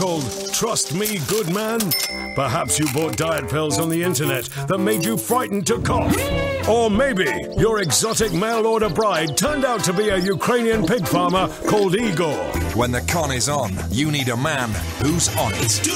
called Trust Me, Good Man? Perhaps you bought diet pills on the internet that made you frightened to cough. Or maybe your exotic mail-order bride turned out to be a Ukrainian pig farmer called Igor. When the con is on, you need a man who's on it.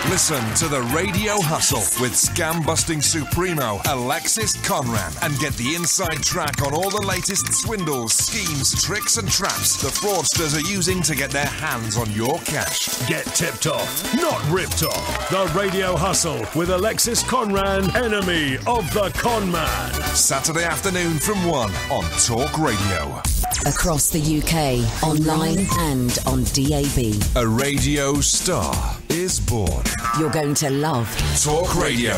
Listen to the Radio Hustle with scam-busting supremo Alexis Conran and get the inside track on all the latest swindles, schemes, tricks and traps the fraudsters are using to get their hands on your cash. Get tipped off, not ripped off. The Radio Hustle with Alexis Conran, enemy of the con man. Saturday afternoon from 1 on Talk Radio. Across the UK, online and on DAB. A radio star is born. You're going to love Talk Radio.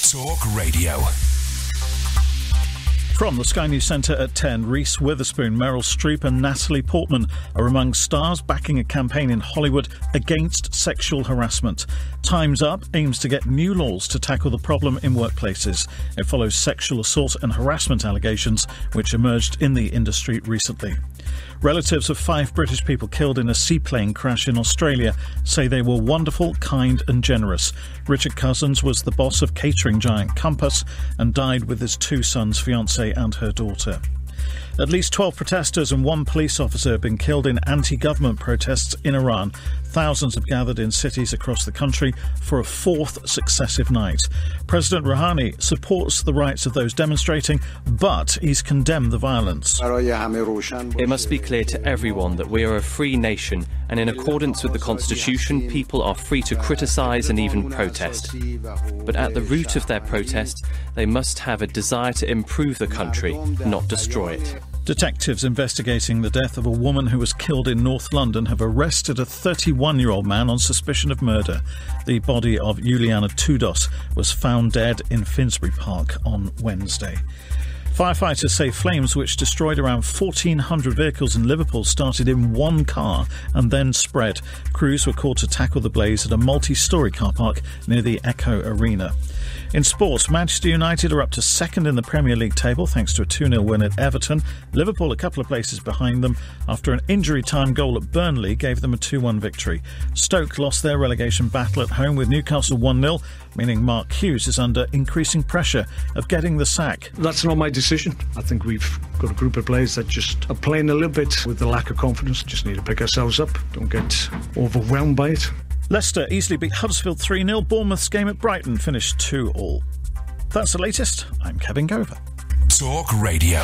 Talk Radio. From the Sky News Centre at 10, Reese Witherspoon, Meryl Streep and Natalie Portman are among stars backing a campaign in Hollywood against sexual harassment. Time's Up aims to get new laws to tackle the problem in workplaces. It follows sexual assault and harassment allegations which emerged in the industry recently. Relatives of 5 British people killed in a seaplane crash in Australia say they were wonderful, kind and generous. Richard Cousins was the boss of catering giant Compass and died with his 2 sons, fiancée and her daughter. At least 12 protesters and 1 police officer have been killed in anti-government protests in Iran. Thousands have gathered in cities across the country for a 4th successive night. President Rouhani supports the rights of those demonstrating, but he's condemned the violence. It must be clear to everyone that we are a free nation, and in accordance with the Constitution, people are free to criticise and even protest. But at the root of their protest, they must have a desire to improve the country, not destroy it. Detectives investigating the death of a woman who was killed in North London have arrested a 31-year-old man on suspicion of murder. The body of Juliana Tudos was found dead in Finsbury Park on Wednesday. Firefighters say flames which destroyed around 1,400 vehicles in Liverpool started in one car and then spread. Crews were called to tackle the blaze at a multi-storey car park near the Echo Arena. In sports, Manchester United are up to 2nd in the Premier League table thanks to a 2-0 win at Everton. Liverpool a couple of places behind them after an injury-time goal at Burnley gave them a 2-1 victory. Stoke lost their relegation battle at home with Newcastle 1-0, meaning Mark Hughes is under increasing pressure of getting the sack. That's not my decision. I think we've got a group of players that just are playing a little bit with the lack of confidence. Just need to pick ourselves up, don't get overwhelmed by it. Leicester easily beat Huddersfield 3-0. Bournemouth's game at Brighton finished 2-2. That's the latest. I'm Kevin Gover. Talk Radio.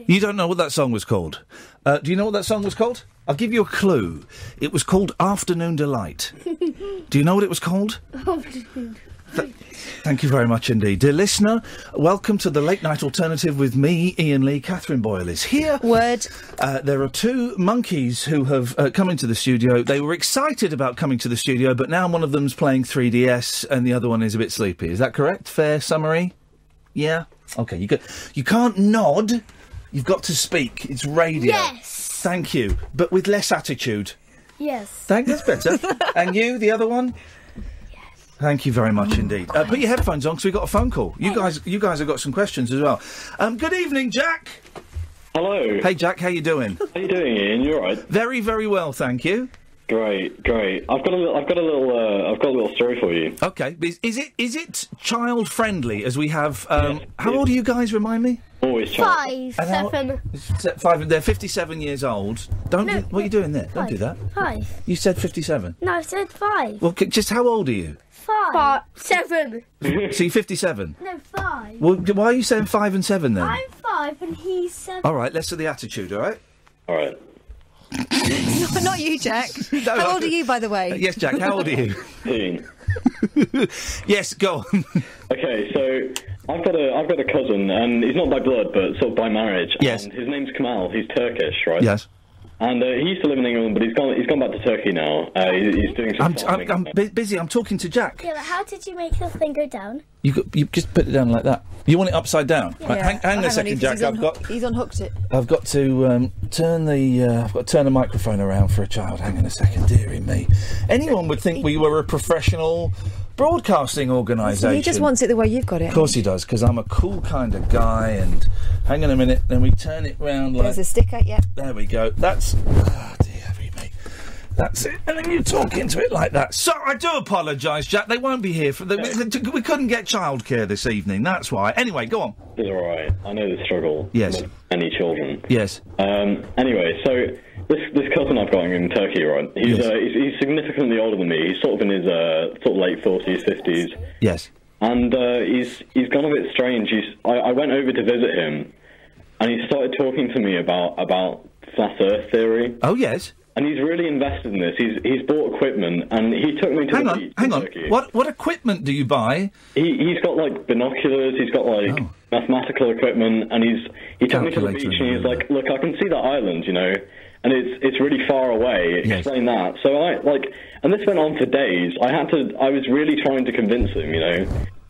You don't know what that song was called? Do you know what that song was called? I'll give you a clue. It was called Afternoon Delight. Do you know what it was called? Thank you very much indeed. Dear listener, welcome to the Late Night Alternative with me, Iain Lee. Catherine Boyle is here. Word. There are 2 monkeys who have come into the studio. They were excited about coming to the studio, but now one of them's playing 3DS and the other one is a bit sleepy. Is that correct? Fair summary? Yeah? OK, you can't nod. You've got to speak. It's radio. Yes. Thank you. But with less attitude. Yes. That's better. And you, the other one? Thank you very much indeed. Put your headphones on because we've got a phone call. You guys have got some questions as well. Good evening, Jack. Hello. Hey, Jack. How you doing? How you doing, Ian? You all right? Very, very well, thank you. Great. I've got a little story for you. Okay. Is it child friendly? As we have. Yes, how old are you guys? Remind me. Always child. 5, 7. 5. They're 57 years old. What are you doing there? 5. Don't do that. 5. You said 57. No, I said 5. Well, just how old are you? 5. 7. So you're 57? No, 5. Well, why are you saying 5 and 7 then? I'm 5 and he's 7. All right, let's do the attitude, all right? All right. Not you, Jack. No, how old are you, by the way? Yes, Jack, how old are you? 15. Yes, go on. Okay, so I've got a cousin, and he's not by blood, but sort of by marriage. Yes. And his name's Kamal. He's Turkish, right? Yes. And he used to live in England, but he's gone back to Turkey now. He's doing some farming. I'm busy. I'm talking to Jack. Yeah, but how did you make the thing go down? You just put it down like that. You want it upside down? Yeah. Right, hang a second, Jack. He's unhooked it. I've got to turn the microphone around for a child. Hang on a second, dearie me. Anyone would think we were a professional broadcasting organisation. He just wants it the way you've got it. Of course he does, because I'm a cool kind of guy. And hang on a minute, then we turn it round like. There's a sticker, yeah. There we go. That's. Oh, dear me. That's it. And then you talk into it like that. So I do apologise, Jack. They won't be here for we couldn't get childcare this evening. That's why. Anyway, go on. It's all right. I know the struggle. Yes. With many children. Yes. Anyway, so this cousin I've got in Turkey, right? He's significantly older than me. He's sort of in his sort of late 40s, 50s. Yes. And he's gone a bit strange. I went over to visit him, and he started talking to me about flat Earth theory. Oh yes. And he's really invested in this. He's bought equipment, and he took me to the beach. Hang on. What equipment do you buy? He's got like binoculars. He's got like mathematical equipment, and he took me to the beach, and he's like, "Look, I can see that island, you know, and it's really far away." Yes. Explain that. So and this went on for days. I was really trying to convince him, you know.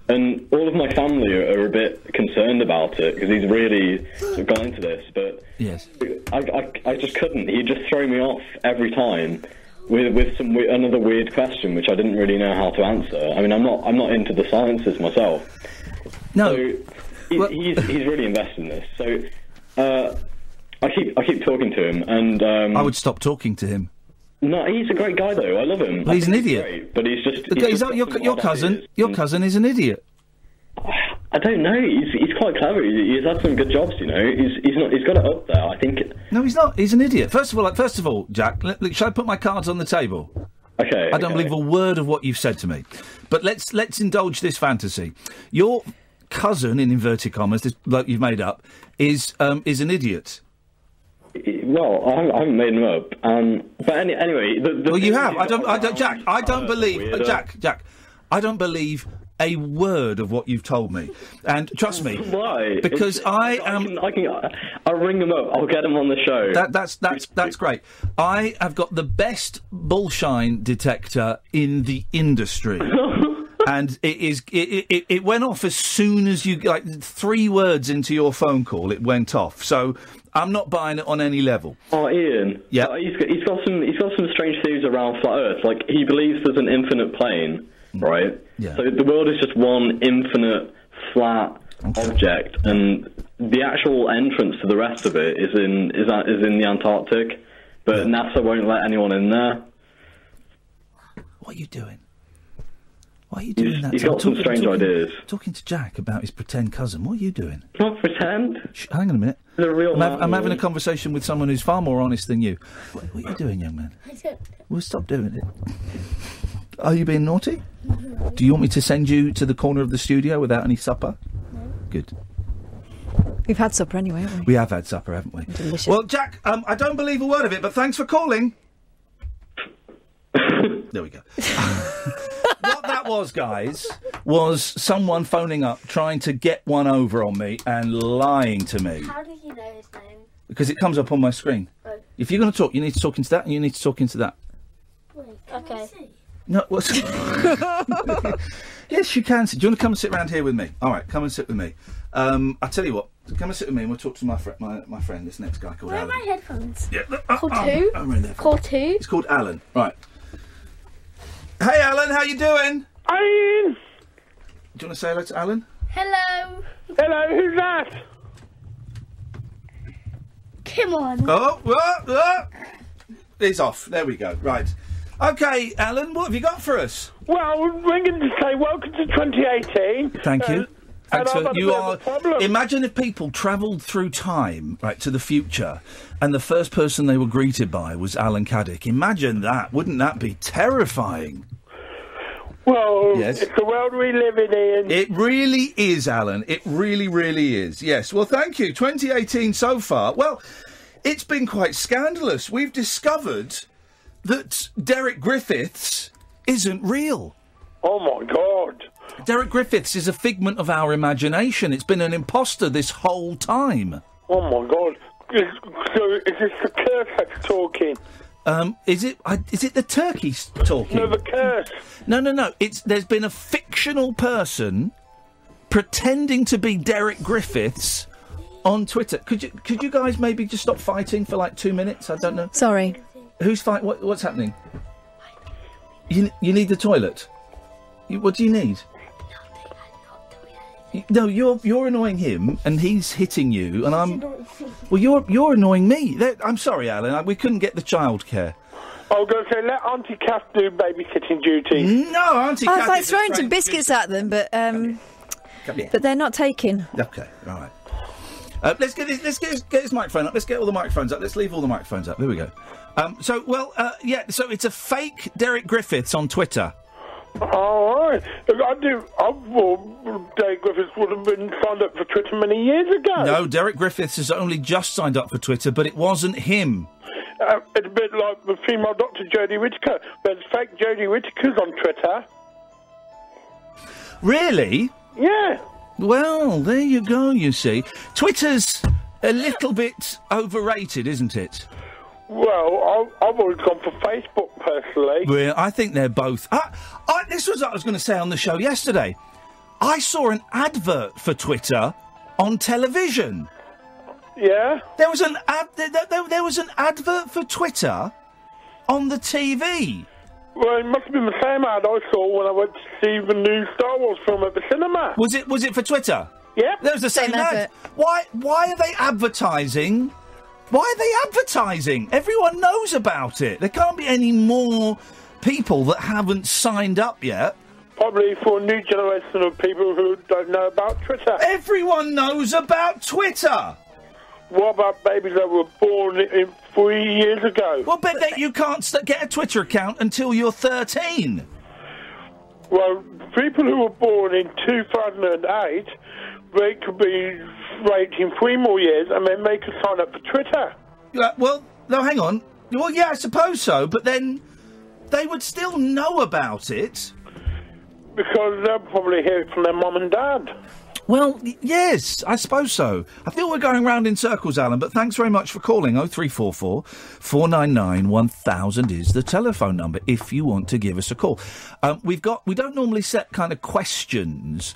And all of my family are a bit concerned about it because he's really sort of gone into this. But yes, I just couldn't. He'd just throw me off every time with another weird question, which I didn't really know how to answer. I mean, I'm not into the sciences myself. No, so he's really invested in this. So I keep talking to him, and I would stop talking to him. No, he's a great guy though. I love him. Well, he's an idiot. Great, but he's just. Your cousin. Your cousin is an idiot. I don't know. He's quite clever. He's had some good jobs, you know. He's got it up there. I think. No, he's not. He's an idiot. First of all, Jack. Shall I put my cards on the table? Okay. I don't believe a word of what you've said to me. But let's indulge this fantasy. Your cousin, in inverted commas, this bloke you've made up, is an idiot. Well, I haven't made him up. But anyway, well, you have. I don't. Jack. I don't believe. Jack. I don't believe a word of what you've told me. And trust me. Why? Because I'll ring him up. I'll get him on the show. That's great. I have got the best bullshine detector in the industry. And it went off as soon as you, like, 3 words into your phone call, it went off. So I'm not buying it on any level. Oh, Ian. Yeah. He's got some strange theories around flat Earth. Like, he believes there's an infinite plane, right? Yeah. So the world is just one infinite flat object, and the actual entrance to the rest of it is in the Antarctic, but NASA won't let anyone in there. What are you doing? Why are you doing that? He's got some strange ideas. Talking to Jack about his pretend cousin. What are you doing? Not pretend. Hang on a minute. He's a real man. I'm having a conversation with someone who's far more honest than you. What are you doing, young man? Well, stop doing it. Are you being naughty? Do you want me to send you to the corner of the studio without any supper? No. Good. We've had supper anyway, haven't we? We have had supper, haven't we? Delicious. Well, Jack, I don't believe a word of it, but thanks for calling. There we go. What that was, guys, was someone phoning up, trying to get one over on me and lying to me. How did you know his name? Because it comes up on my screen. Oh. If you're going to talk, you need to talk into that, and you need to talk into that. Wait, okay. No, what's... Yes, you can. Do you want to come and sit round here with me? All right, come and sit with me. I'll tell you what. Come and sit with me, and we'll talk to my friend, this next guy called Alan. Where are my headphones? Yeah. Called who? Called who? It's called Alan. Right. Hey, Alan, how you doing? Ian! Do you want to say hello to Alan? Hello. Hello, who's that? Come on. Oh! It's off. There we go. Right. Okay, Alan, what have you got for us? Well, we're ringing to say welcome to 2018. Thank you. Thanks for, you are. Imagine if people travelled through time, right, to the future, and the first person they were greeted by was Alan Caddick. Imagine that. Wouldn't that be terrifying? Well, yes. It's the world we live in, Ian. It really is, Alan. It really, really is. Yes. Well, thank you. 2018 so far. Well, it's been quite scandalous. We've discovered that Derek Griffiths isn't real. Oh, my God. Derek Griffiths is a figment of our imagination. It's been an imposter this whole time. Oh, my God. So, is this the curse that's talking? Is it the turkey talking? No, the curse. No. There's been a fictional person pretending to be Derek Griffiths on Twitter. Could you guys maybe just stop fighting for like 2 minutes? I don't know. Sorry. Who's fighting? What's happening? You need the toilet. What do you need? No, you're annoying him, and he's hitting you, and I'm. Well, you're annoying me. I'm sorry, Alan. We couldn't get the childcare. I was going to say, let Auntie Kath do babysitting duties. No, Auntie I Kath was like is a throwing some trained biscuits at them, but Come here. but they're not taking. Okay, all right. Let's get this microphone up. Let's get all the microphones up. Let's leave all the microphones up. There we go. So it's a fake Derek Griffiths on Twitter. All right. I thought Derek Griffiths would have been signed up for Twitter many years ago. No, Derek Griffiths has only just signed up for Twitter, but it wasn't him. It's a bit like the female doctor Jodie Whittaker. There's fake Jodie Whittakers on Twitter. Really? Yeah. Well, there you go, you see. Twitter's a little bit overrated, isn't it? Well, I've always gone for Facebook, personally. Well, I think they're both... this was what I was going to say on the show yesterday. I saw an advert for Twitter on television. Yeah? There was an advert for Twitter on the TV. Well, it must have been the same ad I saw when I went to see the new Star Wars film at the cinema. Was it for Twitter? Yeah. There was the same ad. Why are they advertising? Why are they advertising? Everyone knows about it. There can't be any more people that haven't signed up yet. Probably for a new generation of people who don't know about Twitter. Everyone knows about Twitter. What about babies that were born in 3 years ago? Well, bet that you can't get a Twitter account until you're 13. Well, people who were born in 2008, they could be raped in 3 more years and then they could sign up for Twitter. Well, no, hang on. Well, yeah, I suppose so, but then they would still know about it. Because they'll probably hear it from their mum and dad. Well, yes, I suppose so. I feel we're going round in circles, Alan, but thanks very much for calling. 0344 499 1000 is the telephone number if you want to give us a call. We don't normally set kind of questions,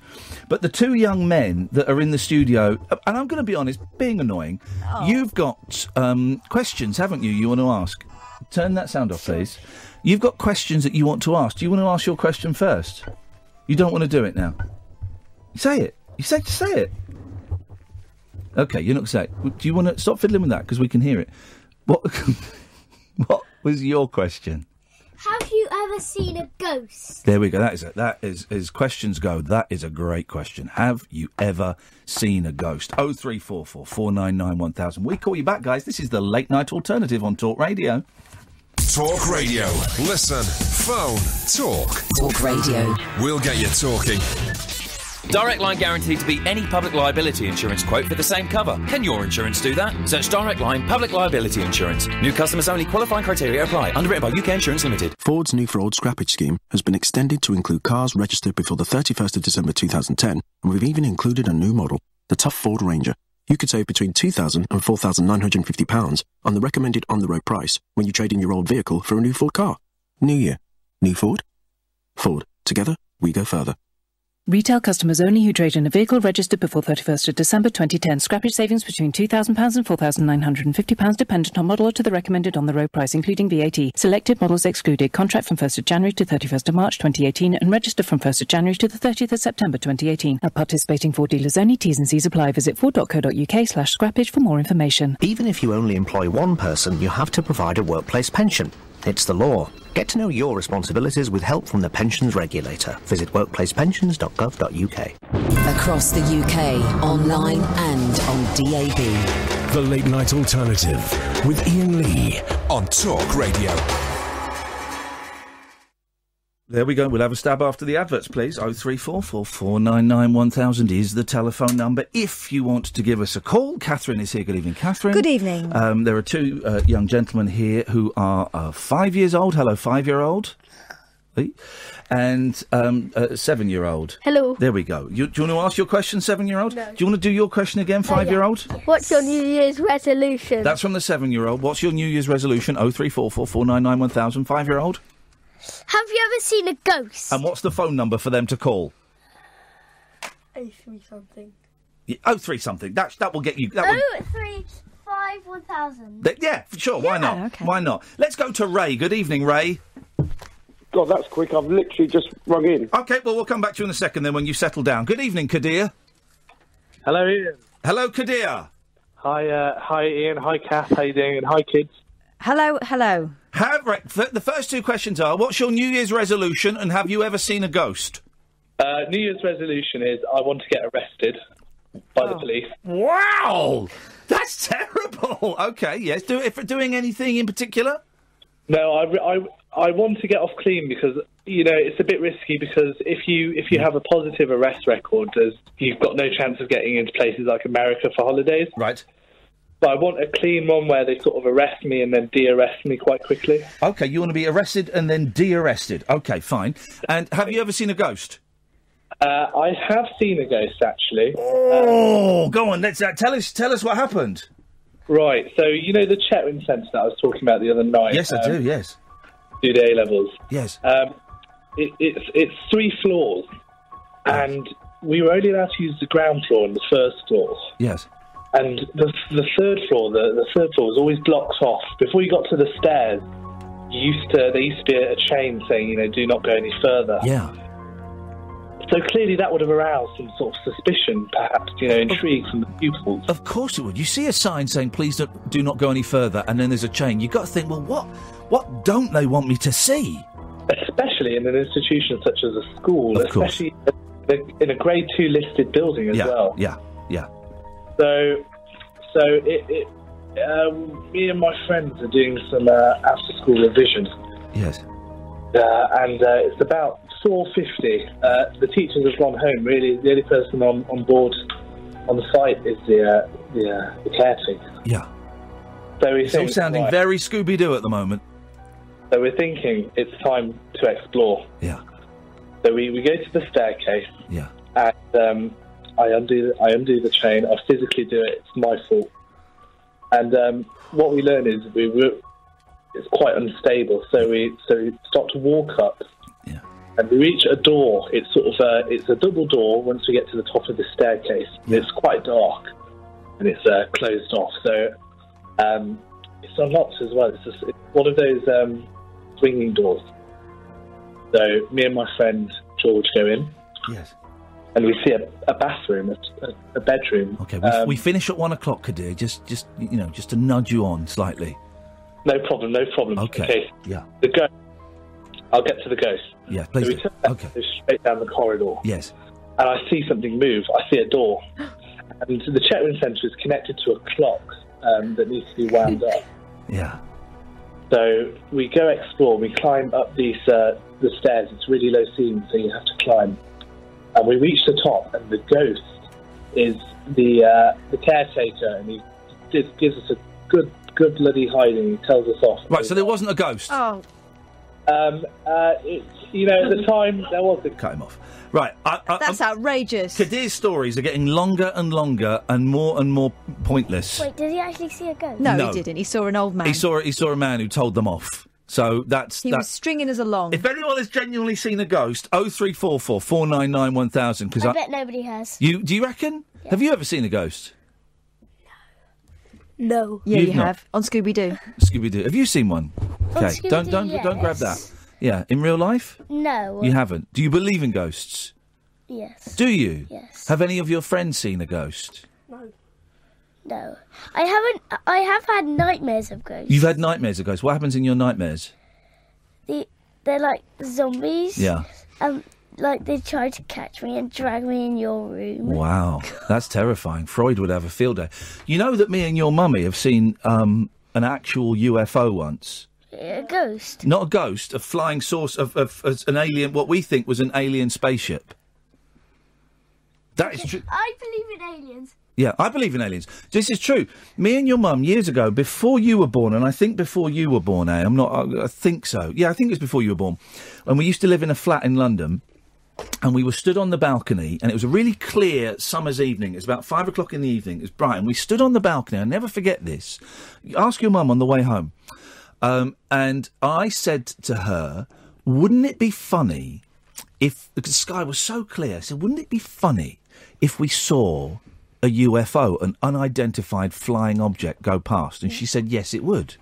but the two young men that are in the studio, and I'm going to be honest, being annoying, you've got questions, haven't you, you want to ask? Turn that sound off, please. You've got questions that you want to ask. Do you want to ask your question first? You don't want to do it now? Say it. You say it. Okay, you're not going to say it. Do you want to stop fiddling with that because we can hear it? What was your question? Have you ever seen a ghost? There we go. That is as questions go. That is a great question. Have you ever seen a ghost? 0344 499 1000. We call you back, guys. This is the late night alternative on Talk Radio. Talk Radio. Listen, phone, talk. Talk Radio. We'll get you talking. Direct Line guaranteed to beat any public liability insurance quote for the same cover. Can your insurance do that? Search Direct Line Public Liability Insurance. New customers only. Qualifying criteria apply. Underwritten by UK Insurance Limited. Ford's new fraud scrappage scheme has been extended to include cars registered before the 31st of December 2010, and we've even included a new model, the Tough Ford Ranger. You could save between £2,000 and £4,950 on the recommended on-the-road price when you trade in your old vehicle for a new Ford car. New year. New Ford? Ford. Together, we go further. Retail customers only who trade in a vehicle registered before 31st of December 2010. Scrappage savings between £2,000 and £4,950 dependent on model or to the recommended on-the-road price, including VAT. Selected models excluded. Contract from 1st of January to 31st of March 2018 and registered from 1st of January to the 30th of September 2018. At participating Ford dealers only. T's and C's apply. Visit ford.co.uk/scrappage for more information. Even if you only employ one person, you have to provide a workplace pension. It's the law. Get to know your responsibilities with help from the pensions regulator. Visit workplacepensions.gov.uk. Across the UK, online and on DAB. The Late Night Alternative with Iain Lee on Talk Radio. There we go. We'll have a stab after the adverts, please. 0344 499 1000 is the telephone number if you want to give us a call. Catherine is here. Good evening, Catherine. Good evening. There are two young gentlemen here who are 5 years old. Hello, 5-year-old. And a 7-year-old. Hello. There we go. Do you want to ask your question, 7-year-old? No. Do you want to do your question again, 5-year-old? What's your New Year's resolution? That's from the 7-year-old. What's your New Year's resolution? 0344 499 1000. 5-year-old. Have you ever seen a ghost? And what's the phone number for them to call? 03 something. Yeah, 03 something. That will get you. That will... 035 1000. Yeah, sure. Why not? Okay. Why not? Let's go to Ray. Good evening, Ray. God, that's quick. I've literally just rung in. OK, well, we'll come back to you in a second then when you settle down. Good evening, Kadir. Hello, Ian. Hello, Kadir. Hi, Ian. Hi, Kath. How you doing? And hi, kids. Hello. The first two questions are: what's your New Year's resolution, and have you ever seen a ghost? New Year's resolution is I want to get arrested by the police. Wow, that's terrible. Okay, yes. For doing anything in particular? No, I want to get off clean because it's a bit risky because if you have a positive arrest record, you've got no chance of getting into places like America for holidays. Right. But I want a clean one where they sort of arrest me and then de-arrest me quite quickly. Okay, you want to be arrested and then de-arrested. Okay, fine. And have you ever seen a ghost? I have seen a ghost, actually. Oh, go on. Let's tell us what happened. Right. So the Chetwynd Centre that I was talking about the other night. Yes, I do. Yes. Do the A-levels. Yes. It's 3 floors, and we were only allowed to use the ground floor and the first floor. Yes. And the third floor, the third floor was always blocked off. Before you got to the stairs, there used to be a chain saying, do not go any further. Yeah. So clearly that would have aroused some sort of suspicion, perhaps, intrigue from the pupils. Of course it would. You see a sign saying, please do not go any further, and then there's a chain. You've got to think, well, what don't they want me to see? Especially in an institution such as a school, of course. Especially in a Grade 2 listed building as well. Yeah. So me and my friends are doing some after-school revision. Yes. And it's about 4:50. The teachers have gone home. Really, the only person on board on the site is the caretaker. Yeah. So it's all sounding very Scooby-Doo at the moment. So we're thinking it's time to explore. Yeah. So we go to the staircase. Yeah. And I undo the chain. I physically do it. It's my fault. And what we learn is it's quite unstable. So we start to walk up. Yeah. And we reach a door. It's it's a double door once we get to the top of the staircase. Yeah. It's quite dark, and it's closed off. So it's unlocked as well. It's one of those swinging doors. So me and my friend George go in. Yes. And we see a bathroom, a bedroom. Okay, we finish at 1 o'clock, Kadir. Just to nudge you on slightly. No problem. Okay. Yeah. The ghost. I'll get to the ghost. Yeah, please. So we turn left, go straight down the corridor. Yes. And I see something move. I see a door. And the Chetwynd Centre is connected to a clock that needs to be wound up. Yeah. So we go explore. We climb up the stairs. It's really low ceiling, so you have to climb. And we reach the top, and the ghost is the caretaker, and he gives us a good bloody hiding. He tells us off. Right, so there wasn't a ghost. Oh. At the time there was. Cut him off. Right. That's outrageous. Kadir's stories are getting longer and longer and more pointless. Wait, did he actually see a ghost? No, he didn't. He saw an old man. He saw a man who told them off. So he was stringing us along. If anyone has genuinely seen a ghost, 0344 499 1000. Because I bet nobody has. Do you reckon? Yeah. Have you ever seen a ghost? No. Yeah, you have on Scooby-Doo. Scooby-Doo. Have you seen one? Okay, don't grab that. Yeah, in real life? No. You haven't. Do you believe in ghosts? Yes. Do you? Yes. Have any of your friends seen a ghost? No. I haven't. I have had nightmares of ghosts. You've had nightmares of ghosts. What happens in your nightmares? They're like zombies. Yeah. Like they try to catch me and drag me in your room. Wow, that's terrifying. Freud would have a field day. You know that me and your mummy have seen an actual UFO once. A ghost? Not a ghost, a flying saucer of an alien, what we think was an alien spaceship. That is true. I believe in aliens. Yeah, I believe in aliens. This is true. Me and your mum, years ago, before you were born, and I think before you were born, I think so. Yeah, I think it was before you were born. And we used to live in a flat in London, and we were stood on the balcony, and it was a really clear summer's evening. It was about 5 o'clock in the evening. It was bright, and we stood on the balcony. I'll never forget this. Ask your mum on the way home. And I said to her, wouldn't it be funny if the sky was so clear? I said, wouldn't it be funny if we saw a UFO, an unidentified flying object, go past? And she said, yes, it would.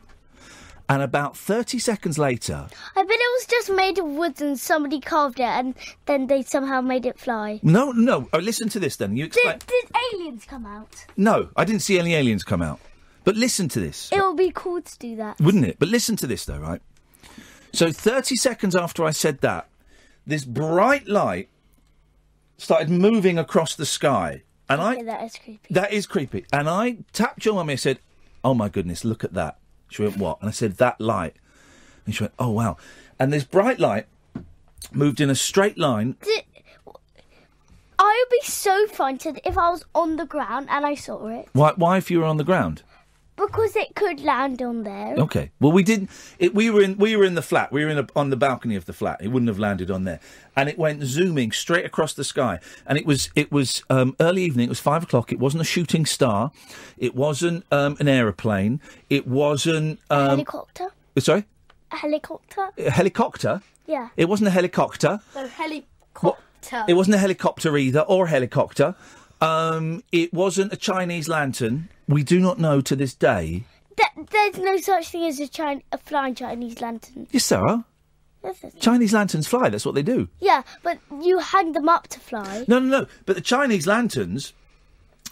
And about 30 seconds later... I bet it was just made of wood and somebody carved it and then they somehow made it fly. No. Oh, listen to this then. You explain... Did aliens come out? No, I didn't see any aliens come out. But listen to this. It would be cool to do that. Wouldn't it? But listen to this, though, right? So 30 seconds after I said that, this bright light started moving across the sky. And that is creepy. That is creepy. And I tapped your mummy and said, oh, my goodness, look at that. She went, what? And I said, that light. And she went, oh, wow. And this bright light moved in a straight line. I would be so frightened if I was on the ground and I saw it. Why if you were on the ground? Because it could land on there. Okay. Well, we didn't. We were in the flat. We were on the balcony of the flat. It wouldn't have landed on there, and it went zooming straight across the sky. And it was early evening. It was 5 o'clock. It wasn't a shooting star. It wasn't an aeroplane. It wasn't a helicopter. Sorry. A helicopter. A helicopter. Yeah. It wasn't a helicopter. No helicopter. It wasn't a helicopter either, or a helicopter. It wasn't a Chinese lantern. We do not know to this day. There's no such thing as a flying Chinese lantern. Yes, there are. Chinese lanterns fly. That's what they do. Yeah, but you hang them up to fly. No. But the Chinese lanterns,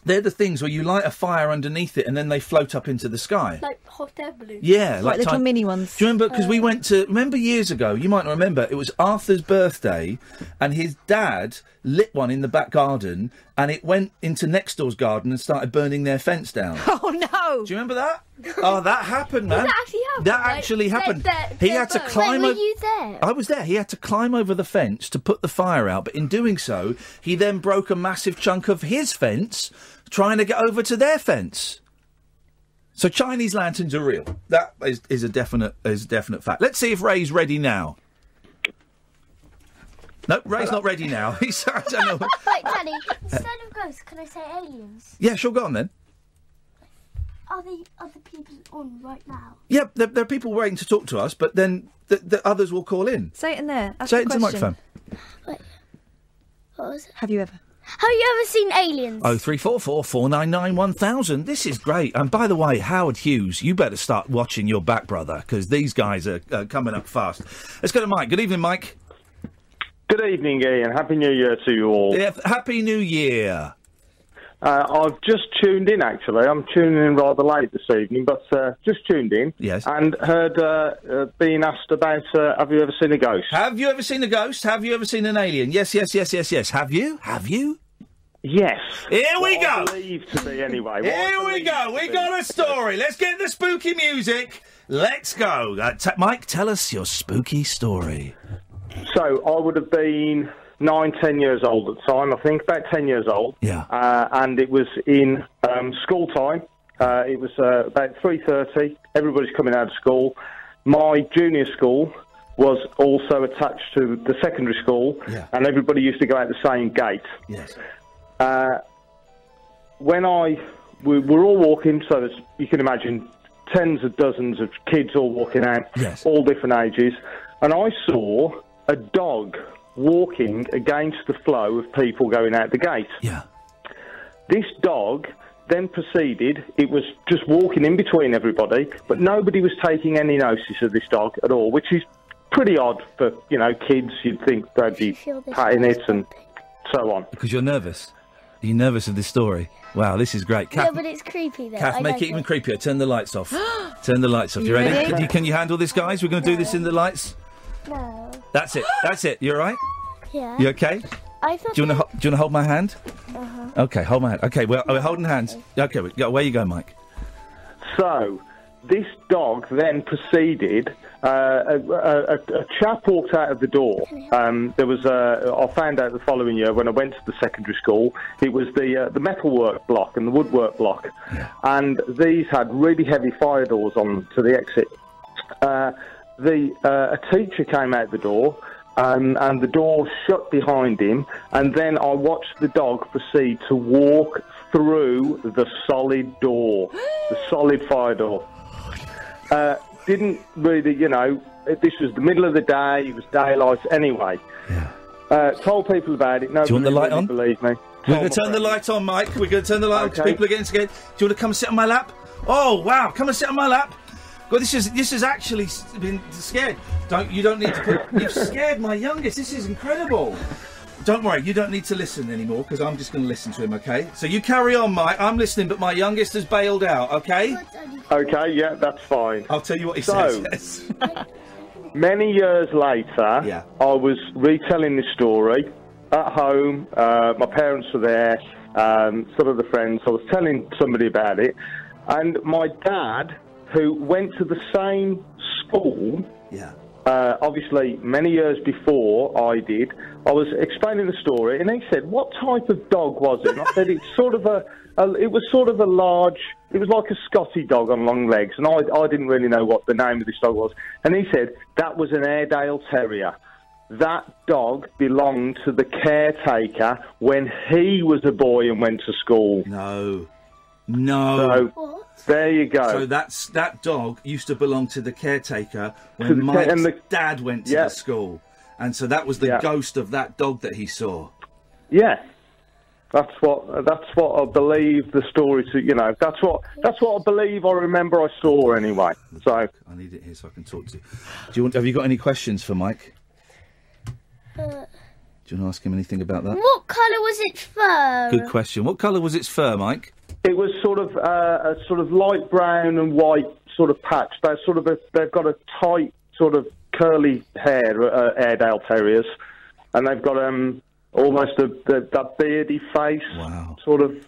they're the things where you light a fire underneath it and then they float up into the sky. Like hot air balloons. Yeah, like little mini ones. Do you remember? Because we went to. Remember years ago? You might not remember. It was Arthur's birthday, and his dad lit one in the back garden, and it went into next door's garden and started burning their fence down. Oh no! Do you remember that? Oh, that happened, man. That actually happened. He had to climb. Were you there? I was there. He had to climb over the fence to put the fire out, but in doing so, he then broke a massive chunk of his fence trying to get over to their fence. So Chinese lanterns are real. That is a definite fact. Let's see if Ray's ready now. No, Ray's not ready now. He's. I don't know. Wait, Danny. Instead of ghosts, can I say aliens? Yeah, sure. Go on then. Are they other people on right now? Yeah, there are people waiting to talk to us, but then the others will call in. Say it in there. Ask Say the it into the question. microphone. Wait. What was it? Have you ever? Have you ever seen aliens? 0344 499 1000. This is great. And by the way, Howard Hughes, you better start watching your back, brother, because these guys are coming up fast. Let's go to Mike. Good evening, Mike. Good evening, Ian. Happy New Year to you all. Yeah, Happy New Year. I've just tuned in, actually. I'm tuning in rather late this evening, but just tuned in. Yes. And heard being asked about, have you ever seen a ghost? Have you ever seen a ghost? Have you ever seen an alien? Yes. Have you? Have you? Yes. Here we go. I believe to be, anyway. Here we go. We got a story. Let's get the spooky music. Let's go. Mike, tell us your spooky story. So, I would have been 9-10 years old at the time, I think, about 10 years old. Yeah. And it was in school time. It was about 3:30. Everybody's coming out of school. My junior school was also attached to the secondary school, and everybody used to go out the same gate. Yes. When we were all walking, so there's, you can imagine tens of dozens of kids all walking out, all different ages, and I saw a dog walking against the flow of people going out the gate. Yeah. This dog then proceeded, it was just walking in between everybody, but nobody was taking any notice of this dog at all, which is pretty odd for, kids. You'd think they'd be patting it and so on. Because you're nervous. Are you nervous of this story? Wow, this is great. Yeah, but it's creepy, though. Kath, make it even creepier. Turn the lights off. Turn the lights off. You ready? Can you handle this, guys? We're going to do this in the lights? No. That's it. That's it. You all right? Yeah. You okay? I thought do you want to hold my hand? Uh-huh. Okay, hold my hand. Okay, we're holding hands. Okay, where you go, Mike? So, this dog then proceeded. A chap walked out of the door. There was I found out the following year when I went to the secondary school. It was the metalwork block and the woodwork block, and these had really heavy fire doors on to the exit. A teacher came out the door. And the door shut behind him, and then I watched the dog proceed to walk through the solid door, the solid fire door. Didn't really, this was the middle of the day, it was daylight anyway. Yeah. Told people about it, nobody Do you want the light really on? believed me. We're going to turn the light on, Mike. We're going to turn the light on because people are getting scared. Do you want to come and sit on my lap? Oh, wow, come and sit on my lap. God, this has actually been scared. You don't need to put... You've scared my youngest. This is incredible. Don't worry, you don't need to listen anymore, because I'm just going to listen to him, OK? So you carry on, Mike. I'm listening, but my youngest has bailed out, OK? OK, yeah, that's fine. I'll tell you what he says. Many years later, I was retelling this story at home. My parents were there, some of the friends. I was telling somebody about it. And my dad, who went to the same school, obviously many years before I did, I was explaining the story, and he said, "What type of dog was it?" And I said, "It's sort of it was sort of a large, it was like a Scotty dog on long legs." And I didn't really know what the name of this dog was. And he said, "That was an Airedale Terrier. That dog belonged to the caretaker when he was a boy and went to school." No. So, there you go. So that dog used to belong to the caretaker when Mike's dad went to the school. And so that was the ghost of that dog that he saw. Yeah. That's what I believe the story to, you know, that's what I believe I remember I saw anyway. So I need it here so I can talk to you. Have you got any questions for Mike? Do you want to ask him anything about that? What colour was its fur? Good question. What colour was its fur, Mike? It was sort of a sort of light brown and white sort of patch. They've got a tight sort of curly hair, Airedale Terriers, and they've got almost that beardy face. Wow. Sort of.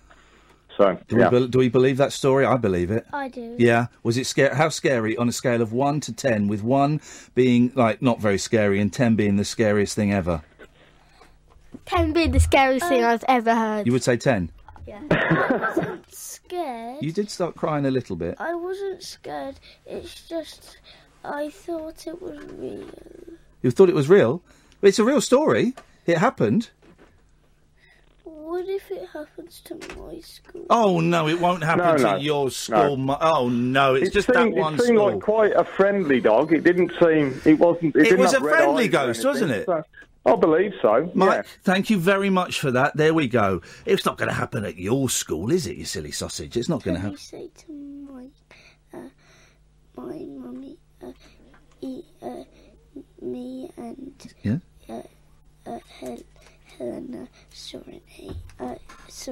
So do we believe that story? I believe it. I do. Yeah. Was it scary? How scary on a scale of 1 to 10, with 1 being like not very scary and 10 being the scariest thing ever? 10 being the scariest thing I've ever heard. You would say 10. Yeah. I wasn't scared. You did start crying a little bit. I wasn't scared. It's just I thought it was real. You thought it was real? It's a real story. It happened. What if it happens to my school? Oh no, it won't happen to your school. No. Oh no, it's just that one It seemed school. like quite a friendly dog. It didn't seem. It wasn't. It was didn't a have red friendly eyes or ghost, wasn't anything, it? So I believe so. Mike, thank you very much for that. There we go. It's not going to happen at your school, is it, you silly sausage? It's not going to happen. Can you say to Mike, my mummy, me and Helena saw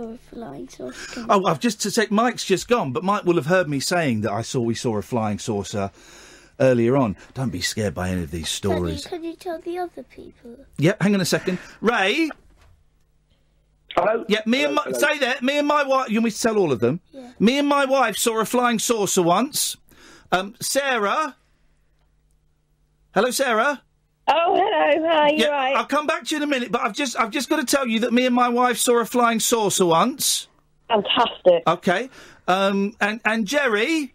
a flying saucer. Oh, I've just to say, Mike's just gone, but Mike will have heard me saying that we saw a flying saucer earlier on. Don't be scared by any of these stories. Can you tell the other people? Yep, hang on a second. Ray? Hello? Yeah, me and my wife... You want me to tell all of them? Yeah. Me and my wife saw a flying saucer once. Sarah? Hello, Sarah? Oh, hello. Hi, you're right. I'll come back to you in a minute, but I've just got to tell you that me and my wife saw a flying saucer once. Fantastic. Okay. And Jerry...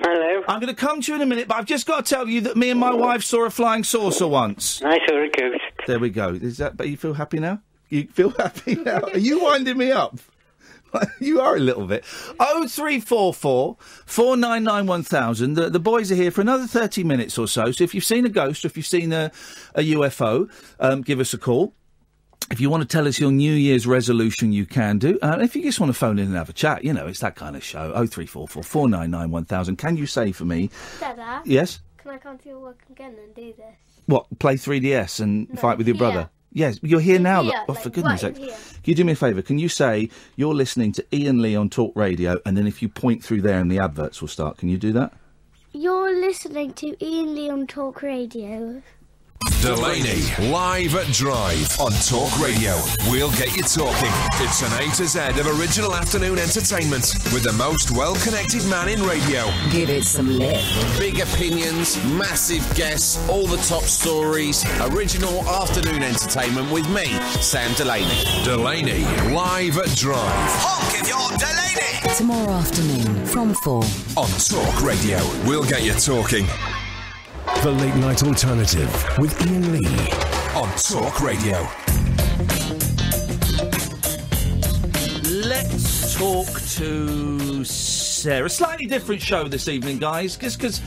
Hello. I'm going to come to you in a minute, but I've just got to tell you that me and my wife saw a flying saucer once. I saw a ghost. There we go. But you feel happy now? You feel happy now? Are you winding me up? You are a little bit. 0344 499 1000. The boys are here for another 30 minutes or so. So if you've seen a ghost or if you've seen a UFO, give us a call. If you want to tell us your New Year's resolution, you can do. If you just want to phone in and have a chat, you know, it's that kind of show. 0344 499 1000. Can you say for me... Dada? Yes? Can I come to your work again and do this? What, play 3DS and fight with your brother? Yes, you're here now. For goodness sake. Can you do me a favour? Can you say you're listening to Iain Lee on Talk Radio, and then if you point through there and the adverts will start, can you do that? You're listening to Iain Lee on Talk Radio. Delaney, live at Drive on Talk Radio. We'll get you talking. It's an A to Z of original afternoon entertainment with the most well-connected man in radio. Give it some lip. Big opinions, massive guests, all the top stories. Original afternoon entertainment with me, Sam Delaney. Delaney, live at Drive. Honk if you're Delaney! Tomorrow afternoon from 4. On Talk Radio. We'll get you talking. The Late Night Alternative with Iain Lee on Talk Radio. Let's talk to Sarah. Slightly different show this evening, guys, because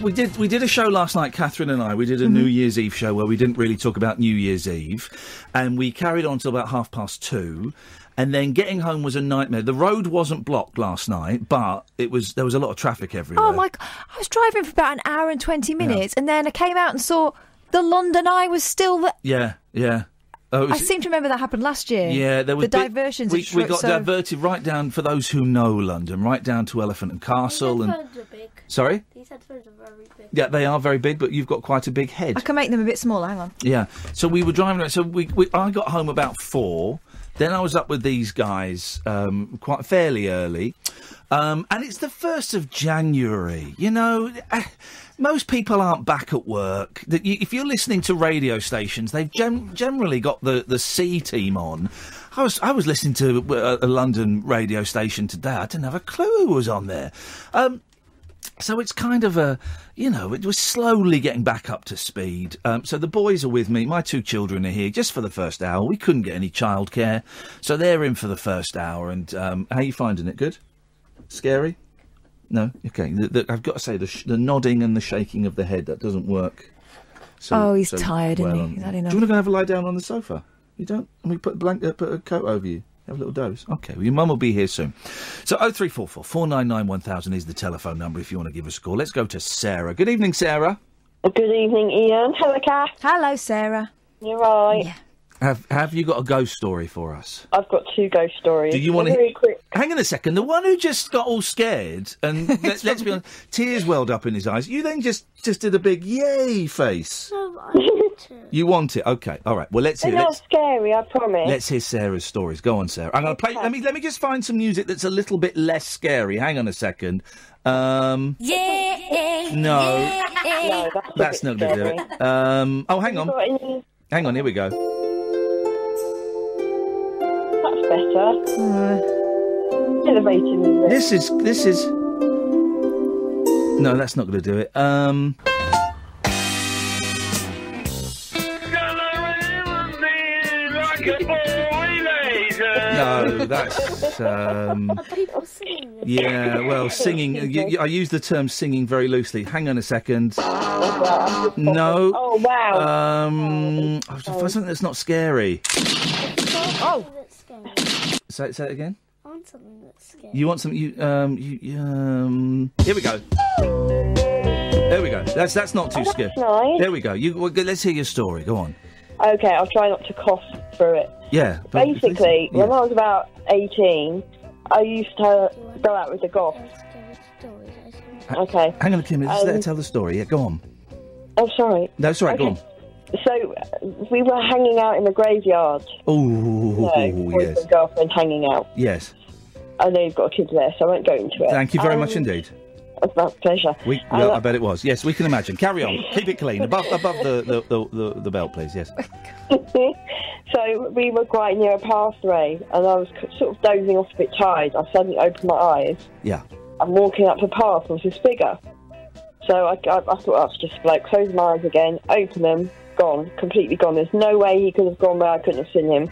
we did a show last night, Catherine and I. We did a New Year's Eve show where we didn't really talk about New Year's Eve, and we carried on till about 2:30. And then getting home was a nightmare. The road wasn't blocked last night, but there was a lot of traffic everywhere. Oh, my God. I was driving for about an hour and 20 minutes, and then I came out and saw The London Eye was still the... Yeah, yeah. Oh, I seem to remember that happened last year. Yeah, there was the diversions. We got diverted right down, for those who know London, right down to Elephant and Castle. These headphones are big. Sorry? These headphones are very big. Yeah, they are very big, but you've got quite a big head. I can make them a bit smaller. Hang on. Yeah. So we were driving around. So I got home about 4. Then I was up with these guys quite fairly early. And it's the 1st of January. You know, most people aren't back at work. If you're listening to radio stations, they've generally got the C team on. I was listening to a London radio station today. I didn't have a clue who was on there. So it's kind of it was slowly getting back up to speed. So the boys are with me. My 2 children are here just for the first hour. We couldn't get any childcare, so they're in for the first hour. And how are you finding it? Good? Scary? No? Okay. I've got to say, the nodding and the shaking of the head, that doesn't work. He's tired, isn't he? Is that enough? Do you want to go have a lie down on the sofa? You don't? And we put a coat over you. Have a little dose. Okay, well, your mum will be here soon. So 0344 499 1000 is the telephone number if you want to give us a call. Let's go to Sarah. Good evening, Sarah. Good evening, Ian. Hello, Kath. Hello, Sarah. You're right. Yeah. Have you got a ghost story for us? I've got 2 ghost stories. Do you want to... Very quick. Hang on a second. The one who just got all scared and let's be honest, tears welled up in his eyes. You then just did a big yay face. No, I want to. You want it? Okay. All right. Well, let's hear. They're not scary, I promise. Let's hear Sarah's stories. Go on, Sarah. I'm going to play. Let me just find some music that's a little bit less scary. Hang on a second. Yeah. No. No, That's not going to do it. Oh, hang on. Hang on. Here we go. That's better. Elevator music. This is. No, that's not going to do it. No, that's. Are people singing this? Yeah, well, singing. I use the term singing very loosely. Hang on a second. No. Oh, wow. For something that's not scary. Oh. Say it again. I want something that's scary. You want something? Here we go. There we go. That's not too scary. Nice. There we go. Let's hear your story. Go on. Okay, I'll try not to cough through it. Yeah. Basically, when I was about 18, I used to go out with the goth. Okay. Hang on, Kim. Just let her tell the story. Yeah, go on. Oh, sorry. No, it's all right. Okay. Go on. So, we were hanging out in the graveyard. Oh, yes. With girlfriend hanging out. Yes. I know you've got kids there, so I won't go into it. Thank you very much indeed. It's my pleasure. Well, I bet it was. Yes, we can imagine. Carry on. Keep it clean. Above the belt, please. Yes. So we were quite near a pathway, and I was sort of dozing off a bit tired. I suddenly opened my eyes. Yeah. I'm walking up the path, and this figure. So I thought that's just like close my eyes again, open them, gone, completely gone. There's no way he could have gone where I couldn't have seen him.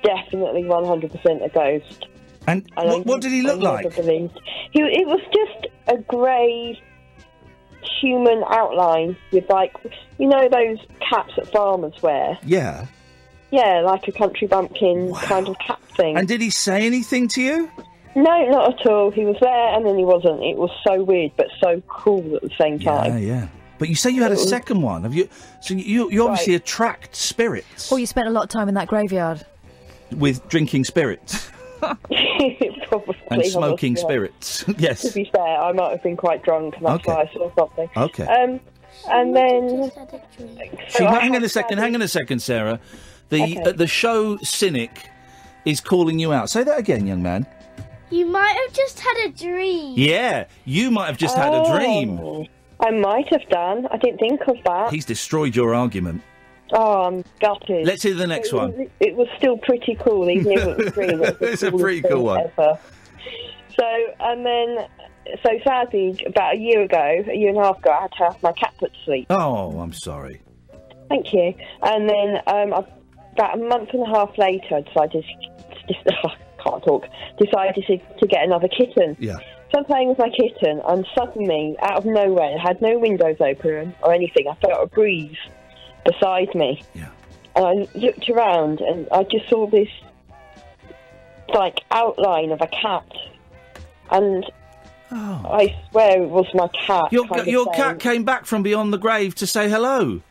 Definitely 100% a ghost. And what did he look like? It was just a grey human outline with, like, you know those caps that farmers wear? Yeah. Yeah, like a country bumpkin kind of cap thing. And did he say anything to you? No, not at all. He was there and then he wasn't. It was so weird but so cool at the same time. Yeah. But you say you had a second one. Have you? So you obviously attract spirits. Or you spent a lot of time in that graveyard. With drinking spirits. Probably. And smoking spirits. Yes. To be fair, I might have been quite drunk and that's why I saw something. Okay. And then... Hang on a second, Sarah. The show Cynic is calling you out. Say that again, young man. You might have just had a dream. Yeah, you might have just had a dream. I might have done. I didn't think of that. He's destroyed your argument. Oh, I'm gutted. Let's hear the next one. It was still pretty cool, even if it was a dream. It's a pretty cool one. Ever. So sadly, about a year and a half ago, I had to have my cat put to sleep. Oh, I'm sorry. Thank you. And then about a month and a half later, I decided to get another kitten. Yeah. So I'm playing with my kitten, and suddenly, out of nowhere, it had no windows open or anything. I felt a breeze beside me. Yeah. And I looked around, and I just saw this, like, outline of a cat. And I swear it was my cat. Your cat came back from beyond the grave to say hello.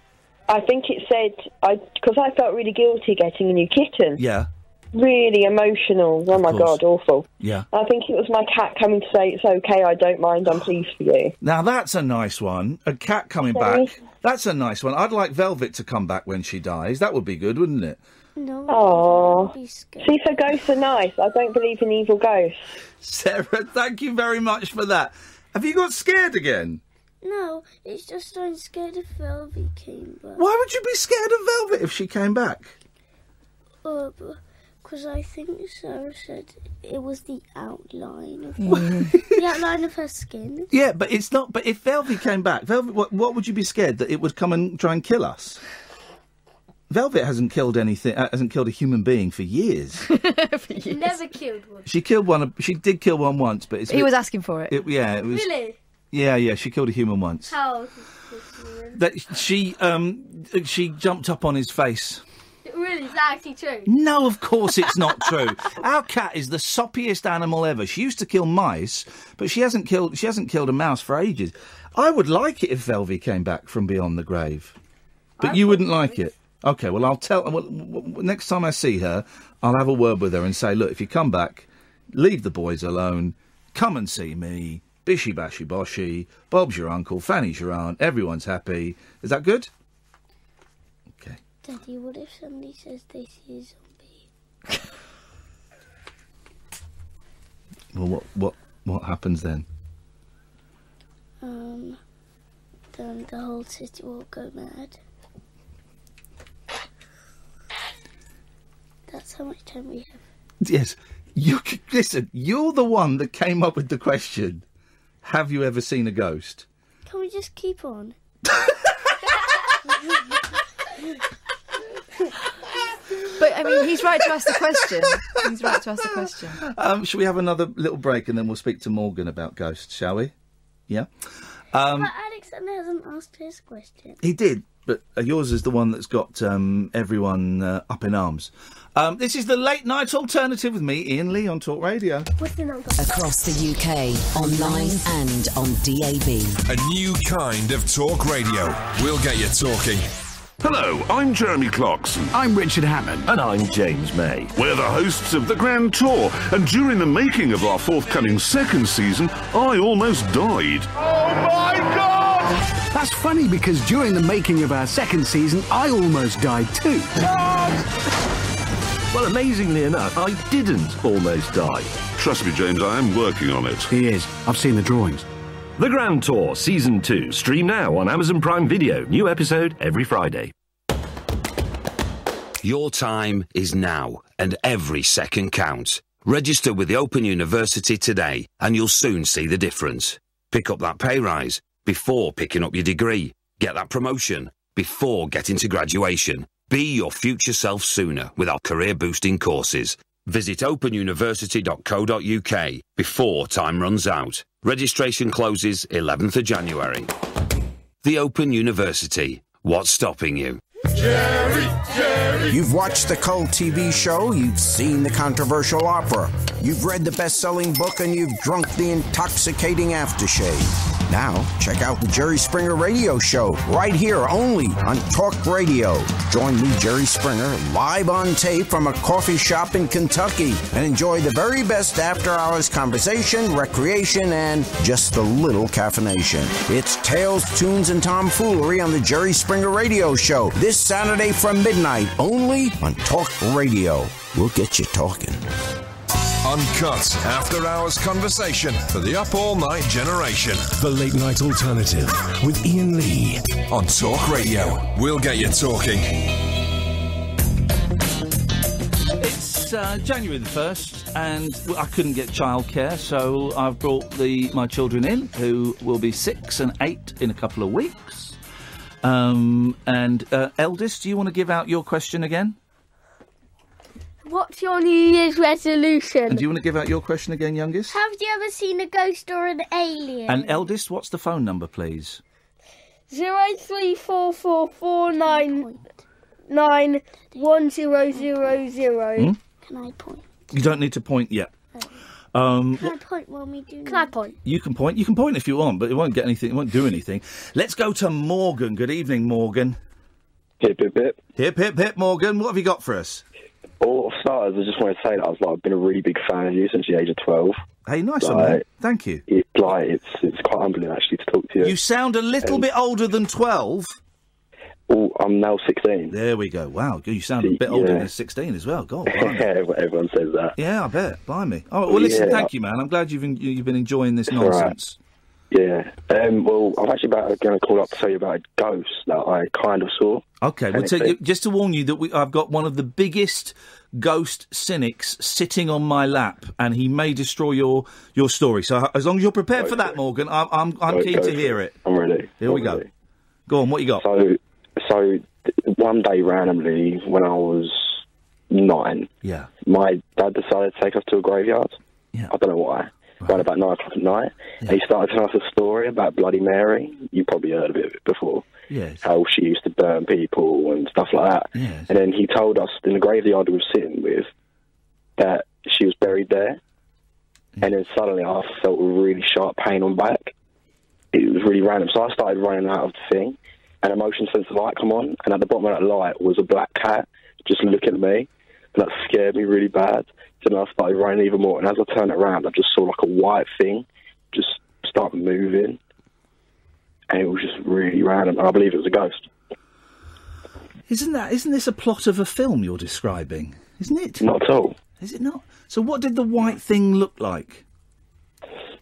I think it said, because I felt really guilty getting a new kitten. Yeah. Really emotional. Oh my God, awful. Yeah. I think it was my cat coming to say, it's okay, I don't mind, I'm pleased for you. Now that's a nice one. A cat coming back. That's a nice one. I'd like Velvet to come back when she dies. That would be good, wouldn't it? No. Oh. See, so ghosts are nice. I don't believe in evil ghosts. Sarah, thank you very much for that. Have you got scared again? No, it's just I'm scared if Velvet came back. Why would you be scared of Velvet if she came back? Because I think Sarah said it was the outline of the outline of her skin. Yeah, but it's not. But if Velvet came back, Velvet, what would you be scared that it would come and try and kill us? Velvet hasn't killed anything. Hasn't killed a human being for years. She never killed one. She killed one. She did kill one once, but He was asking for it. It was. Really? Yeah. She killed a human once. How old was this? That she jumped up on his face. Really, is that actually true? No, of course it's not true. Our cat is the soppiest animal ever. She used to kill mice, but she hasn't killed a mouse for ages. I would like it if Velvet came back from beyond the grave, but you wouldn't like it. Okay, well, I'll tell... Well, next time I see her, I'll have a word with her and say, look, if you come back, leave the boys alone, come and see me, bishy bashy boshy, Bob's your uncle, Fanny's your aunt, everyone's happy. Is that good? Okay. Daddy, what if somebody says they see a zombie? Well, what happens then? Then the whole city will go mad. That's how much time we have. Yes. Listen, you're the one that came up with the question. Have you ever seen a ghost? Can we just keep on? But, I mean, he's right to ask the question. He's right to ask the question. Shall we have another little break and then we'll speak to Morgan about ghosts, shall we? Yeah? But Alexander hasn't asked his question. He did, but yours is the one that's got everyone up in arms. This is the Late Night Alternative with me, Iain Lee, on Talk Radio. What's the number? Across the UK, online and on DAB. A new kind of talk radio. We'll get you talking. Hello, I'm Jeremy Clarkson. I'm Richard Hammond. And I'm James May. We're the hosts of The Grand Tour, and during the making of our forthcoming second season, I almost died. Oh my God! That's funny because during the making of our second season, I almost died too. Well, amazingly enough, I didn't almost die. Trust me, James, I am working on it. He is. I've seen the drawings. The Grand Tour, Season 2. Stream now on Amazon Prime Video. New episode every Friday. Your time is now, and every second counts. Register with the Open University today, and you'll soon see the difference. Pick up that pay rise before picking up your degree. Get that promotion before getting to graduation. Be your future self sooner with our career-boosting courses. Visit openuniversity.co.uk before time runs out. Registration closes 11th of January. The Open University. What's stopping you? Jerry! You've watched the cult TV show, you've seen the controversial opera, you've read the best-selling book, and you've drunk the intoxicating aftershave. Now, check out the Jerry Springer Radio Show, right here only on Talk Radio. Join me, Jerry Springer, live on tape from a coffee shop in Kentucky, and enjoy the very best after-hours conversation, recreation, and just a little caffeination. It's Tales, Tunes, and Tomfoolery on the Jerry Springer Radio Show, this Saturday from midnight, only on Talk Radio. We'll get you talking. Uncut after-hours conversation for the up-all-night generation. The Late Night Alternative with Iain Lee on Talk Radio. We'll get you talking. It's January the 1st, and I couldn't get childcare, so I've brought my children in, who will be 6 and 8 in a couple of weeks. Eldest, do you want to give out your question again? What's your New Year's resolution? And do you want to give out your question again, youngest? Have you ever seen a ghost or an alien? And eldest, what's the phone number, please? 03444991000. Can I point? You don't need to point yet. Can I point when we do? Can I point? You can point. You can point if you want, but it won't get anything. It won't do anything. Let's go to Morgan. Good evening, Morgan. Hip, hip, hip. Hip, hip, hip, Morgan. What have you got for us? All for starters, I just want to say that I've been a really big fan of you since the age of 12. Hey, nice one, mate. Thank you. It's quite humbling, actually, to talk to you. You sound a little bit older than 12. Oh, I'm now 16. There we go. Wow, you sound a bit older than 16 as well. God, everyone says that. Yeah, I bet. Blimey. Oh, well, listen, thank you, man. I'm glad you've been enjoying this nonsense. Yeah. Well, I'm actually going to call up to tell you about a ghost that I kind of saw. Okay, well, just to warn you that I've got one of the biggest ghost cynics sitting on my lap, and he may destroy your story. So as long as you're prepared for that, Morgan, I'm keen to hear it. I'm ready. Here we go. Go on, what you got? So one day randomly, when I was 9, my dad decided to take us to a graveyard. Yeah. I don't know why. Around about 9 o'clock at night. Yeah. And he started telling us a story about Bloody Mary. You probably heard of it before. Yes. How she used to burn people and stuff like that. Yes. And then he told us in the graveyard we were sitting with that she was buried there. Yeah. And then suddenly I felt a really sharp pain on my back. It was really random. So I started running out of the thing, and a motion sensor light come on, and at the bottom of that light was a black cat just looking at me. And that scared me really bad. So then I started running even more, and as I turned around, I just saw like a white thing just start moving. And it was just really random. I believe it was a ghost. Isn't this a plot of a film you're describing? Isn't it? Not at all. Is it not? So what did the white thing look like?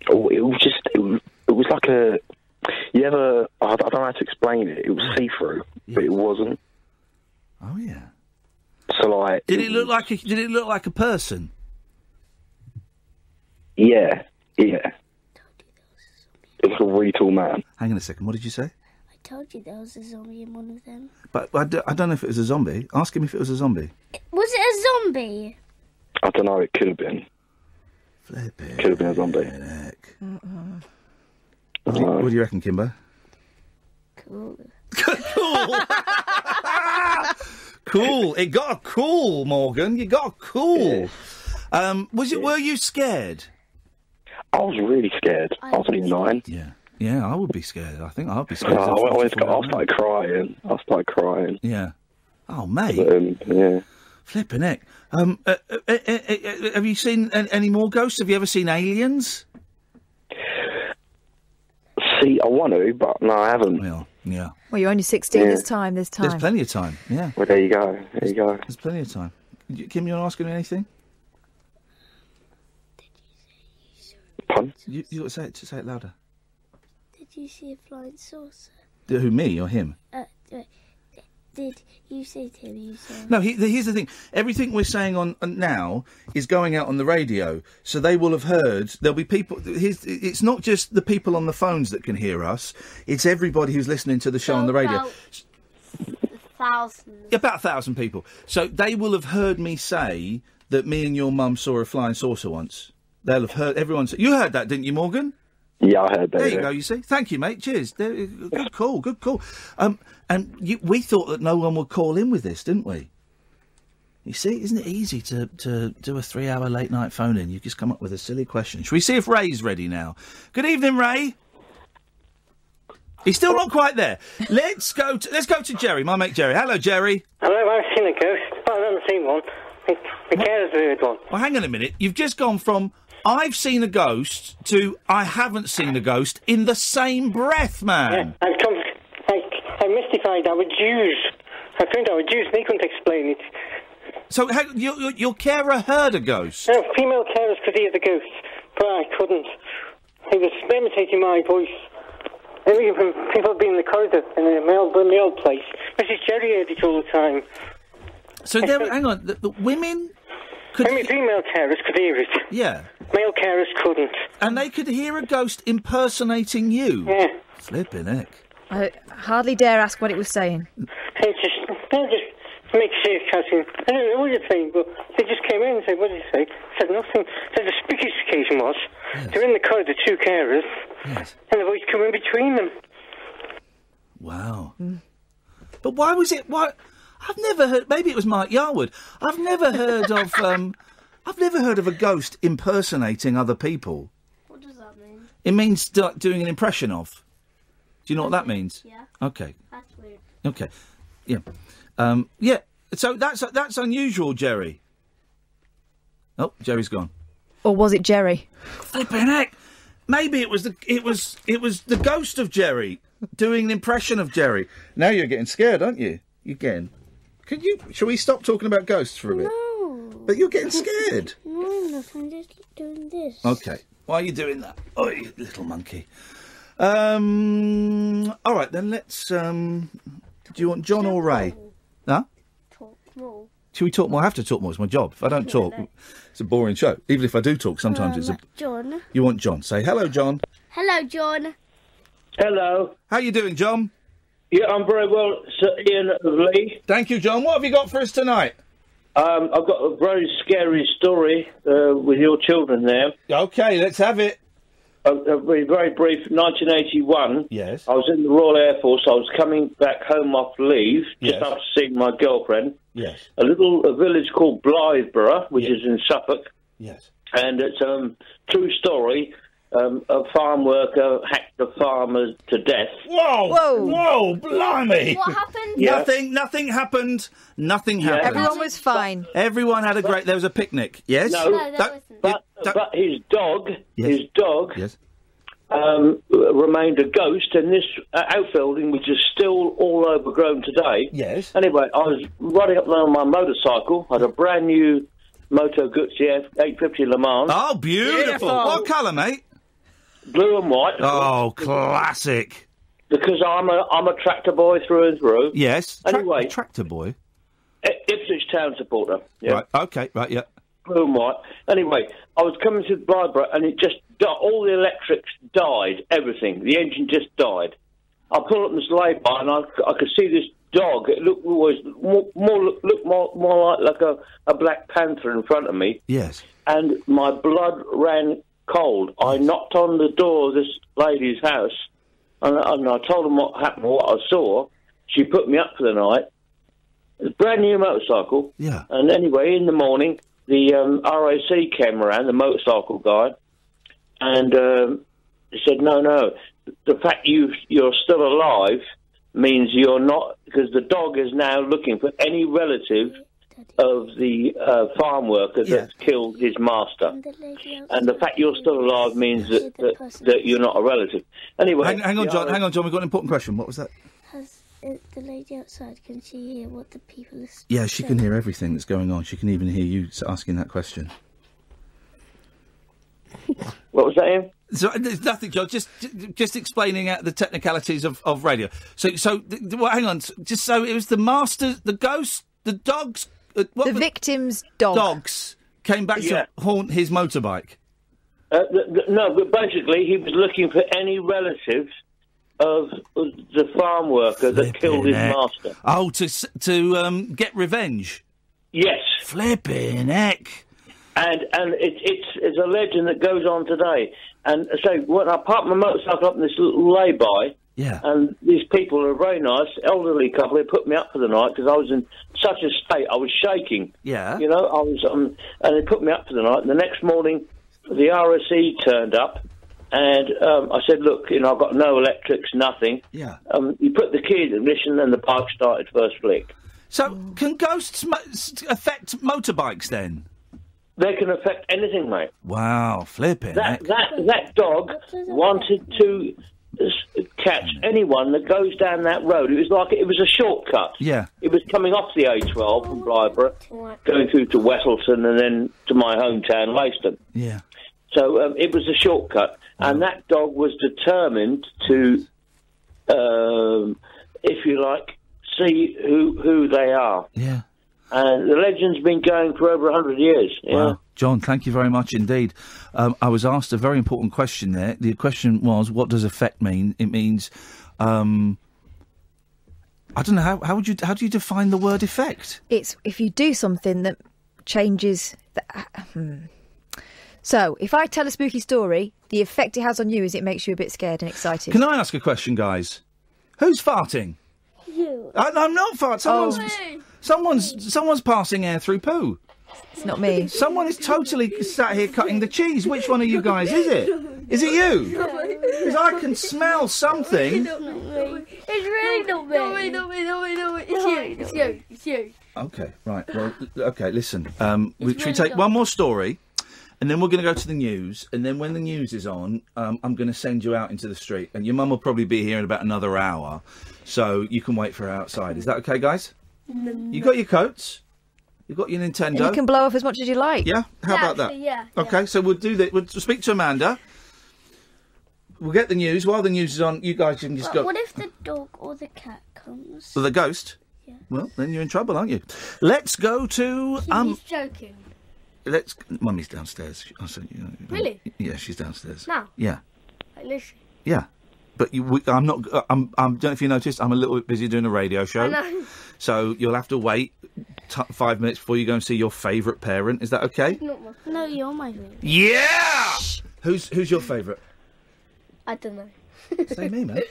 Oh, it was like a... You ever... I don't know how to explain it. It was see-through, but it wasn't. Oh, yeah. So, like... Did it look like a person? Yeah. It was a really tall man. Hang on a second, what did you say? I told you there was a zombie in one of them. But I don't know if it was a zombie. Ask him if it was a zombie. Was it a zombie? I don't know, it could have been. Flippin'. Could have been a zombie. What do you reckon, Kimbo? Cool. Cool. It got a cool, Morgan. You got a cool. Were you scared? I was really scared. I was only 9. Yeah, I would be scared. I think I'd be scared. I started crying. Yeah. Oh, mate. Yeah. Flippin' heck. Have you seen any more ghosts? Have you ever seen aliens? See, I want to, but no, I haven't. Yeah. Well, you're only 16 this time. There's plenty of time, yeah. Well, there you go. There's plenty of time. Kim, you want to ask him anything? Pardon? You got to say it louder. Did you see a flying saucer? Who, me or him? Did you say to him you saw? No, here's the thing. Everything we're saying on now is going out on the radio, so they will have heard. There'll be people. It's not just the people on the phones that can hear us. It's everybody who's listening to the show on the radio. Thousands. About 1,000 people. So they will have heard me say that me and your mum saw a flying saucer once. They'll have heard everyone say. You heard that, didn't you, Morgan? Yeah, I heard that. There you go, you see. Thank you, mate. Cheers. Good call. We thought that no one would call in with this, didn't we? You see, isn't it easy to do a 3-hour late-night phone-in? You just come up with a silly question. Shall we see if Ray's ready now? Good evening, Ray. He's still not quite there. Let's go to Jerry, my mate Jerry. Hello, Jerry. Hello, I've seen a ghost. I haven't seen one. The carer's heard one. Well, hang on a minute. You've just gone from I've seen a ghost to I haven't seen a ghost in the same breath, man. Yeah, I'm mystified. I would Jews. I found out Jews. They couldn't explain it. So your carer heard a ghost? No, female carers could hear the ghost, but I couldn't. He was imitating my voice. Everything from people being in the corridor in the mail place. Mrs. Jerry heard it all the time. So hang on, the women could... female carers could hear it. Yeah. Male carers couldn't. And they could hear a ghost impersonating you? Yeah. Flippin' heck. I hardly dare ask what it was saying. They just make sarcasm. I don't know what you're saying, but they just came in and said, what did you say? I said nothing. So the spookiest occasion was, they're in the corridor, 2 carers, and the voice come in between them. Wow. But why was it... I've never heard... Maybe it was Mike Yarwood. I've never heard of... I've never heard of a ghost impersonating other people. What does that mean? It means doing an impression of. Do you know what that means? Yeah. Okay. That's weird. Okay. Yeah. Yeah. So that's unusual, Jerry. Oh, Jerry's gone. Or was it Jerry? Flipping heck! Maybe it was the ghost of Jerry doing an impression of Jerry. Now you're getting scared, aren't you? Again. Shall we stop talking about ghosts for a bit? No. But you're getting scared. No, I'm just doing this. Okay. Why are you doing that? Oh, you little monkey. All right, then let's... do you want John or Ray? Huh? Talk more. Should we talk more? I have to talk more. It's my job. If I don't talk, it's a boring show. Even if I do talk, sometimes it's a... John. You want John. Say hello, John. Hello, John. Hello. How you doing, John? Yeah, I'm very well, Sir Ian of Lee. Thank you, John. What have you got for us tonight? I've got a very scary story with your children there. Okay, let's have it. Very brief. 1981. Yes. I was in the Royal Air Force. I was coming back home off leave, just Yes. after seeing my girlfriend. Yes. A village called Blytheborough, which is in Suffolk. Yes. And it's true story. A farm worker hacked the farmer to death. Whoa! Whoa! Blimey! What happened? Yeah. Nothing happened. Nothing happened. Everyone was fine. Everyone had a great... There was a picnic. Yes? No, but his dog, Yes. Remained a ghost in this outbuilding, which is still all overgrown today. Yes. Anyway, I was riding up there on my motorcycle. I had a brand new Moto Guzzi 850 Le Mans. Oh, beautiful! What colour, mate? Blue and white. Oh, classic. Because I'm a tractor boy through and through. Yes. Anyway, tractor boy. Ipswich Town supporter. Yeah. Right. Okay. Right. Yeah. Blue and white. Anyway, I was coming to Blytheborough and it just all the electrics died. Everything. The engine just died. I pulled up this lay-by and I could see this dog. It looked more like a Black Panther in front of me. Yes. And my blood ran cold. I knocked on the door of this lady's house, and I told them what happened, what I saw. She put me up for the night. It's a brand new motorcycle. Yeah. And anyway, in the morning, the RAC came around, the motorcycle guy, and he said, no, the fact you're still alive means you're not, because the dog is now looking for any relative of the farm worker that killed his master. And the fact you're still alive means that you're not a relative. Anyway... Hang on, John. We've got an important question. What was that? Has the lady outside, can she hear what the people are saying? Yeah, she can hear everything that's going on. She can even hear you asking that question. What was that, Ian? So there's nothing, John. Just explaining the technicalities of radio. Well, hang on. Just so it was the master, the ghost, the dogs... the victim's dog. Dogs came back to haunt his motorbike. No, but basically he was looking for any relatives of the farm worker that killed his master. Oh, to get revenge? Yes. Flipping heck. And it's a legend that goes on today. And so when I parked my motorcycle up in this little lay-by, yeah, and these people are very nice, elderly couple. They put me up for the night because I was in such a state. I was shaking. Yeah. You know, I was, and they put me up for the night. And the next morning, the RSE turned up, and I said, "Look, I've got no electrics, nothing." Yeah. You put the key in the ignition, and the bike started first flick. So, can ghosts affect motorbikes then? They can affect anything, mate. Wow, flipping heck. That dog wanted to catch anyone that goes down that road. It was a shortcut. Yeah. It was coming off the A12 from Blytheborough, going through to Wettleton and then to my hometown, Leiston. Yeah. So it was a shortcut, and that dog was determined to, if you like, see who they are. Yeah. And the legend's been going for over 100 years. Wow. John, thank you very much indeed. I was asked a very important question there. The question was, what does affect mean? It means, I don't know, how do you define the word effect? It's if you do something that changes... So, if I tell a spooky story, the effect it has on you is it makes you a bit scared and excited. Can I ask a question, guys? Who's farting? You. I'm not farting. Someone's passing air through poo. It's not me. Someone is totally sat here cutting the cheese. Which one of you guys is it? Is it you? Because I can smell something. It's really not me. It's you. It's you. Okay, right. Well, okay, listen. Should we really take dark. one more story, and then we're going to go to the news, and then when the news is on, I'm going to send you out into the street, and your mum will probably be here in about another hour, so you can wait for her outside. Is that okay, guys? You got your coats? You got your Nintendo? And you can blow off as much as you like. Yeah? How about that? actually, yeah, Okay, so we'll do that. We'll speak to Amanda. We'll get the news. While the news is on, you guys can just But go... what if the dog or the cat comes? The ghost? Yeah. Well, then you're in trouble, aren't you? Let's go to... He's joking. Mummy's downstairs. Really? Yeah, she's downstairs. Now? Yeah. Like, literally. Yeah. But I'm not... I don't know if you noticed, I'm a little bit busy doing a radio show. I know. So you'll have to wait 5 minutes before you go and see your favourite parent. Is that okay? No, you're my favourite. Yeah! Who's your favourite? I don't know. Say me, mate.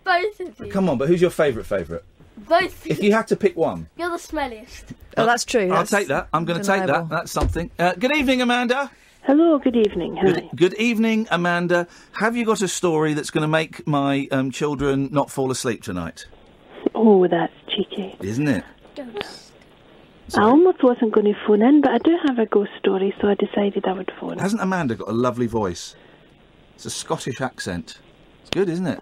Both of you. Come on, but who's your favourite? Both of If you had to pick one. You're the smelliest. Oh, that's true. I'll take that. I'm going to take that. That's something. Good evening, Amanda. Hello, good evening. Hi. Good evening, Amanda. Have you got a story that's going to make my children not fall asleep tonight? Oh, that's cheeky. Isn't it? I almost wasn't going to phone in, but I do have a ghost story, so I decided I would phone. Hasn't Amanda got a lovely voice? It's a Scottish accent. It's good, isn't it?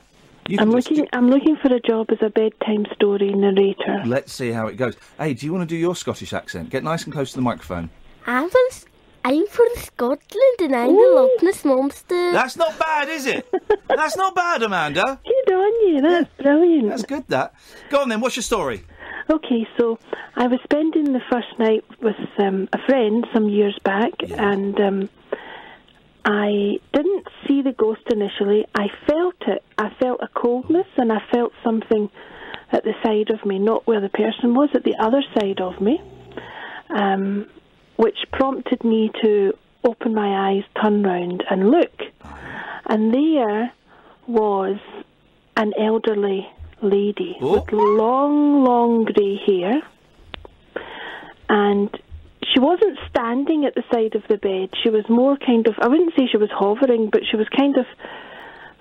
I'm looking for a job as a bedtime story narrator. Let's see how it goes. Hey, do you want to do your Scottish accent? Get nice and close to the microphone. I'm from Scotland and I'm the Loch Ness Monster. That's not bad, is it? That's not bad, Amanda. Good on you. That's brilliant. That's good, that. Go on then, what's your story? Okay, so I was spending the first night with a friend some years back, and I didn't see the ghost initially. I felt it. I felt a coldness, and I felt something at the side of me, not where the person was, at the other side of me, which prompted me to open my eyes, turn round, and look. And there was an elderly lady with long grey hair, and she wasn't standing at the side of the bed. She was more kind of, I wouldn't say she was hovering, but she was kind of,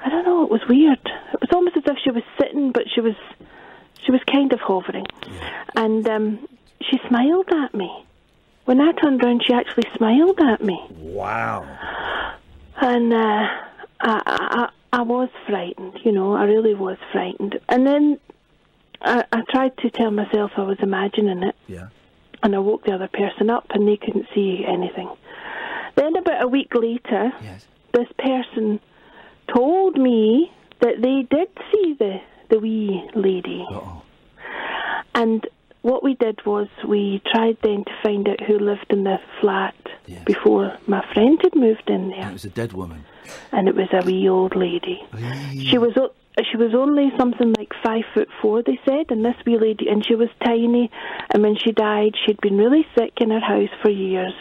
I don't know, it was weird. It was almost as if she was sitting, but she was kind of hovering. And she smiled at me. When I turned around, she actually smiled at me. Wow. And I was frightened, I really was frightened. And then I tried to tell myself I was imagining it. Yeah. And I woke the other person up and they couldn't see anything. Then about a week later, this person told me that they did see the wee lady. And what we did was we tried then to find out who lived in the flat before my friend had moved in there. It was a dead woman. And it was a wee old lady. She was only something like 5'4", they said, and this wee lady, and she was tiny, and when she died, she'd been really sick in her house for years,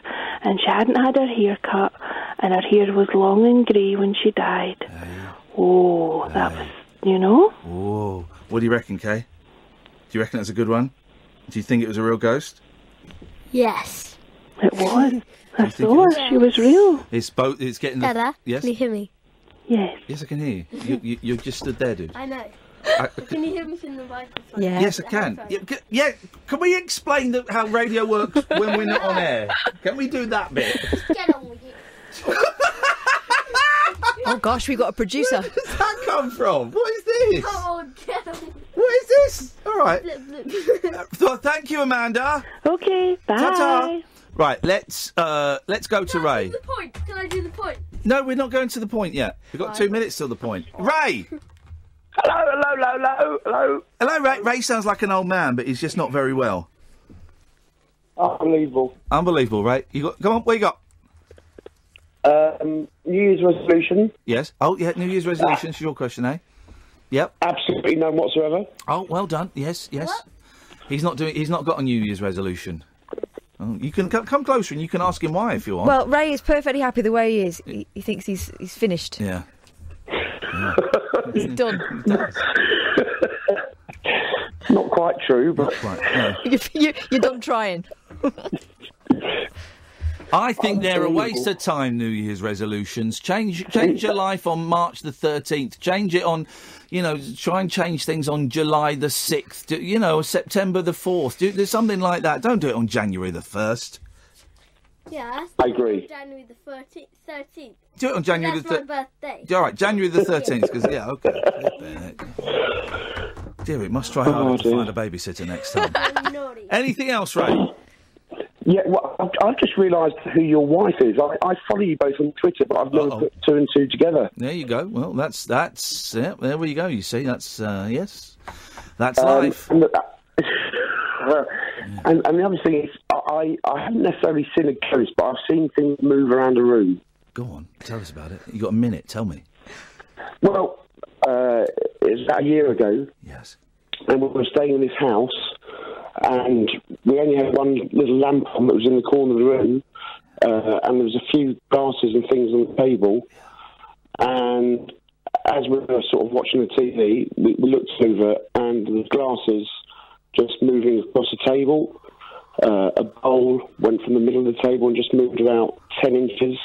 and she hadn't had her hair cut, and her hair was long and grey when she died. That was, Oh, what do you reckon, Kay? Do you reckon that's a good one? Do you think it was a real ghost? Yes. It was. I saw her. She was real. It's getting... Dada, Yes? can you hear me? Yes. Yes, I can hear you. You just stood there, dude. I know. Can you hear me from the microphone? Yes, I can. Yeah, can we explain how radio works when we're not on air? Can we do that bit? Get on with it. Oh gosh, we've got a producer. Where does that come from? What is this? Come on, get on. What is this? All right. Blip. Thank you, Amanda. Okay, bye. Ta-ta. Right, let's go to Ray. The point. Can I do the point? No, we're not going to the point yet. We've got 2 minutes till the point. Ray! Hello. Hello, Ray. Ray sounds like an old man, but he's just not very well. Unbelievable, Ray. Come on, what you got? New Year's resolution. Yes. Oh, yeah, New Year's resolutions. Your question, eh? Yep. Absolutely none whatsoever. Oh, well done. Yes. What? He's not got a New Year's resolution. Oh, you can come closer and you can ask him why if you want. Well, Ray is perfectly happy the way he is. He thinks he's finished. Yeah. He's done. Not quite true, but not quite. No. You're done trying. I think they're a waste of time, New Year's resolutions. Change your life on March the 13th. Change it on, try and change things on July the 6th, September the 4th. Do something like that. Don't do it on January the 1st. Yeah, I agree. January the 13th. Do it on January That's the 13th. my birthday. All right, January the 13th, because, okay. Dear, we must try harder to find a babysitter next time. Anything else, Ray? Yeah, well, I've just realised who your wife is. I follow you both on Twitter, but I've never put two and two together. There you go. Well, that's yeah, there we go. You see, that's yes, that's life. And the other thing is, I haven't necessarily seen a ghost, but I've seen things move around the room. Go on, tell us about it. You got a minute? Tell me. Well, it was about a year ago. Yes. And we were staying in this house, and we only had one little lamp on that was in the corner of the room, and there was a few glasses and things on the table. And as we were sort of watching the TV, we looked over, and the glasses just moving across the table. A bowl went from the middle of the table and just moved about 10 inches,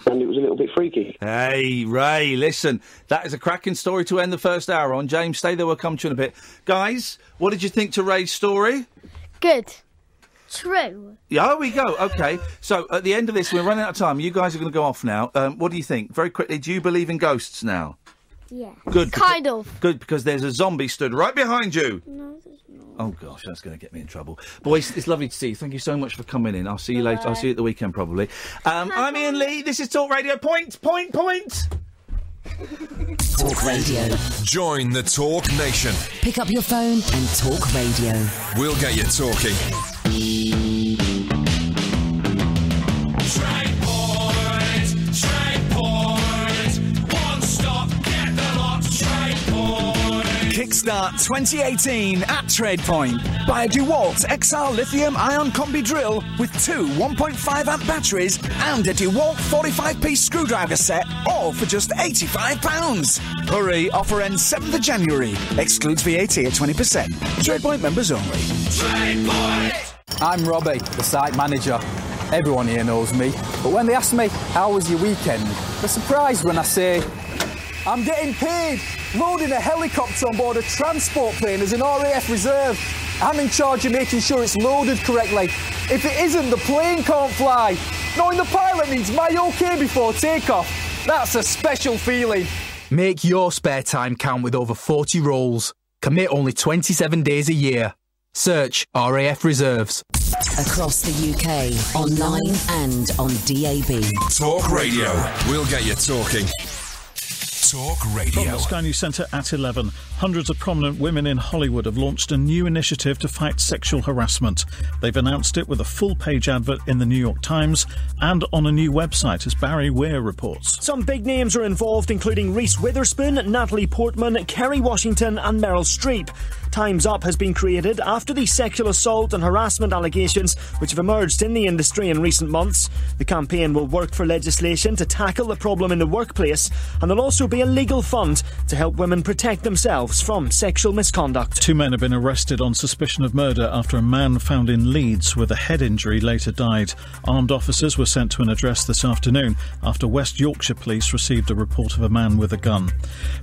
and it was a little bit freaky. Hey, Ray, listen, that is a cracking story to end the first hour on. James, stay there, we'll come to you in a bit. Guys, what did you think to Ray's story? Good. True. Yeah, here we go. OK, so at the end of this, we're running out of time. You guys are going to go off now. What do you think? Very quickly, do you believe in ghosts now? Yeah. Good. Kind of. Good, because there's a zombie stood right behind you. No, there's not. Oh, gosh, that's going to get me in trouble. Boys, it's lovely to see you. Thank you so much for coming in. I'll see you later. I'll see you at the weekend, probably. I'm Iain Lee. This is Talk Radio. Point. Talk Radio. Join the Talk Nation. Pick up your phone and Talk Radio. We'll get you talking. Kickstart 2018 at TradePoint. Buy a DeWalt XR lithium-ion combi drill with two 1.5 amp batteries and a DeWalt 45-piece screwdriver set, all for just £85. Hurry, offer ends 7th of January. Excludes VAT at 20%. TradePoint members only. TradePoint! I'm Robbie, the site manager. Everyone here knows me, but when they ask me, how was your weekend, they're surprised when I say, I'm getting paid! Loading a helicopter on board a transport plane as an RAF reserve. I'm in charge of making sure it's loaded correctly. If it isn't, the plane can't fly. Knowing the pilot needs my OK before takeoff. That's a special feeling. Make your spare time count with over 40 roles. Commit only 27 days a year. Search RAF Reserves. Across the UK, online and on DAB. Talk Radio. We'll get you talking. Talk Radio. From the Sky News Centre at 11. Hundreds of prominent women in Hollywood have launched a new initiative to fight sexual harassment. They've announced it with a full-page advert in the New York Times and on a new website, as Barry Weir reports. Some big names are involved, including Reese Witherspoon, Natalie Portman, Kerry Washington and Meryl Streep. Time's Up has been created after the sexual assault and harassment allegations which have emerged in the industry in recent months. The campaign will work for legislation to tackle the problem in the workplace, and there'll also be a legal fund to help women protect themselves from sexual misconduct. Two men have been arrested on suspicion of murder after a man found in Leeds with a head injury later died. Armed officers were sent to an address this afternoon after West Yorkshire Police received a report of a man with a gun.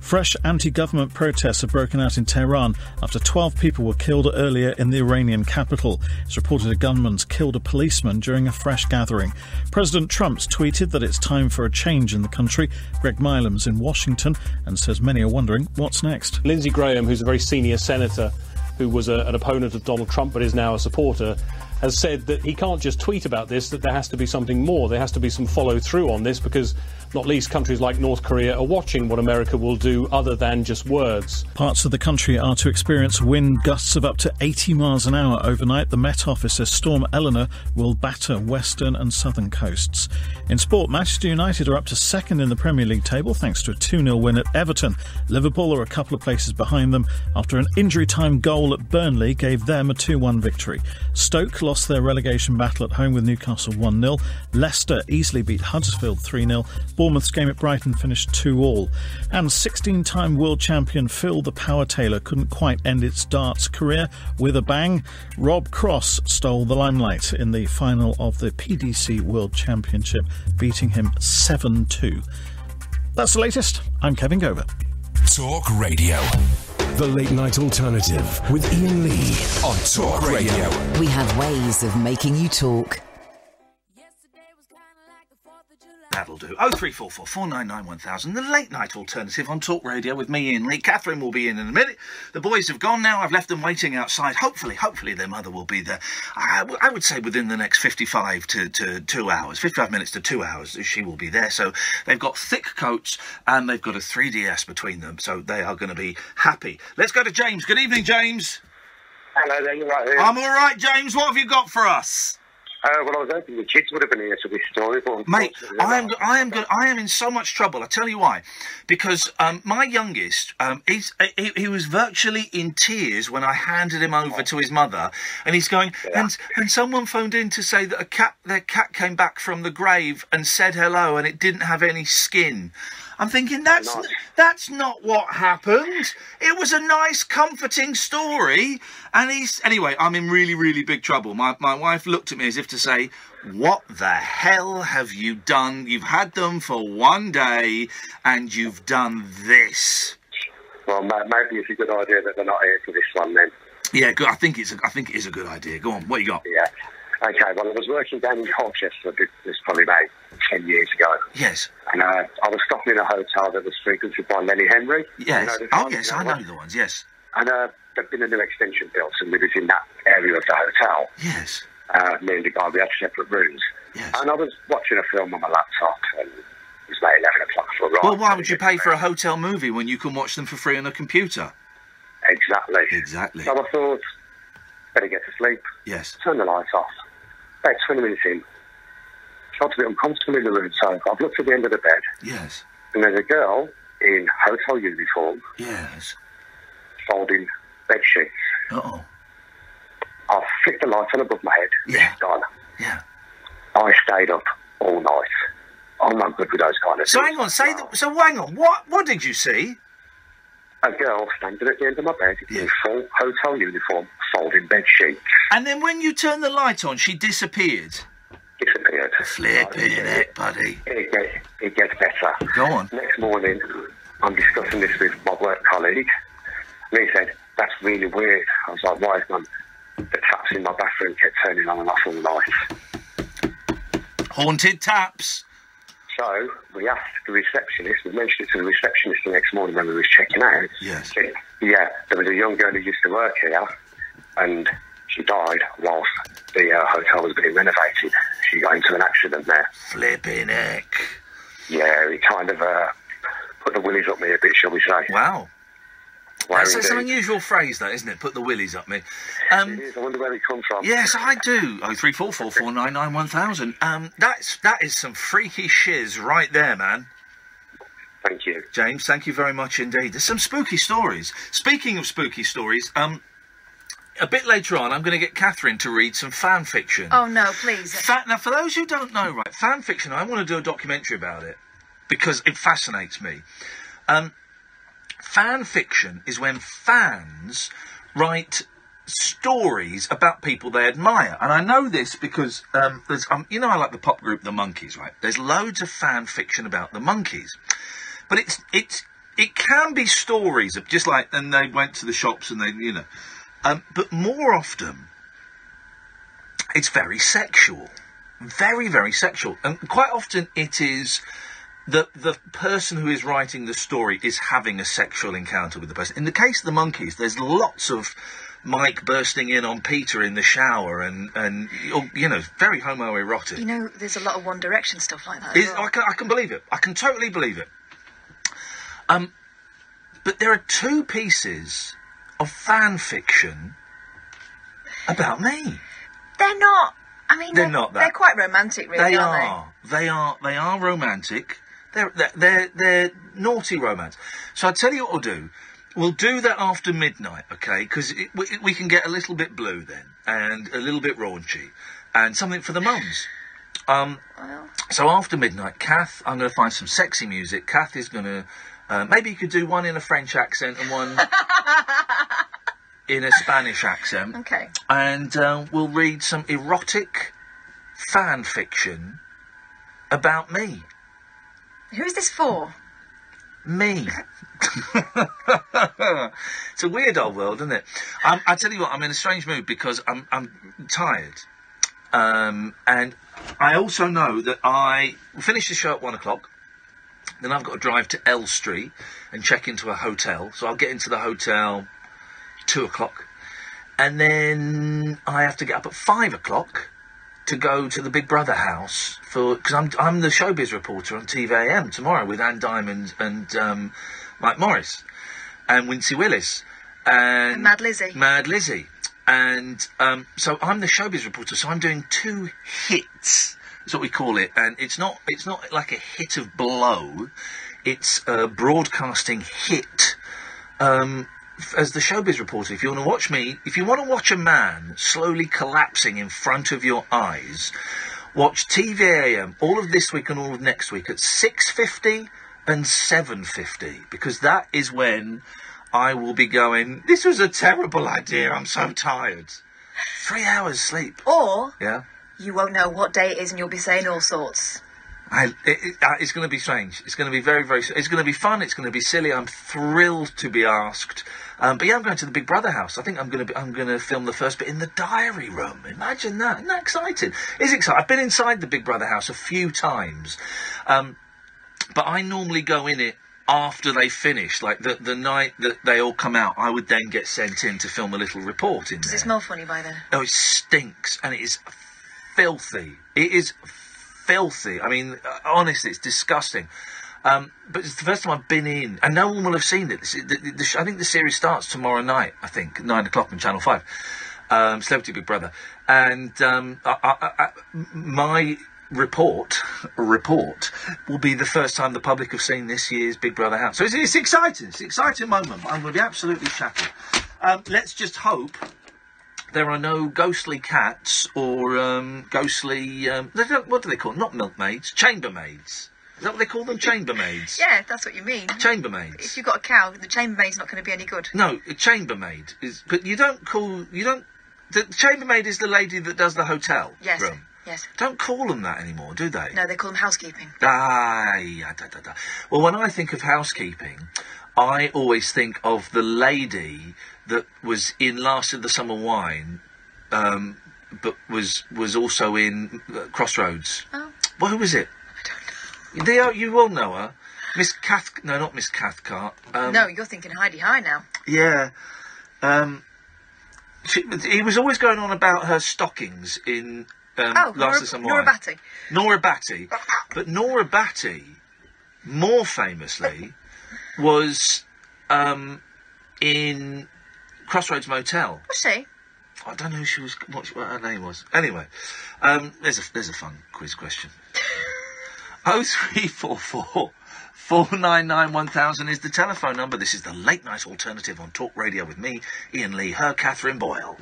Fresh anti-government protests have broken out in Tehran after 12 people were killed earlier in the Iranian capital. It's reported a gunman's killed a policeman during a fresh gathering. President Trump's tweeted that it's time for a change in the country. Greg Milam's in Washington and says many are wondering what's next. Lindsey Graham, who's a very senior senator who was an opponent of Donald Trump but is now a supporter, has said that he can't just tweet about this, that there has to be something more. There has to be some follow-through on this because not least countries like North Korea are watching what America will do other than just words. Parts of the country are to experience wind gusts of up to 80 miles an hour overnight. The Met Office says Storm Eleanor will batter western and southern coasts. In sport, Manchester United are up to second in the Premier League table thanks to a 2-0 win at Everton. Liverpool are a couple of places behind them after an injury-time goal at Burnley gave them a 2-1 victory. Stoke lost their relegation battle at home with Newcastle 1-0. Leicester easily beat Huddersfield 3-0. Bournemouth's game at Brighton finished 2-2. And 16-time world champion Phil the Power Taylor couldn't quite end its darts career with a bang. Rob Cross stole the limelight in the final of the PDC World Championship, beating him 7-2. That's the latest. I'm Kevin Gover. Talk Radio. The Late Night Alternative with Iain Lee on Talk Radio. We have ways of making you talk. That'll do. 0344 499 1000. The Late Night Alternative on Talk Radio with me, Iain Lee. Catherine will be in a minute. The boys have gone now. I've left them waiting outside. Hopefully their mother will be there. I would say within the next 55 to 2 hours. 55 minutes to 2 hours, she will be there. So they've got thick coats and they've got a 3DS between them. So they are going to be happy. Let's go to James. Good evening, James. Hello there, you're right here. I'm all right, James. What have you got for us? Well, I was hoping the kids would have been here for this story, but mate, I am in so much trouble. I tell you why, because my youngest, he was virtually in tears when I handed him over to his mother, and he's going, and someone phoned in to say that their cat came back from the grave and said hello, and it didn't have any skin. I'm thinking that's not what happened. It was a nice, comforting story. And anyway, I'm in really, really big trouble. My wife looked at me as if to say, what the hell have you done? You've had them for one day and you've done this. Well, maybe it's a good idea that they're not here for this one then. Yeah, good. I think it is a good idea. Go on, what you got? Yeah. Okay, well, I was working down in Colchester, this probably about 10 years ago. Yes. And I was stopping in a hotel that was frequented by Lenny Henry. Yes. You know yes, I know the ones, yes. And there'd been a new extension built, and we was in that area of the hotel. Yes. Me and the guy, we had separate rooms. Yes. And I was watching a film on my laptop, and it was about 11 o'clock for a ride. Well, why would you pay for a hotel movie when you can watch them for free on a computer? Exactly. So I thought, better get to sleep. Yes. Turn the lights off. About 20 minutes in, felt a bit uncomfortable in the room, so I've looked at the end of the bed. Yes. And there's a girl in hotel uniform. Yes. Folding bed sheets. Uh-oh. I've flicked the light on above my head. Yeah. It's gone. Yeah. I stayed up all night. I'm not good with those kind of So things. hang on, what did you see? A girl standing at the end of my bed in full hotel uniform, folding bed sheets. And then when you turned the light on, she disappeared. Flipping it, buddy. It gets better. Go on. Next morning, I'm discussing this with my work colleague, and he said, that's really weird. I was like, why is none? The taps in my bathroom kept turning on and off all night. Haunted taps. So we asked the receptionist, we mentioned it to the receptionist the next morning when we was checking out. Yes. Said, yeah, there was a young girl who used to work here, and she died whilst the hotel was being renovated. She got into an accident there. Flipping heck. Yeah, he kind of put the willies up me a bit, shall we say. Wow. Well, That's an unusual phrase, that, isn't it? Put the willies up me. It is. I wonder where it comes from. Yes, I do. 0344 499 1000. That is some freaky shiz right there, man. Thank you. James, thank you very much indeed. There's some spooky stories. Speaking of spooky stories, a bit later on, I'm going to get Catherine to read some fan fiction. Oh, no, please. Now, for those who don't know, right, fan fiction, I want to do a documentary about it because it fascinates me. Fan fiction is when fans write stories about people they admire. And I know this because there's, I like the pop group The Monkees, right? There's loads of fan fiction about The Monkees. But it can be stories of just like, and they went to the shops and they, but more often, it's very sexual. Very, very sexual. And quite often it is the person who is writing the story is having a sexual encounter with the person. In the case of The Monkees, there's lots of Mike bursting in on Peter in the shower and very homoerotic. There's a lot of One Direction stuff like that. I can believe it. I can totally believe it. But there are two pieces of fan fiction about me. They're not. I mean, they're not that. They're quite romantic, really, aren't they? They are romantic. They're naughty romance. So I tell you what we'll do. We'll do that after midnight, okay? Because we can get a little bit blue then, and a little bit raunchy, and something for the mums. So after midnight, Kath, I'm going to find some sexy music. Kath is going to... maybe you could do one in a French accent and one in a Spanish accent. Okay. And we'll read some erotic fan fiction about me. Who is this for? Me. It's a weird old world, isn't it? I tell you what, I'm in a strange mood because I'm tired. And I also know that I finish the show at 1 o'clock. Then I've got to drive to L Street and check into a hotel. So I'll get into the hotel 2 o'clock. And then I have to get up at 5 o'clock to go to the Big Brother house because I'm the showbiz reporter on TV-AM tomorrow with Ann Diamond and Mike Morris and Wincy Willis and Mad Lizzie. Mad Lizzie. And so I'm the showbiz reporter, so I'm doing 2 hits. That's what we call it, and it's not like a hit of blow. It's a broadcasting hit. As the showbiz reporter, if you want to watch me, if you want to watch a man slowly collapsing in front of your eyes, watch TV-AM all of this week and all of next week at 6:50 and 7:50, because that is when I will be going, this was a terrible idea, I'm so tired. 3 hours sleep. Or Yeah. you won't know what day it is and you'll be saying all sorts. It's going to be strange. It's going to be very, very... It's going to be fun. It's going to be silly. I'm thrilled to be asked. But yeah, I'm going to the Big Brother house. I think I'm going to film the first bit in the diary room. Imagine that. Isn't that exciting? It's exciting. I've been inside the Big Brother house a few times. But I normally go in it after they finish. Like, the night that they all come out, I would then get sent in to film a little report in there. Does it smell funny by then? Oh, it stinks. And it is filthy. It is filthy. I mean, honestly, it's disgusting. But it's the first time I've been in, and no one will have seen it. I think the series starts tomorrow night, I think, 9 o'clock on Channel 5. Celebrity Big Brother. And my report will be the first time the public have seen this year's Big Brother house. So it's exciting. It's an exciting moment. I'm going to be absolutely shattered. Let's just hope there are no ghostly cats or ghostly... what do they call them? Not milkmaids. Chambermaids. Is that what they call them? Chambermaids? Yeah, that's what you mean. Chambermaids. If you've got a cow, the chambermaid's not going to be any good. No, a chambermaid is... But you don't call... The chambermaid is the lady that does the hotel room. Yes. Don't call them that anymore, do they? No, they call them housekeeping. Well, when I think of housekeeping, I always think of the lady that was in Last of the Summer Wine, but was also in Crossroads. Oh. Well, who was it? I don't know. You will know her. Miss Cath... No, not Miss Cathcart. No, you're thinking Heidi High now. Yeah. He was always going on about her stockings in... Last of the Summer Wine. Nora Batty. Nora Batty. But Nora Batty, more famously, was in Crossroads Motel. Was she? I don't know who she was, what her name was. Anyway, there's a fun quiz question. 0344 499 1000 is the telephone number. This is the late night alternative on Talk Radio with me, Iain Lee, her Catherine Boyle.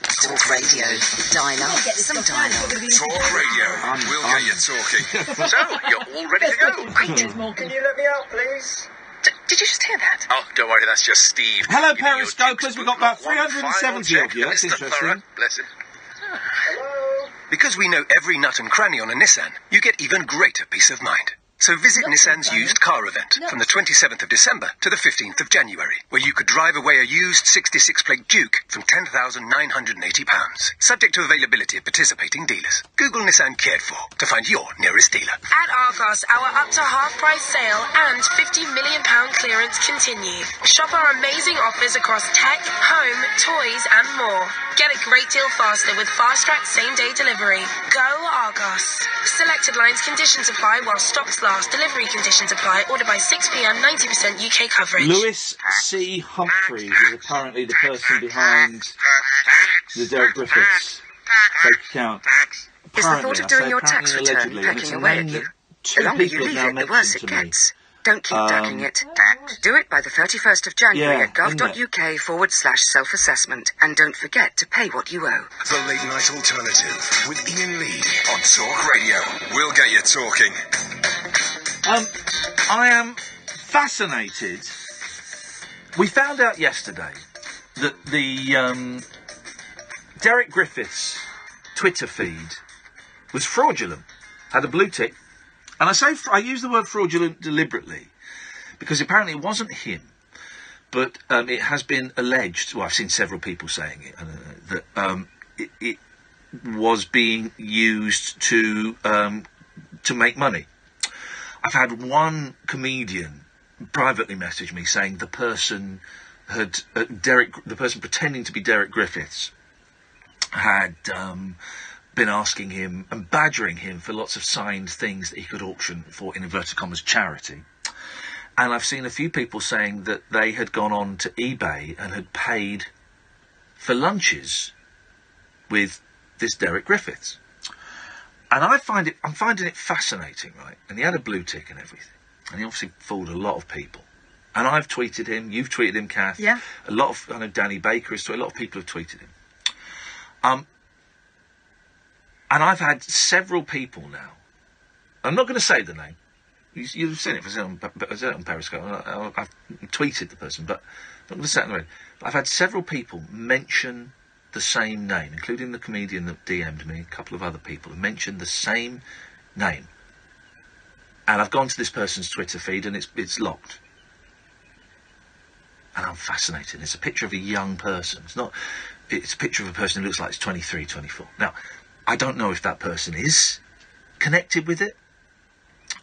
Talk Radio. Dial up. Some dial up. Talk Radio. We'll get you talking. So, you're all ready to go. Right. Can you let me out, please? Did you just hear that? Oh, don't worry, that's just Steve. Hello, Periscopers. We've got about 370 of you. That's interesting. Bless it. Hello. Because we know every nut and cranny on a Nissan, you get even greater peace of mind. So visit Nissan's used car event from the 27th of December to the 15th of January, where you could drive away a used 66-plate Duke from £10,980. Subject to availability at participating dealers. Google Nissan Cared For to find your nearest dealer. At Argos, our up-to-half-price sale and £50 million clearance continue. Shop our amazing offers across tech, home, toys and more. Get a great deal faster with fast-track same-day delivery. Go Argos. Selected lines, conditions apply while stocks last. Delivery conditions apply. Order by 6 p.m. 90% UK coverage. Lewis C. Humphreys is apparently the person behind the Derek Griffiths fake account. Is the thought of doing your tax return pecking away at you? The longer you leave it, the worse it gets. Don't keep ducking it. Do it by the 31st of January at gov.uk/self-assessment. And don't forget to pay what you owe. The Late Night Alternative with Ian Lee on Talk Radio. We'll get you talking. I am fascinated. We found out yesterday that the Derek Griffiths Twitter feed was fraudulent, had a blue tick. And I use the word fraudulent deliberately because apparently it wasn't him, but it has been alleged. Well, I've seen several people saying it that it was being used to make money. I've had one comedian privately message me saying the person pretending to be Derek Griffiths had been asking him and badgering him for lots of signed things that he could auction for, in inverted commas, charity. And I've seen a few people saying that they had gone on to eBay and had paid for lunches with this Derek Griffiths. And I'm finding it fascinating, right? And he had a blue tick and everything. And he obviously fooled a lot of people. And I've tweeted him, you've tweeted him, Kath. Yeah. I know Danny Baker has tweeted, a lot of people have tweeted him. And I've had several people now. I'm not going to say the name. You've seen it. I said it on Periscope. I've tweeted the person, but I'm not going to say it on the radio. I've had several people mention the same name, including the comedian that DM'd me. A couple of other people have mentioned the same name. And I've gone to this person's Twitter feed, and it's locked. And I'm fascinated. It's a picture of a young person. It's a picture of a person who looks like it's 23, 24. Now, I don't know if that person is connected with it.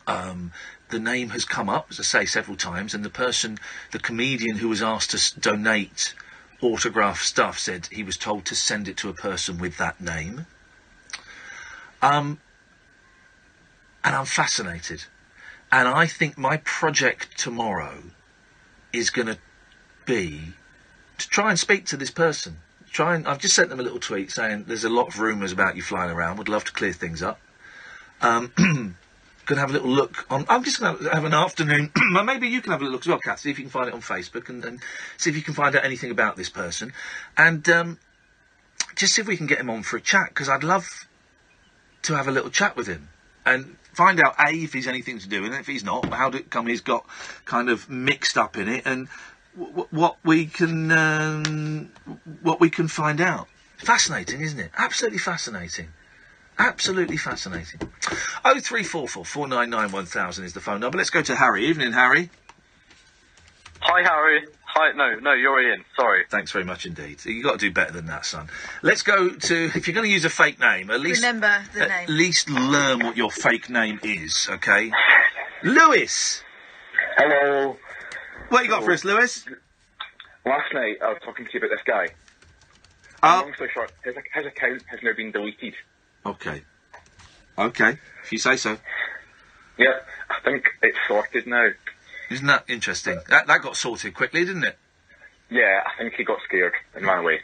The name has come up, as I say, several times, and the comedian who was asked to donate autograph stuff said he was told to send it to a person with that name. And I'm fascinated. And I think my project tomorrow is going to be to try and speak to this person. I've just sent them a little tweet saying there's a lot of rumours about you flying around. Would love to clear things up. Going to have a little look on. I'm just going to have an afternoon. Maybe you can have a little look as well, Kath. See if you can find it on Facebook and see if you can find out anything about this person. And just see if we can get him on for a chat, because I'd love to have a little chat with him and find out, A, if he's anything to do with it. If he's not, how did it come he's got kind of mixed up in it, and what we can find out. Fascinating, isn't it? Absolutely fascinating. Absolutely fascinating. 0344 499 1000 is the phone number. Let's go to Harry. Evening, Harry. Hi, Harry. Hi. No, you're Ian. Sorry. Thanks very much indeed. You've got to do better than that, son. Let's go to, if you're going to use a fake name, at least remember the name. At least learn what your fake name is, okay? Lewis. Hello. What you got for us, Lewis? Last night I was talking to you about this guy. Long story short, his account has now been deleted. Okay, if you say so. Yeah, I think it's sorted now. Isn't that interesting? That got sorted quickly, didn't it? Yeah, I think he got scared and ran away.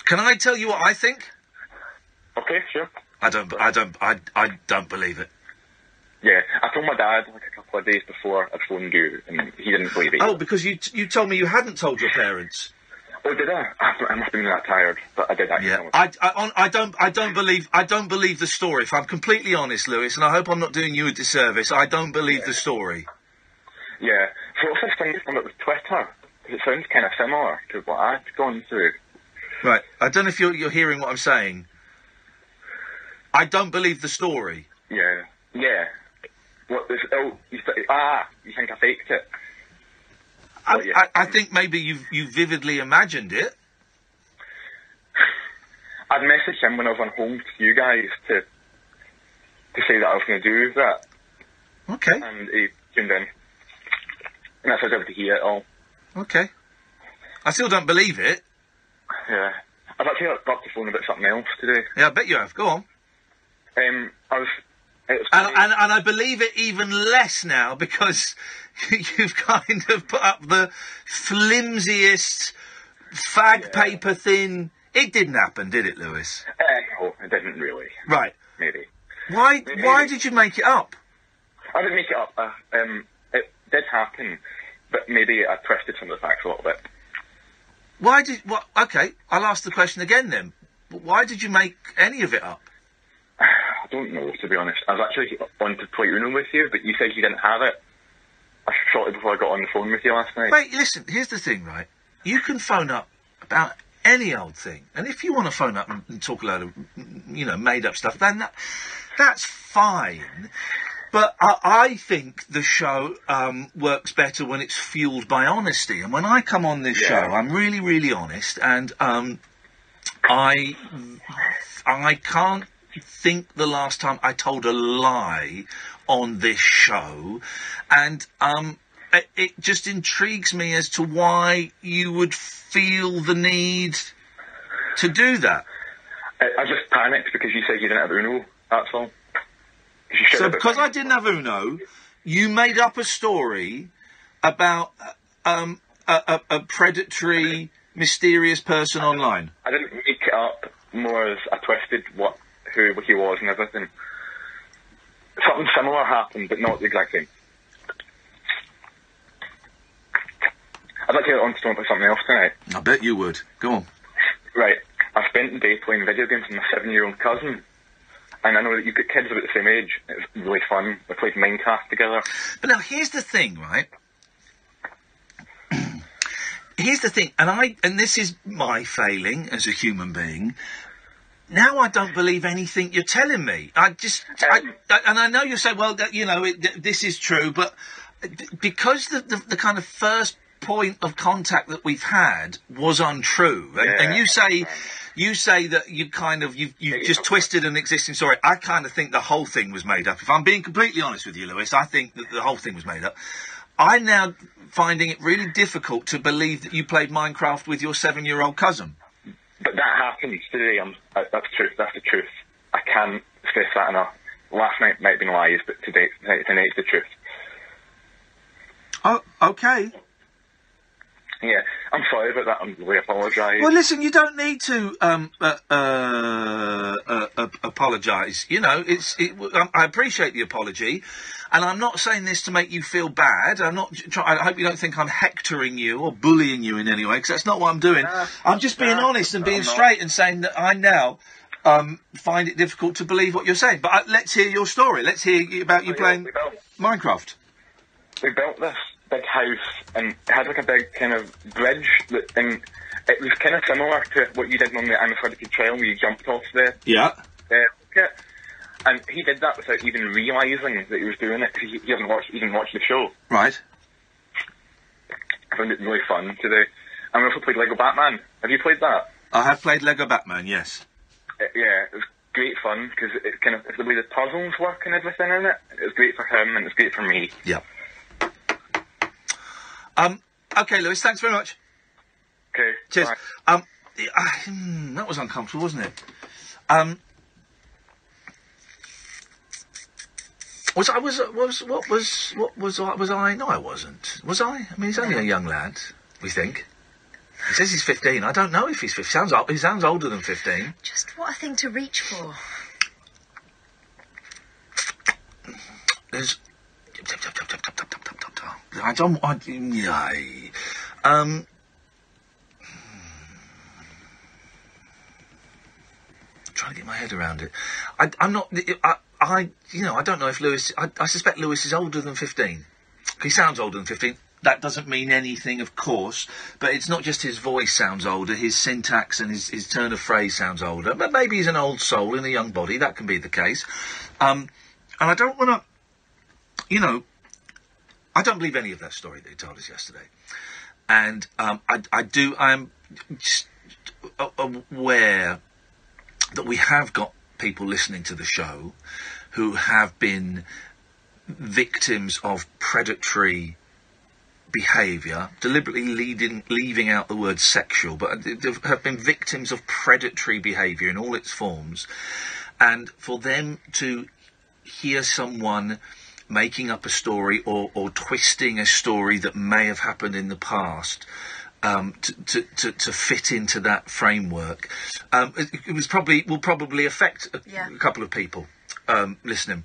Can I tell you what I think? Okay, sure. I don't believe it. Yeah, I told my dad like a couple of days before I phoned you, and he didn't believe it. Oh, because you told me you hadn't told your parents. Oh, did I? I must have been that tired, but I did actually. Yeah, I don't believe the story. If I'm completely honest, Lewis, and I hope I'm not doing you a disservice, I don't believe the story. Yeah, so what's this thing from it with Twitter? Because it sounds kind of similar to what I've gone through. Right, I don't know if you're hearing what I'm saying. I don't believe the story. Yeah. What is? Oh, you think I faked it? I think maybe you vividly imagined it. I'd messaged him when I was on home to you guys to say that I was going to do that. Okay. And he tuned in. And that's how I was able to hear it all. Okay. I still don't believe it. Yeah. I've actually got off the phone about something else today. Yeah, I bet you have. Go on. And I believe it even less now because you've kind of put up the flimsiest, paper thin. It didn't happen, did it, Lewis? No, it didn't really. Right. Maybe. Why did you make it up? I didn't make it up. It did happen, but maybe I twisted some of the facts a little bit. Why did... What? Okay, I'll ask the question again then. Why did you make any of it up? I don't know, to be honest. I was actually on to play Uno with you, but you said you didn't have it. I shot it before I got on the phone with you last night. Wait, listen, here's the thing, right? You can phone up about any old thing. And if you want to phone up and talk a load of, made-up stuff, then that's fine. But I think the show works better when it's fueled by honesty. And when I come on this show, I'm really, really honest. And I can't think the last time I told a lie on this show. And it just intrigues me as to why you would feel the need to do that. I just panicked because you said you didn't have Uno, that's all. So because I didn't have Uno, you made up a story about a predatory, mysterious person online. I didn't make it up, more as I twisted who he was and everything. Something similar happened, but not the exact same. I'd like to get on to talk about something else tonight. I bet you would. Go on. Right. I spent the day playing video games with my 7-year-old cousin. And I know that you've got kids about the same age. It was really fun. We played Minecraft together. But now, here's the thing, right? Here's the thing, and this is my failing as a human being. Now I don't believe anything you're telling me. And I know you say, well, this is true, but because the kind of first point of contact that we've had was untrue, and you say that you've just twisted an existing story. I kind of think the whole thing was made up. If I'm being completely honest with you, Lewis, I think that the whole thing was made up. I'm now finding it really difficult to believe that you played Minecraft with your 7-year-old cousin. But that happened today. That's true. That's the truth. I can't stress that enough. Last night might have been lies, but tonight's the truth. Oh, okay. Yeah, I'm sorry about that. I'm really apologise. Well, listen, you don't need to apologise. I appreciate the apology, and I'm not saying this to make you feel bad. I hope you don't think I'm hectoring you or bullying you in any way, because that's not what I'm doing. I'm just being honest and being straight and saying that I now find it difficult to believe what you're saying. But let's hear your story. Let's hear about you playing Minecraft. We built this big house, and it had like a big kind of bridge, and it was kind of similar to what you did on the Anathodic Trail, where you jumped off the rocket. And he did that without even realising that he was doing it, because he didn't watch the show. Right. I found it really fun to do. And we also played Lego Batman. Have you played that? I have played Lego Batman, yes. Yeah, it was great fun, because it's kind of the way the puzzles work and everything in it. It was great for him, and it's great for me. Yeah. Okay, Lewis, thanks very much. Okay. Cheers. Bye. That was uncomfortable, wasn't it? Was I? No, I wasn't. Was I? I mean, he's only a young lad, we think. He says he's 15. I don't know if he's 15. He sounds older than 15. Just what a thing to reach for. There's... trying to get my head around it. I'm not... I don't know if Lewis... I suspect Lewis is older than 15. He sounds older than 15. That doesn't mean anything, of course, but it's not just his voice sounds older, his syntax and his turn of phrase sounds older. But maybe he's an old soul in a young body. That can be the case. And I don't want to... I don't believe any of that story that he told us yesterday. And I'm just aware that we have got people listening to the show who have been victims of predatory behaviour, deliberately leaving out the word sexual, but have been victims of predatory behaviour in all its forms. And for them to hear someone making up a story or twisting a story that may have happened in the past to fit into that framework, will probably affect a couple of people listening.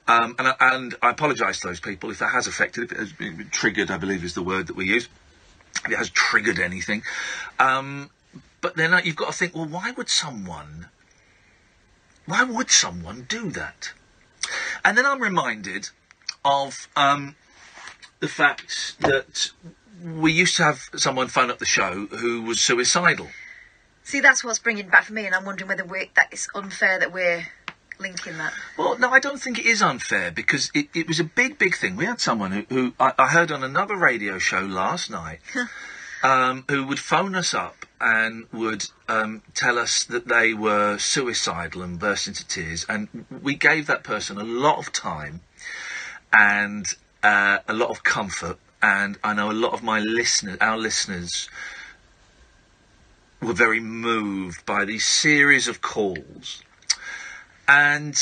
And I apologise to those people if that has affected, if it has been triggered, I believe is the word that we use. If it has triggered anything. But then you've got to think, well, why would someone do that? And then I'm reminded of the fact that we used to have someone phone up the show who was suicidal. See, that's what's bringing it back for me, and I'm wondering whether that it's unfair that we're linking that. Well, no, I don't think it is unfair, because it was a big thing. We had someone who I heard on another radio show last night who would phone us up and would tell us that they were suicidal and burst into tears, and we gave that person a lot of time and a lot of comfort, and I know a lot of our listeners were very moved by these series of calls. And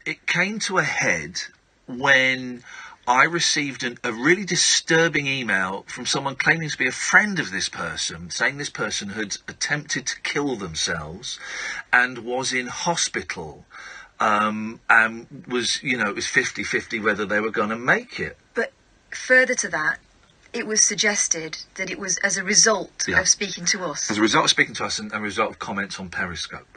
it came to a head when I received a really disturbing email from someone claiming to be a friend of this person, saying this person had attempted to kill themselves and was in hospital, and was, it was 50-50 whether they were going to make it. But further to that, it was suggested that it was as a result of speaking to us. As a result of speaking to us and a result of comments on Periscope.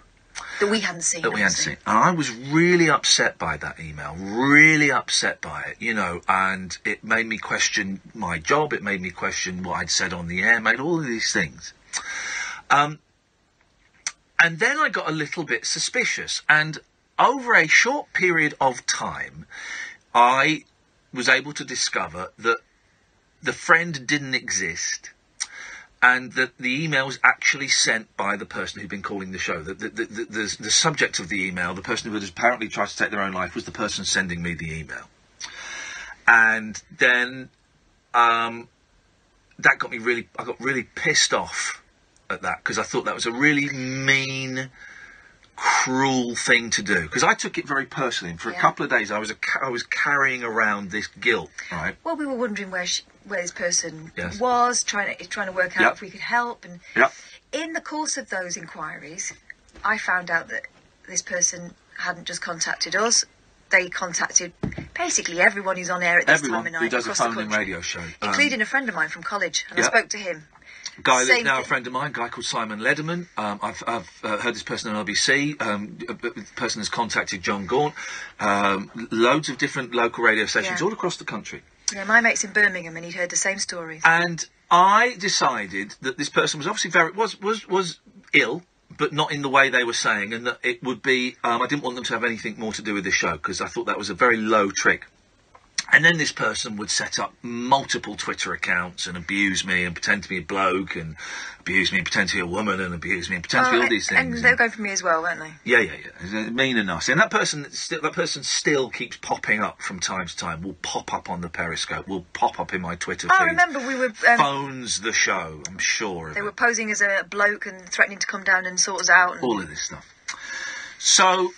That we hadn't seen. And I was really upset by that email, really upset by it, and it made me question my job, it made me question what I'd said on the air, made all of these things. And then I got a little bit suspicious, and over a short period of time, I was able to discover that the friend didn't exist, and that the email was actually sent by the person who'd been calling the show. The subject of the email, the person who had apparently tried to take their own life, was the person sending me the email. And then that got me I got really pissed off at that, because I thought that was a really mean, cruel thing to do, because I took it very personally, and for a couple of days I was carrying around this guilt, right? Well, we were wondering where this person was, trying to work out if we could help, and in the course of those inquiries I found out that this person hadn't just contacted us, they contacted basically everyone who's on air at this time of night, who does a across the phone-in country, radio show, including a friend of mine from college, and I spoke to him. Guy that's now a friend of mine, a guy called Simon Lederman. I've heard this person on LBC. The person has contacted John Gaunt. Loads of different local radio stations all across the country. Yeah, my mate's in Birmingham, and he'd heard the same stories. And I decided that this person was obviously was ill, but not in the way they were saying, and that it would be. I didn't want them to have anything more to do with this show, because I thought that was a very low trick. And then this person would set up multiple Twitter accounts and abuse me and pretend to be a bloke and abuse me and pretend to be a woman and abuse me and pretend to be all these things. And they were going for me as well, weren't they? Yeah. Mean and nasty. And that person still keeps popping up from time to time. Will pop up on the Periscope. Will pop up in my Twitter feed. I remember we were... phones the show, I'm sure. They were posing as a bloke and threatening to come down and sort us out. All of this stuff. So...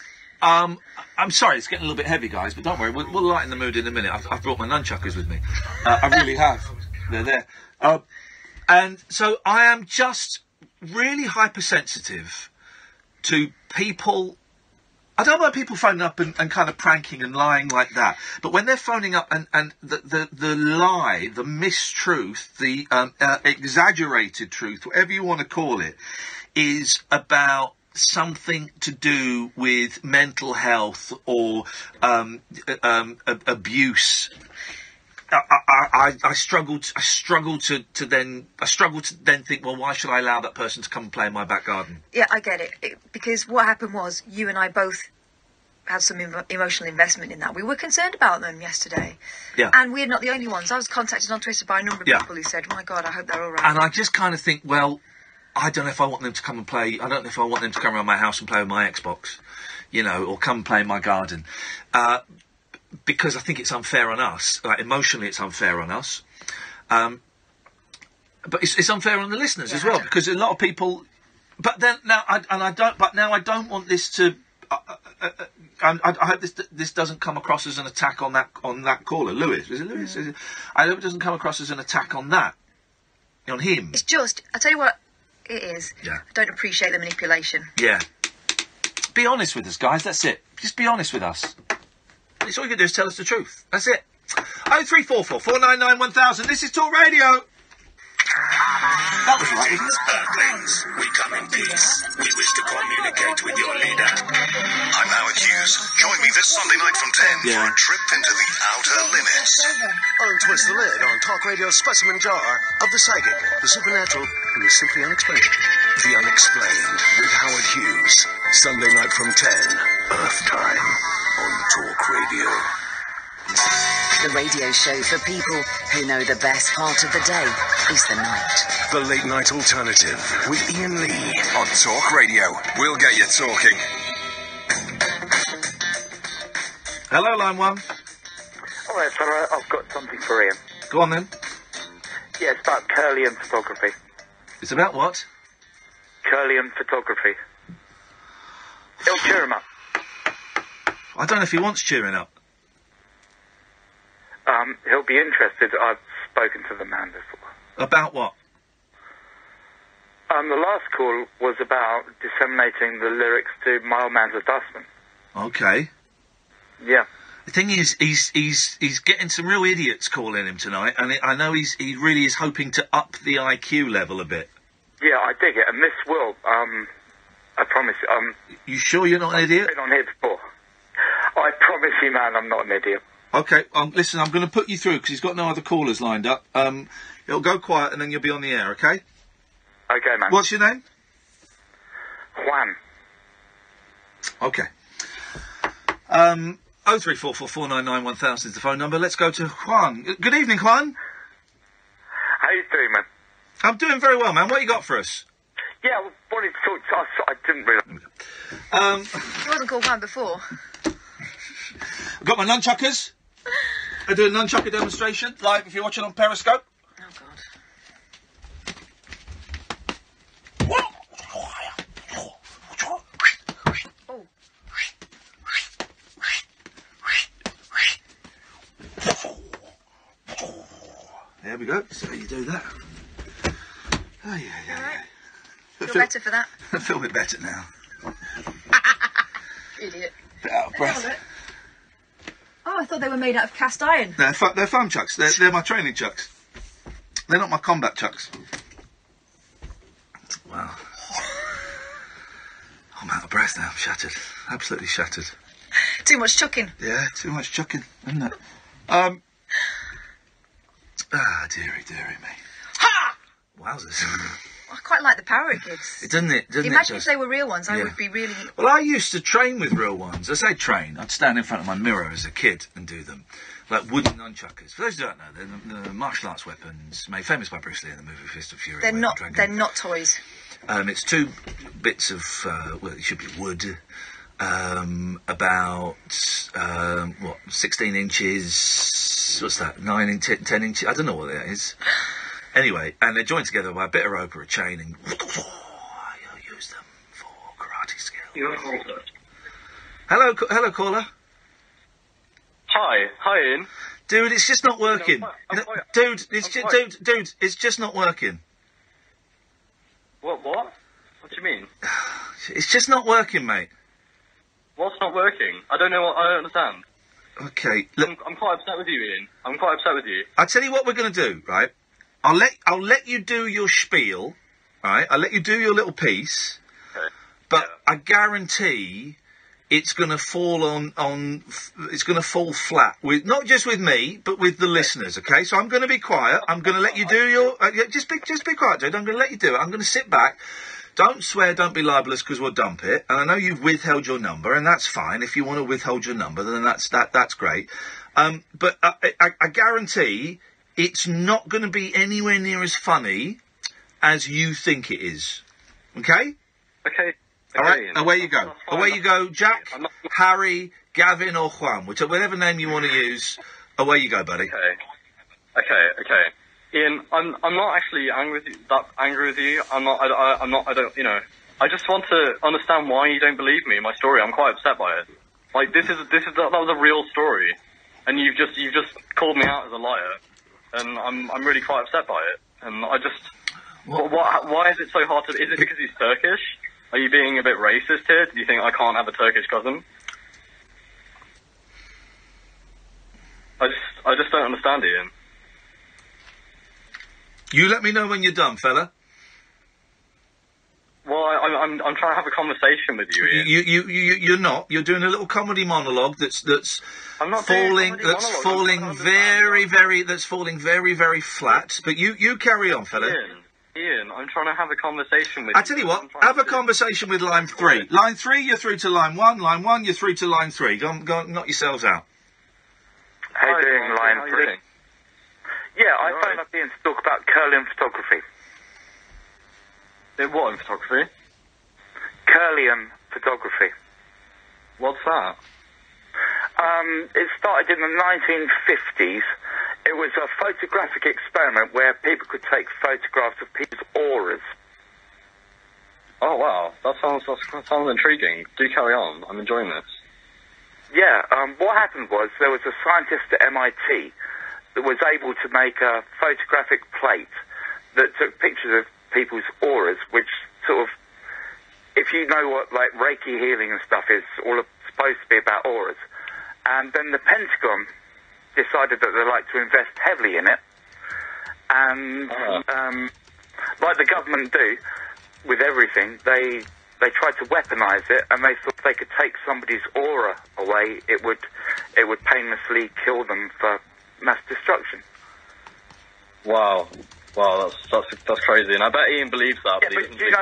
I'm sorry, it's getting a little bit heavy, guys, but don't worry, we'll lighten the mood in a minute. I've brought my nunchuckers with me. I really have. They're there. And so I am just really hypersensitive to people. I don't mind people phoning up and kind of pranking and lying like that, but when they're phoning up and the lie, the mistruth, the exaggerated truth, whatever you want to call it, is about something to do with mental health or abuse. I struggle to then think, well, why should I allow that person to come and play in my back garden? Yeah, I get it. Because what happened was you and I both had some emotional investment in that. We were concerned about them yesterday. Yeah. And we're not the only ones. I was contacted on Twitter by a number of people who said, my God, I hope they're all right. And I just kind of think, well, I don't know if I want them to come and play. I don't know if I want them to come around my house and play with my Xbox, or come and play in my garden. Because I think it's unfair on us. Emotionally, it's unfair on us. But it's unfair on the listeners as well, because a lot of people. But then now, I don't want this to. I hope this doesn't come across as an attack on that caller, Lewis. Is it Lewis? Mm. I hope it doesn't come across as an attack on on him. It's just, I tell you what it is. Yeah. I don't appreciate the manipulation. Yeah. Be honest with us, guys. That's it. Just be honest with us. It's all you can do is tell us the truth. That's it. 0344 499 1000. This is Talk Radio. That was right, isn't it? Earthlings, we come in peace. We wish to communicate with your leader. I'm Howard Hughes. Join me this Sunday night from 10 for a trip into the outer limits. Untwist the lid on Talk Radio's specimen jar of the psychic, the supernatural, and the simply unexplained. The Unexplained with Howard Hughes. Sunday night from 10, Earth time, on Talk Radio. The radio show for people who know the best part of the day is the night. The Late Night Alternative with Iain Lee on Talk Radio. We'll get you talking. Hello, line 1. All right, fella, I've got something for Iain. Go on, then. Yeah, it's about Curlian photography. It's about what? Curlian photography. It'll cheer him up. I don't know if he wants cheering up. He'll be interested. I've spoken to the man before. About what? The last call was about disseminating the lyrics to My Old Man's a Dustman. Okay. Yeah. The thing is, he's getting some real idiots calling him tonight, and I know he really is hoping to up the IQ level a bit. Yeah, I dig it, and this will, I promise, You sure you're not an idiot? I've been on here before. I promise you, man, I'm not an idiot. Okay, listen, I'm going to put you through, because he's got no other callers lined up. It'll go quiet, and then you'll be on the air, okay? Okay, man. What's your name? Juan. Okay. 0344 499 1000 is the phone number. Let's go to Juan. Good evening, Juan. How you doing, man? I'm doing very well, man. What you got for us? Yeah, I wanted to talk to us. I didn't realise. He wasn't called Juan before. I've got my nunchuckers. I do a nunchucker demonstration live if you're watching on Periscope. Oh, God. There we go. So you do that. Oh, yeah. Feel better for that? I feel a bit better now. Idiot. Bit out of breath. Oh, I thought they were made out of cast iron. They're foam chucks. They're my training chucks. They're not my combat chucks. Wow. I'm out of breath now. I'm shattered. Absolutely shattered. Too much chucking. Yeah, too much chucking, isn't it? Dearie me. Ha! Wowzers. I quite like the power it gives. Doesn't it? Imagine if they were real ones. I would be really... Well, I used to train with real ones. I say train. I'd stand in front of my mirror as a kid and do them. Like wooden nunchuckers. For those who don't know, they're martial arts weapons made famous by Bruce Lee in the movie Fist of Fury. They're not toys. It's two bits of, it should be wood, about, 16 inches, what's that, 10 inches, I don't know what that is. Anyway, and they're joined together by a bit of rope or a chain, and you'll use them for karate skills. Hello, caller. Hi, Ian. Dude, it's just not working. Dude, it's just not working. What? What do you mean? It's just not working, mate. What's not working? I don't understand. Okay, look. I'm quite upset with you, Ian. I'm quite upset with you. I'll tell you what we're going to do, right? I'll let you do your spiel, right? I'll let you do your little piece, Okay. but I guarantee it's going to fall it's going to fall flat with not just with me, but with the listeners. Okay, so I'm going to be quiet. I'm going to let you do your just be quiet, dude. I'm going to let you do it. I'm going to sit back. Don't swear. Don't be libelous because we'll dump it. And I know you've withheld your number, and that's fine. If you want to withhold your number, then that's great. But I guarantee it's not going to be anywhere near as funny as you think it is. Okay? Okay. All right, away you go. Away you go, Jack, Harry, Gavin or Juan, whatever name you want to use. Away you go, buddy. Okay. Ian, I'm not actually angry with you. I don't. I just want to understand why you don't believe me in my story. I'm quite upset by it. Like that was a real story, and you've just called me out as a liar, and I'm really quite upset by it. And I just, why is it so hard to? Is it because he's Turkish? Are you being a bit racist here? Do you think I can't have a Turkish cousin? I just don't understand, Ian. You let me know when you're done, fella. Well, I'm trying to have a conversation with you, Ian. You're not. You're doing a little comedy monologue that's I'm not falling doing a comedy monologue. that's falling very, very flat. But you carry on, fella. Ian, I'm trying to have a conversation with I tell you what, have a conversation with line 3. Line 3, you're through to line 1. Line 1, you're through to line 3. Go on, knock yourselves out. How you doing, line 3? Yeah, I phoned up Ian to talk about curling photography. What in photography? Curlium photography. What's that? It started in the 1950s. It was a photographic experiment where people could take photographs of people's auras. Oh, wow. That sounds intriguing. Do carry on. I'm enjoying this. Yeah, what happened was there was a scientist at MIT that was able to make a photographic plate that took pictures of people's auras, which sort of, if you know what, like, Reiki healing and stuff is all supposed to be about auras. And then the Pentagon decided that they'd like to invest heavily in it. And, like the government do with everything, they tried to weaponize it, and they thought they could take somebody's aura away, it would painlessly kill them for mass destruction. Wow, that's crazy, and I bet Ian believes that. Yeah, but you know,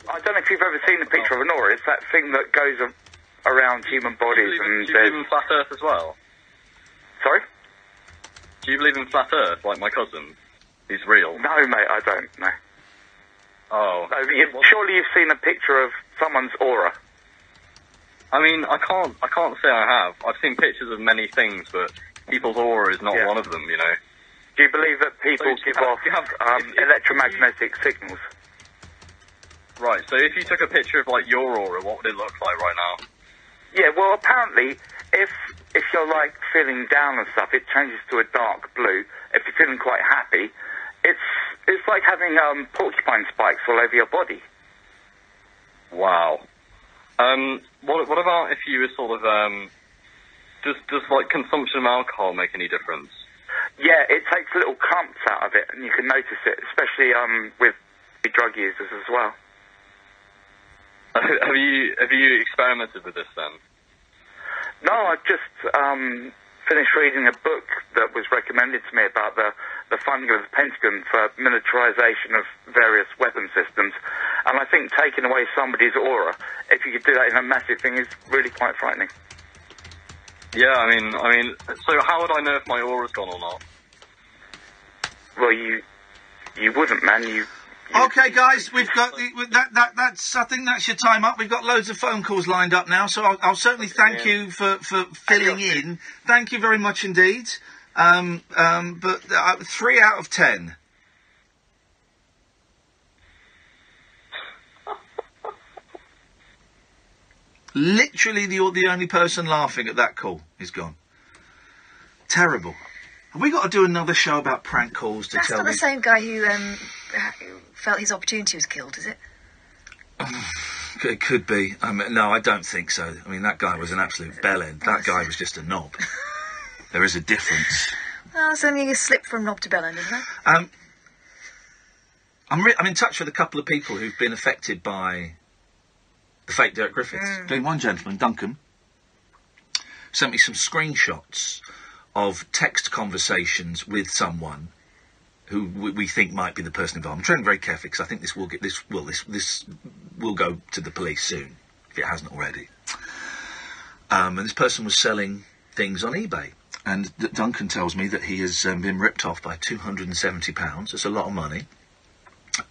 I don't know if you've ever seen a picture of an aura. It's that thing that goes around human bodies. Do you believe in flat Earth as well? Sorry? Do you believe in flat Earth, like my cousin? He's real. No, mate, I don't. No. Oh. No, surely you've seen a picture of someone's aura. I mean, I can't say I have. I've seen pictures of many things, but people's aura is not one of them, you know. Do you believe that people give off electromagnetic signals? Right, so if you took a picture of, like, your aura, what would it look like right now? Yeah, well, apparently, if you're, like, feeling down and stuff, it changes to a dark blue. If you're feeling quite happy, it's like having porcupine spikes all over your body. Wow. What about if you were sort of, does like consumption of alcohol make any difference? Yeah, it takes little clumps out of it, and you can notice it, especially with drug users as well. Have you experimented with this then? No, I've just finished reading a book that was recommended to me about the funding of the Pentagon for militarization of various weapon systems, and I think taking away somebody's aura, if you could do that in a massive thing, is really quite frightening. Yeah, I mean, so how would I know if my aura's gone or not? Well, you wouldn't, man. Okay, guys, we've got that's. I think that's your time up. We've got loads of phone calls lined up now, so I'll certainly thank you for filling in. Thank you very much indeed. But 3 out of 10. Literally, the only person laughing at that call is gone. Terrible. Have we got to do another show about prank calls to That's tell not me? the same guy who felt his opportunity was killed, is it? It could be. No, I don't think so. I mean, that guy was an absolute bellend. That guy was just a knob. There is a difference. Oh, it's only a slip from knob to bellend, isn't it? I'm in touch with a couple of people who've been affected by the fake Derek Griffiths. One gentleman, Duncan, sent me some screenshots of text conversations with someone who we think might be the person involved. I'm treading very carefully because I think this will go to the police soon, if it hasn't already. And this person was selling things on eBay. And Duncan tells me that he has been ripped off by £270. That's a lot of money.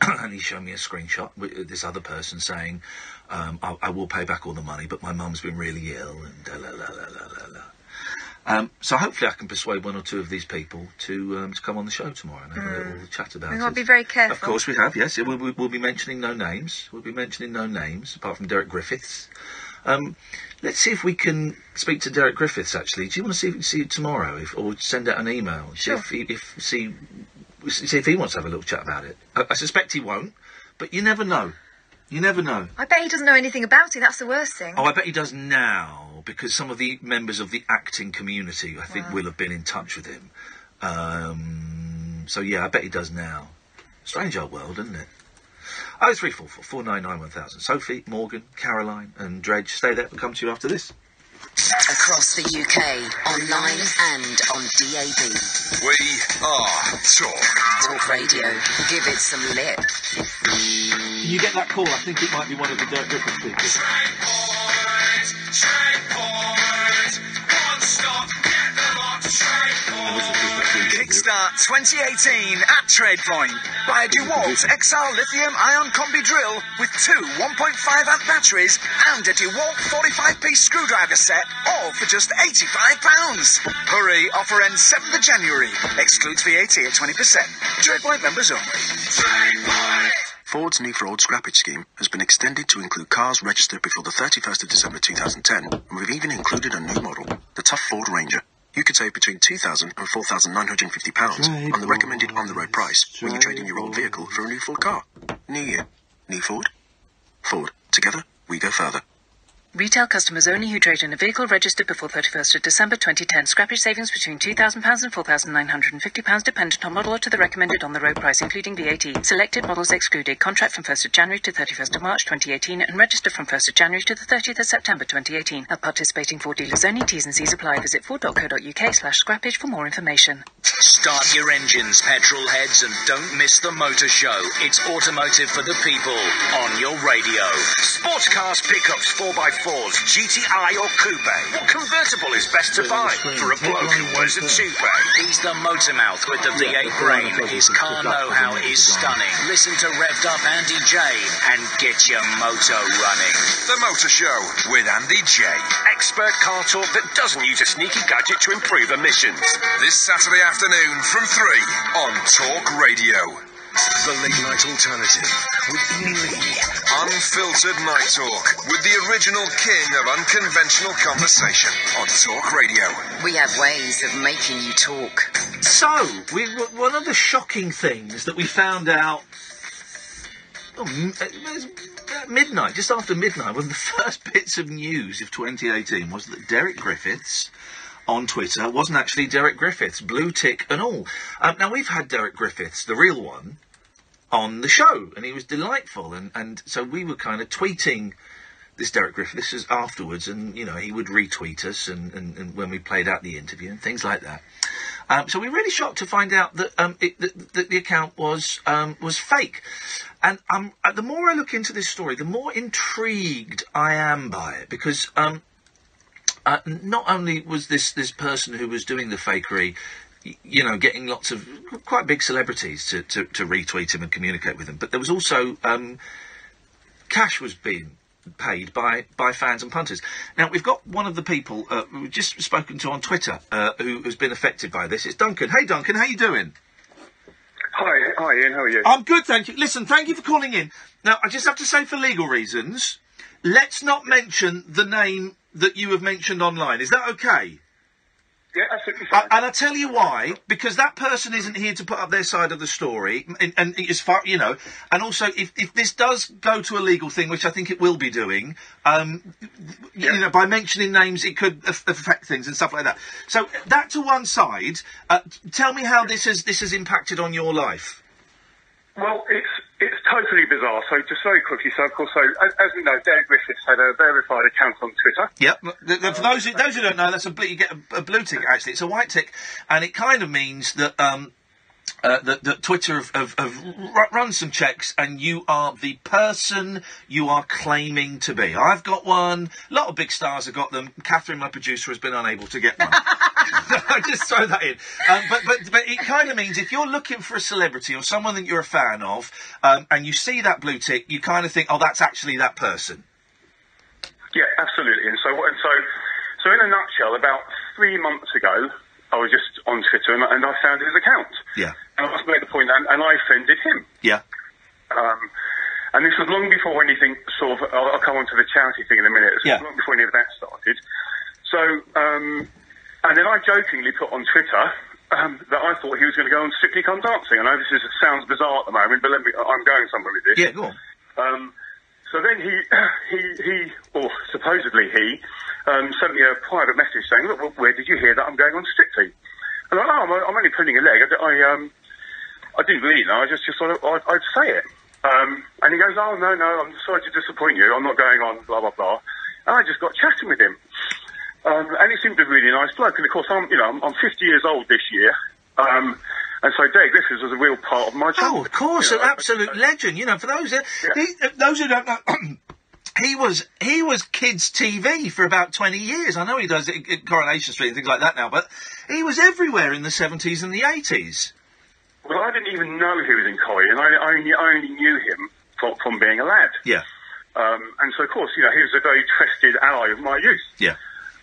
And he showed me a screenshot with this other person saying, I will pay back all the money, but my mum's been really ill, and la la la la la. So hopefully I can persuade one or two of these people to come on the show tomorrow and have a little chat about it. We've got to be very careful. Of course we have, yes. We'll be mentioning no names. We'll be mentioning no names, apart from Derek Griffiths. Let's see if we can speak to Derek Griffiths, actually. Do you want to see it tomorrow, or send out an email? Sure. See if he wants to have a little chat about it. I suspect he won't, but you never know. You never know. I bet he doesn't know anything about it. That's the worst thing. Oh, I bet he does now, because some of the members of the acting community, I think, will have been in touch with him. So, yeah, I bet he does now. Strange old world, isn't it? 0344 499 1000. Sophie, Morgan, Caroline and Dredge. Stay there. We'll come to you after this. Across the UK, online and on DAB. We are Talk Radio. Give it some lip. Can you get that call? I think it might be one of the Dirk Griffiths people. Kickstart 2018 at TradePoint. Buy a DeWalt XR lithium-ion combi drill with 2 1.5 amp batteries and a DeWalt 45-piece screwdriver set, all for just £85. Hurry, offer ends 7th of January. Excludes VAT at 20%. TradePoint members only. Ford's new fraud scrappage scheme has been extended to include cars registered before the 31st of December 2010, and we've even included a new model, the Tough Ford Ranger. You could save between £2,000 and £4,950 on the recommended on-the-road price when you trade in your old vehicle for a new Ford car. New year, new Ford. Ford. Together, we go further. Retail customers only who trade in a vehicle registered before 31st of December 2010. Scrappage savings between £2,000 and £4,950 dependent on model or to the recommended on-the-road price, including VAT. Selected models excluded. Contract from 1st of January to 31st of March 2018 and register from 1st of January to the 30th of September 2018. At participating Ford dealers only. T's and C's apply. Visit ford.co.uk/scrappage for more information. Start your engines, petrol heads, and don't miss the motor show. It's automotive for the people on your radio. Sports cars, pickups, 4x4s, GTI or coupe. What convertible is best to buy for a bloke who wears a toupee? He's the motor mouth with the V8 brain. His car know-how is stunning. Listen to Revved Up Andy J and get your moto running. The Motor Show with Andy J. Expert car talk that doesn't use a sneaky gadget to improve emissions. This Saturday afternoon from 3 on Talk Radio. The Late Night Alternative with Ian Lee. Unfiltered night talk with the original king of unconventional conversation on Talk Radio. We have ways of making you talk. So, one of the shocking things that we found out at midnight, just after midnight, one of the first bits of news of 2018 was that Derek Griffiths on Twitter wasn't actually Derek Griffiths, blue tick and all. Now, we've had Derek Griffiths, the real one, on the show, and he was delightful, and so we were kind of tweeting this Derek Griffiths afterwards, and, you know, he would retweet us and when we played out the interview and things like that. So we were really shocked to find out that that the account was fake. And the more I look into this story, the more intrigued I am by it, because not only was this person who was doing the fakery, you know, getting lots of quite big celebrities to retweet him and communicate with him, but there was also cash was being paid by fans and punters. Now, we've got one of the people we've just spoken to on Twitter who has been affected by this. It's Duncan. Hey, Duncan, how you doing? Hi, Ian, how are you? I'm good, thank you. Listen, thank you for calling in. Now, I just have to say, for legal reasons, let's not mention the name that you have mentioned online. Is that okay? Yeah, absolutely fine. And I'll tell you why, because that person isn't here to put up their side of the story, and as far, you know, and also, if this does go to a legal thing, which I think it will be doing, you know, by mentioning names, it could affect things and stuff like that. So, that to one side, tell me how this has impacted on your life. Well, it's totally bizarre. So just very quickly, so of course, as we know, Derek Griffiths had a verified account on Twitter. Yep. For those who don't know, that's you get a blue tick. Actually, it's a white tick, and it kind of means that that Twitter have run some checks, and you are the person you are claiming to be. I've got one. A lot of big stars have got them. Catherine, my producer, has been unable to get one. I just throw that in. But it kind of means if you're looking for a celebrity or someone that you're a fan of, and you see that blue tick, you kind of think, oh, that's actually that person. Yeah, absolutely. And so in a nutshell, about 3 months ago, I was just on Twitter and I found his account. Yeah. And I made the point, and I offended him. Yeah. And this was long before anything sort of, I'll come on to the charity thing in a minute. This was long before any of that started. So, and then I jokingly put on Twitter that I thought he was going to go on Strictly Come Dancing. I know this sounds bizarre at the moment, but I'm going somewhere with this. Yeah, go on. So then he, or supposedly he, sent me a private message saying, look, well, where did you hear that I'm going on strictly? And I'm like, I'm only pulling a leg. I didn't really know. I just thought I'd say it. And he goes, oh, no, I'm sorry to disappoint you. I'm not going on, blah, blah, blah. And I just got chatting with him. And he seemed a really nice bloke. And of course, I'm 50 years old this year. And so Dave Griffiths was a real part of my job. Oh, of course, an absolute legend. You know, for those who don't know, he was kids' TV for about 20 years. I know he does it at Coronation Street and things like that now, but he was everywhere in the 70s and the 80s. Well, I didn't even know he was in Corrie, and I only knew him from being a lad. Yeah. And so, of course, he was a very trusted ally of my youth. Yeah.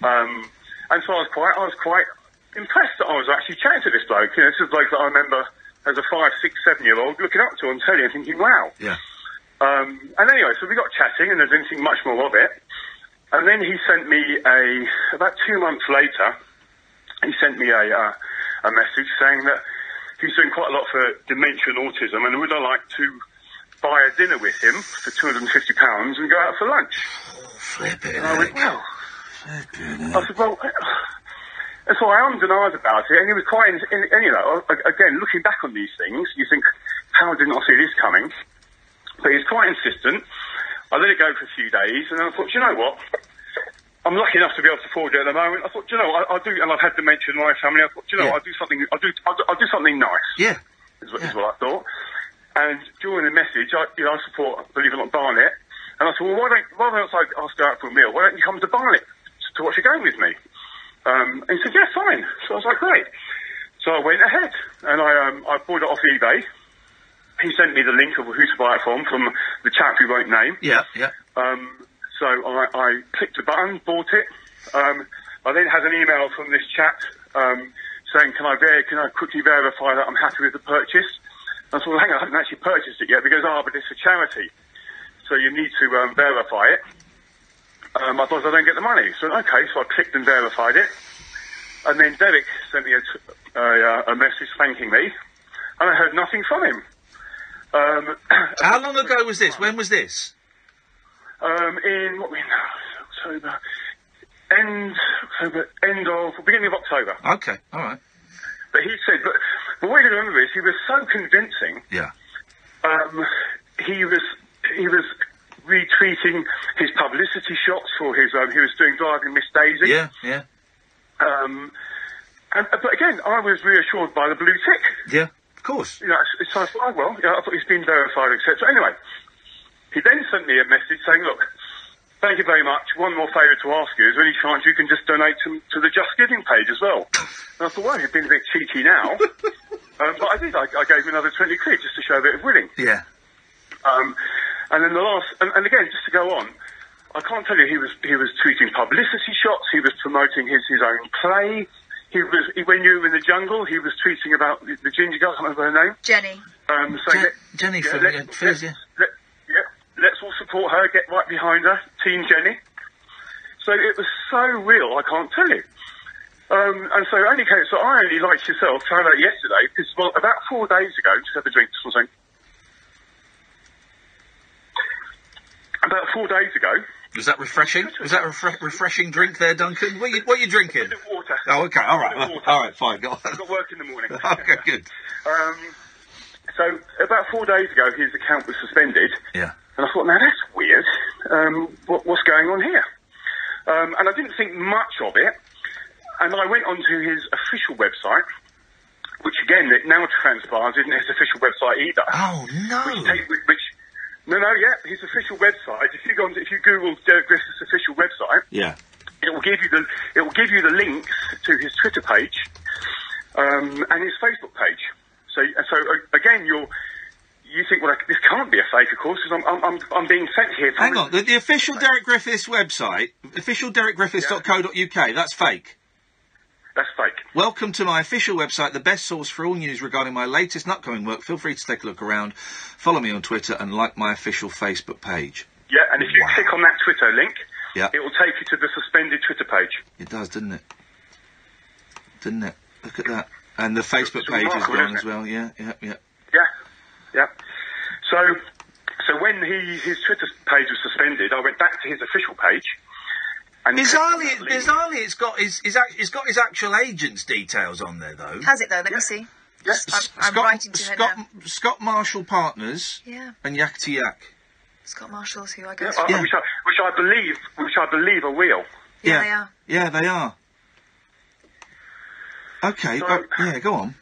And so I was quite impressed that I was actually chatting to this bloke. This is a bloke that I remember as a 5, 6, 7-year-old looking up to on telly and thinking, wow. Yeah. And anyway, so we got chatting, and I didn't think much more of it. And then he sent me about 2 months later, he sent me a message saying that he's doing quite a lot for dementia and autism, and would I like to buy a dinner with him for £250 and go out for lunch? Flipping. And I went, well, I said, well, and so I ummed and ahed about it, and he was quite, and again, looking back on these things, you think, how didn't I see this coming? But he's quite insistent. I let it go for a few days, and then I thought, you know what? I'm lucky enough to be able to afford it at the moment. I thought, I'll do, and I've had dementia in my family. I thought, I'll do something nice. Yeah. Is what I thought. And during the message, I support, believe it or not, Barnet. And I thought, well, why don't I ask you out for a meal? Why don't you come to Barnet to watch a game with me? And he said, yeah, fine. So I was like, great. So I went ahead, and I bought it off eBay. He sent me the link of who to buy it from the chap who won't name. Yeah, yeah. So I clicked the button, bought it. I then had an email from this chap saying, can I quickly verify that I'm happy with the purchase? And I thought, well, hang on, I haven't actually purchased it yet. Because, but it's a charity, so you need to verify it. Otherwise I don't get the money. So, okay, so I clicked and verified it. And then Derek sent me a message thanking me, and I heard nothing from him. How long ago was this? When was this? In what we know, beginning of October. Okay, all right. But he said, but what you remember is he was so convincing. Yeah. He was retweeting his publicity shots for his. He was doing Driving Miss Daisy. Yeah, yeah. But again, I was reassured by the blue tick. Yeah, of course. So I thought, I thought he's been verified, etc. Anyway, he then sent me a message saying, look, thank you very much. One more favour to ask you is any chance you can just donate to the Just Giving page as well. And I thought, well, you've been a bit cheeky now. But I did. I gave him another 20 quid just to show a bit of willing. Yeah. And then the last, and again, just to go on, I can't tell you, he was tweeting publicity shots. He was promoting his own play. When you were in the jungle, he was tweeting about the ginger girl. I can't remember her name. Jenny. Jenny from Fizz, yeah. Let's all support her, get right behind her, Team Jenny. So it was so real, I can't tell you. And so I only, like yourself, found out yesterday, because, well, about 4 days ago, just have a drink, just one second. About 4 days ago... Was that refreshing? Was that a refreshing drink there, Duncan? What are you drinking? Water. Oh, okay, all right. All right, fine, go on. I've got work in the morning. Okay, good. So about 4 days ago, his account was suspended. Yeah. And I thought, now that's weird. What's going on here? And I didn't think much of it. And I went onto his official website, which again, it now transpires isn't his official website either. Oh no! His official website. If you Google Derek Griffiths' official website, yeah, it will give you the links to his Twitter page and his Facebook page. So again, you think, well, this can't be a fake, of course, because I'm being sent here. Hang on, the official Derek Griffiths website, officialderekgriffiths.co.uk, that's fake. That's fake. Welcome to my official website, the best source for all news regarding my latest and upcoming work. Feel free to take a look around, follow me on Twitter, and like my official Facebook page. Yeah, and if you click on that Twitter link, yeah, it will take you to the suspended Twitter page. It does, doesn't it? Didn't it? Look at that. And the Facebook page is gone as well, yeah. So So when his Twitter page was suspended, I went back to his official page. And bizarrely, it's got his actual agent's details on there, though. Has it though? Let me see. Yes. I'm writing to her now. Scott Marshall Partners. Yeah. And Yak to Yak. Scott Marshall's who I go Which to. I believe are real. Yeah, they are. Yeah, they are. Okay. So, go on.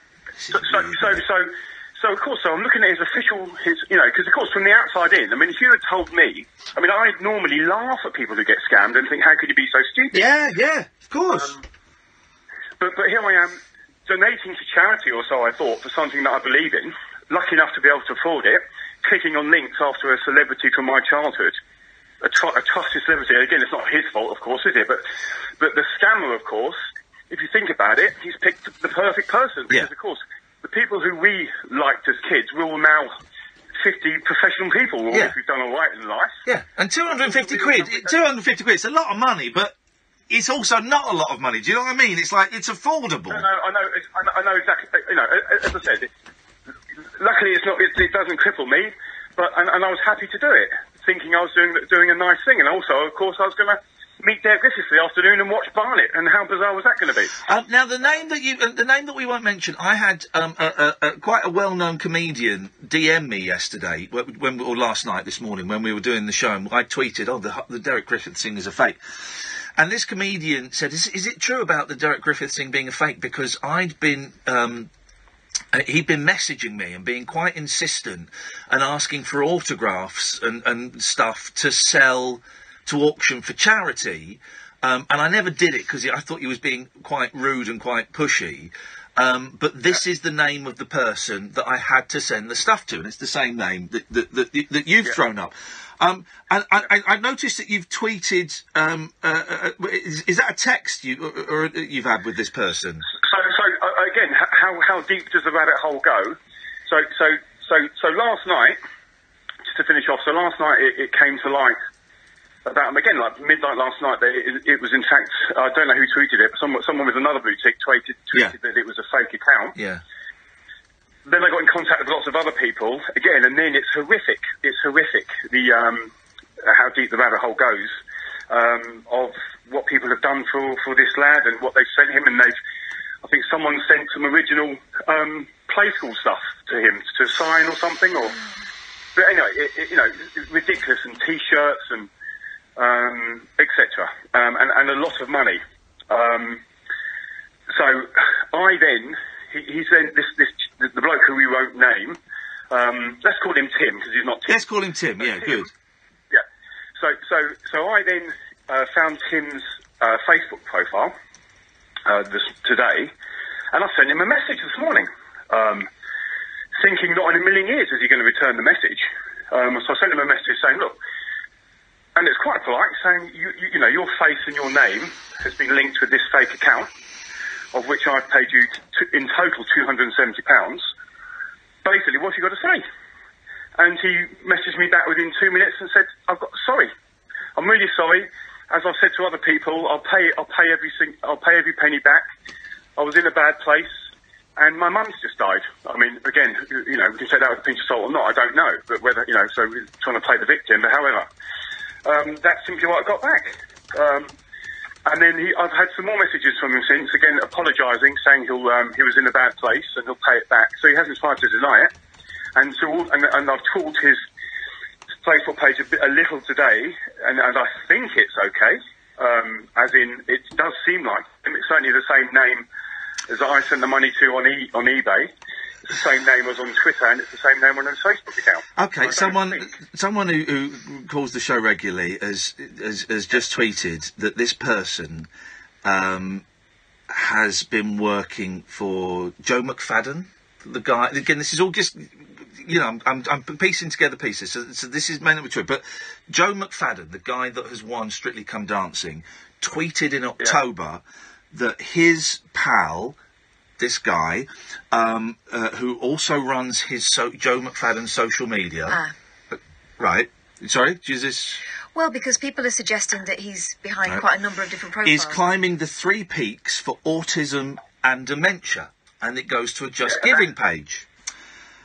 So of course, I'm looking at his official, because of course from the outside in, I mean, if you had told me, I normally laugh at people who get scammed and think, how could you be so stupid? Yeah, of course. But here I am, donating to charity or so, I thought, for something that I believe in, lucky enough to be able to afford it, clicking on links after a celebrity from my childhood, a trusted celebrity. Again, it's not his fault, of course, is it? But the scammer, of course, if you think about it, he's picked the perfect person, because, of course, the people who we liked as kids will now 50 professional people, or if we've done all right in life. Yeah, and 250 quid, 250 quid, it's a lot of money, but it's also not a lot of money. Do you know what I mean? It's like, it's affordable. I know exactly. As I said, luckily it doesn't cripple me, and I was happy to do it, thinking I was doing a nice thing, and also, of course, I was going to meet Derek Griffiths the afternoon and watch Barnet, and how bizarre was that going to be? Now, the name that we won't mention, I had quite a well-known comedian DM me yesterday, or last night, this morning, when we were doing the show, and I tweeted, the Derek Griffiths thing is a fake. And this comedian said, is it true about the Derek Griffiths thing being a fake? Because I'd been... he'd been messaging me and being quite insistent and asking for autographs and stuff to sell to auction for charity, and I never did it because I thought he was being quite rude and quite pushy. But this is the name of the person that I had to send the stuff to, and it's the same name that you've thrown up. And I noticed that you've tweeted. Is that a text you've had with this person? So again, how deep does the rabbit hole go? So last night, just to finish off. So last night it came to light about, again, like midnight last night, that it was in fact, I don't know who tweeted it, but someone with another boutique tweeted that it was a fake account. Yeah. Then I got in contact with lots of other people, again, and then it's horrific. It's horrific, how deep the rabbit hole goes, of what people have done for this lad and what they've sent him, and I think someone sent some original play school stuff to him to sign or something, but anyway, it's ridiculous, and T-shirts and etc. And a lot of money. So I then, he's then the bloke who we won't name. Let's call him Tim, because he's not Tim. Let's call him Tim. Yeah, good. Yeah. So I then found Tim's Facebook profile today, and I sent him a message this morning, thinking not in a million years is he going to return the message. So I sent him a message saying, look. And it's quite polite, saying, your face and your name has been linked with this fake account, of which I've paid you in total £270. Basically, what have you got to say? And he messaged me back within 2 minutes and said, sorry. I'm really sorry. As I've said to other people, I'll pay every penny back. I was in a bad place, and my mum's just died. I mean, again, we can take that with a pinch of salt or not, I don't know. But whether, so we're trying to play the victim, but however... that's simply what I got back. And then I've had some more messages from him since, again, apologising, saying he was in a bad place and he'll pay it back. So he hasn't tried to deny it. And I've talked his Facebook page a little today, and I think it's okay. As in, it does seem like, it's certainly the same name as I sent the money to on eBay. It's the same name as on Twitter, and it's the same name on his Facebook account. Okay, someone who calls the show regularly has just tweeted that this person has been working for Joe McFadden, the guy. Again, this is all just, I'm piecing together pieces, so this is mainly true. But Joe McFadden, the guy that has won Strictly Come Dancing, tweeted in October that his pal, this guy, who also runs his Joe McFadden social media. Right. Sorry, Jesus. Well, because people are suggesting that he's behind quite a number of different profiles. Is climbing the 3 peaks for autism and dementia, and it goes to a Just Giving page.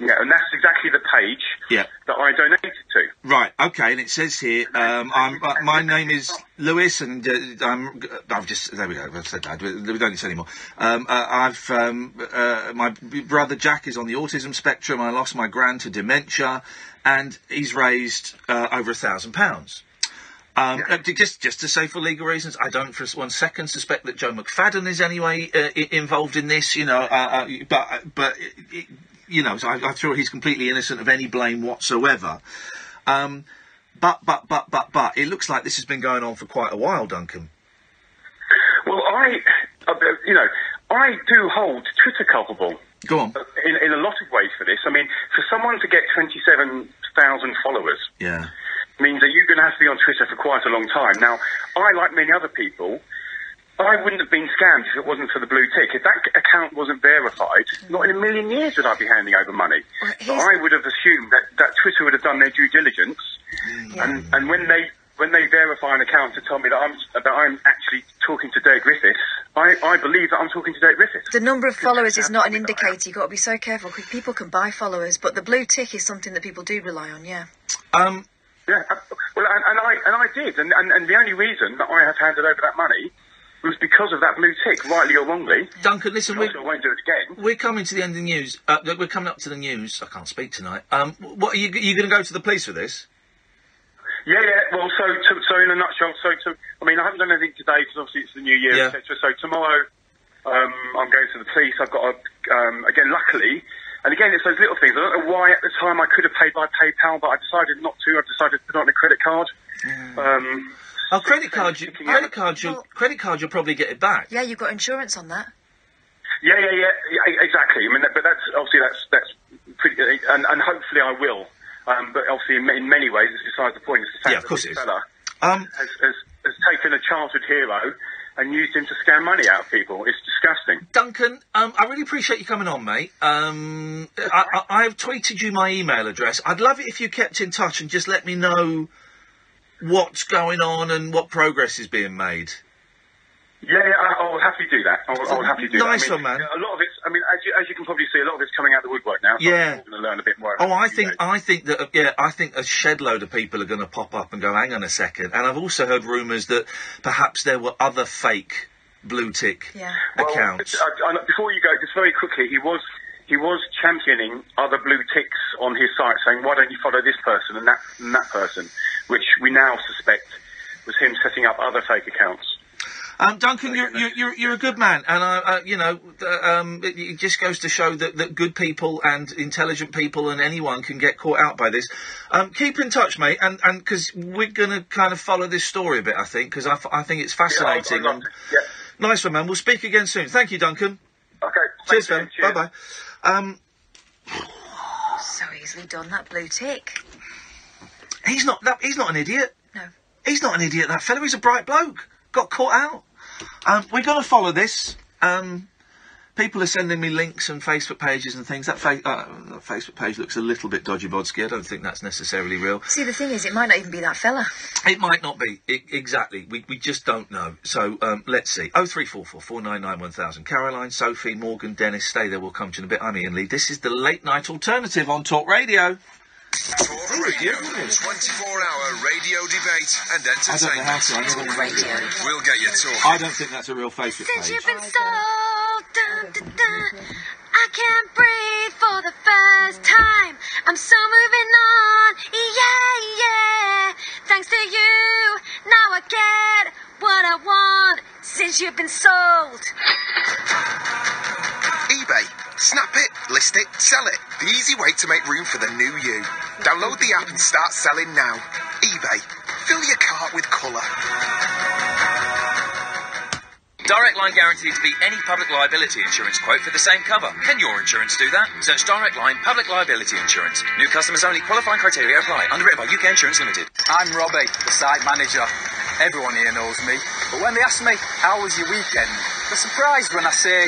Yeah, and that's exactly the page that I donated to. Right, okay, and it says here, my name is Lewis, and I've just, there we go, I've said that, we don't need to say anymore. My brother Jack is on the autism spectrum, I lost my gran to dementia, and he's raised over £1,000. Just to say, for legal reasons, I don't for 1 second suspect that Joe McFadden is anyway involved in this, you know, you know, so I'm sure he's completely innocent of any blame whatsoever. But it looks like this has been going on for quite a while, Duncan. Well, I do hold Twitter culpable. Go on. In a lot of ways for this. I mean, for someone to get 27,000 followers means that you're going to have to be on Twitter for quite a long time. Now, I, like many other people, I wouldn't have been scammed if it wasn't for the blue tick. If that account wasn't verified, not in a million years would I be handing over money. So I would have assumed that Twitter would have done their due diligence, and when they verify an account to tell me that I'm actually talking to Dave Griffiths, I believe that I'm talking to Dave Griffiths. The number of followers is not an indicator. You've got to be so careful, because people can buy followers, but the blue tick is something that people do rely on, Yeah, well, and I did, and the only reason that I have handed over that money was because of that blue tick, rightly or wrongly. Duncan, listen, I won't do it again. We're coming to the end of the news. We're coming up to the news. I can't speak tonight. What are you going to go to the police for this? Yeah. Well, so in a nutshell, I mean, I haven't done anything today because obviously it's the new year, etc. So tomorrow, I'm going to the police. I've got again, luckily. And again, it's those little things. I don't know why at the time I could have paid by PayPal, but I decided not to. I decided to put it on a credit card. Credit card, you'll probably get it back. Yeah, you've got insurance on that. Yeah, exactly. I mean, but that's obviously that's pretty, and hopefully I will. But obviously, in many ways, it's besides the point. It's the fact that this fella has taken a childhood hero and used him to scam money out of people. It's disgusting. Duncan, I really appreciate you coming on, mate. I've tweeted you my email address. I'd love it if you kept in touch and just let me know what's going on and what progress is being made. Yeah, I'll happily do that. I'll happily do that. Nice one, man. A lot of it's, I mean, as you can probably see, a lot of it's coming out of the woodwork now. So yeah. I'm going to learn a bit more. I think a shed load of people are going to pop up and go, hang on a second. And I've also heard rumours that perhaps there were other fake blue tick accounts. Well, before you go, just very quickly, he was championing other blue ticks on his site, saying, why don't you follow this person and that person, which we now suspect was him setting up other fake accounts. Duncan, you're a good man, and it just goes to show that good people and intelligent people and anyone can get caught out by this. Keep in touch, mate, and because we're going to kind of follow this story a bit, I think, because I think it's fascinating. Yeah, nice one, man. We'll speak again soon. Thank you, Duncan. Okay. Cheers, man. Bye-bye. So easily done, that blue tick. He's not an idiot. No. He's not an idiot, that fella. He's a bright bloke. Got caught out. We're going to follow this. People are sending me links and Facebook pages and things. That Facebook page looks a little bit dodgy-bodsky. I don't think that's necessarily real. See, the thing is, it might not even be that fella. It might not be. Exactly. We just don't know. So, let's see. 0344 499 1000. Caroline, Sophie, Morgan, Dennis, stay there. We'll come to you in a bit. I'm Iain Lee. This is the Late Night Alternative on Talk Radio. Talk Radio, 24-hour radio debate and entertainment. Talk Radio. We'll get you talking. I don't think that's a real Facebook page. Since you've been sold, I can't breathe for the first time. I'm so moving on, yeah. Thanks to you, now I get what I want. Since you've been sold. eBay. Snap it, list it, sell it. The easy way to make room for the new you. Download the app and start selling now. eBay. Fill your cart with colour. Direct Line guaranteed to beat any public liability insurance quote for the same cover. Can your insurance do that? Search Direct Line Public Liability Insurance. New customers only. Qualifying criteria apply. Underwritten by UK Insurance Limited. I'm Robbie, the site manager. Everyone here knows me. But when they ask me, how was your weekend? They're surprised when I say,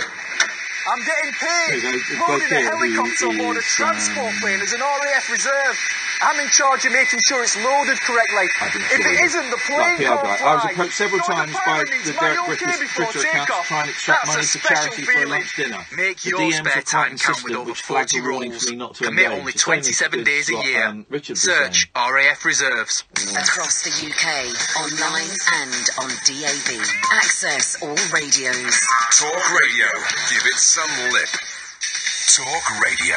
I'm getting paid. Loading a helicopter on board a transport plane as an RAF reserve. I'm in charge of making sure it's loaded correctly. If it isn't, the plane can't fly. I was approached several times by the Derek Griffiths Twitter account to try and extract money for charity for a lunch dinner. Make your spare time count with over 40 rules. Commit only 27 days a year. Search RAF Reserves. Across the UK, online and on DAB. Access all radios. Talk Radio. Give it some lip. Talk Radio.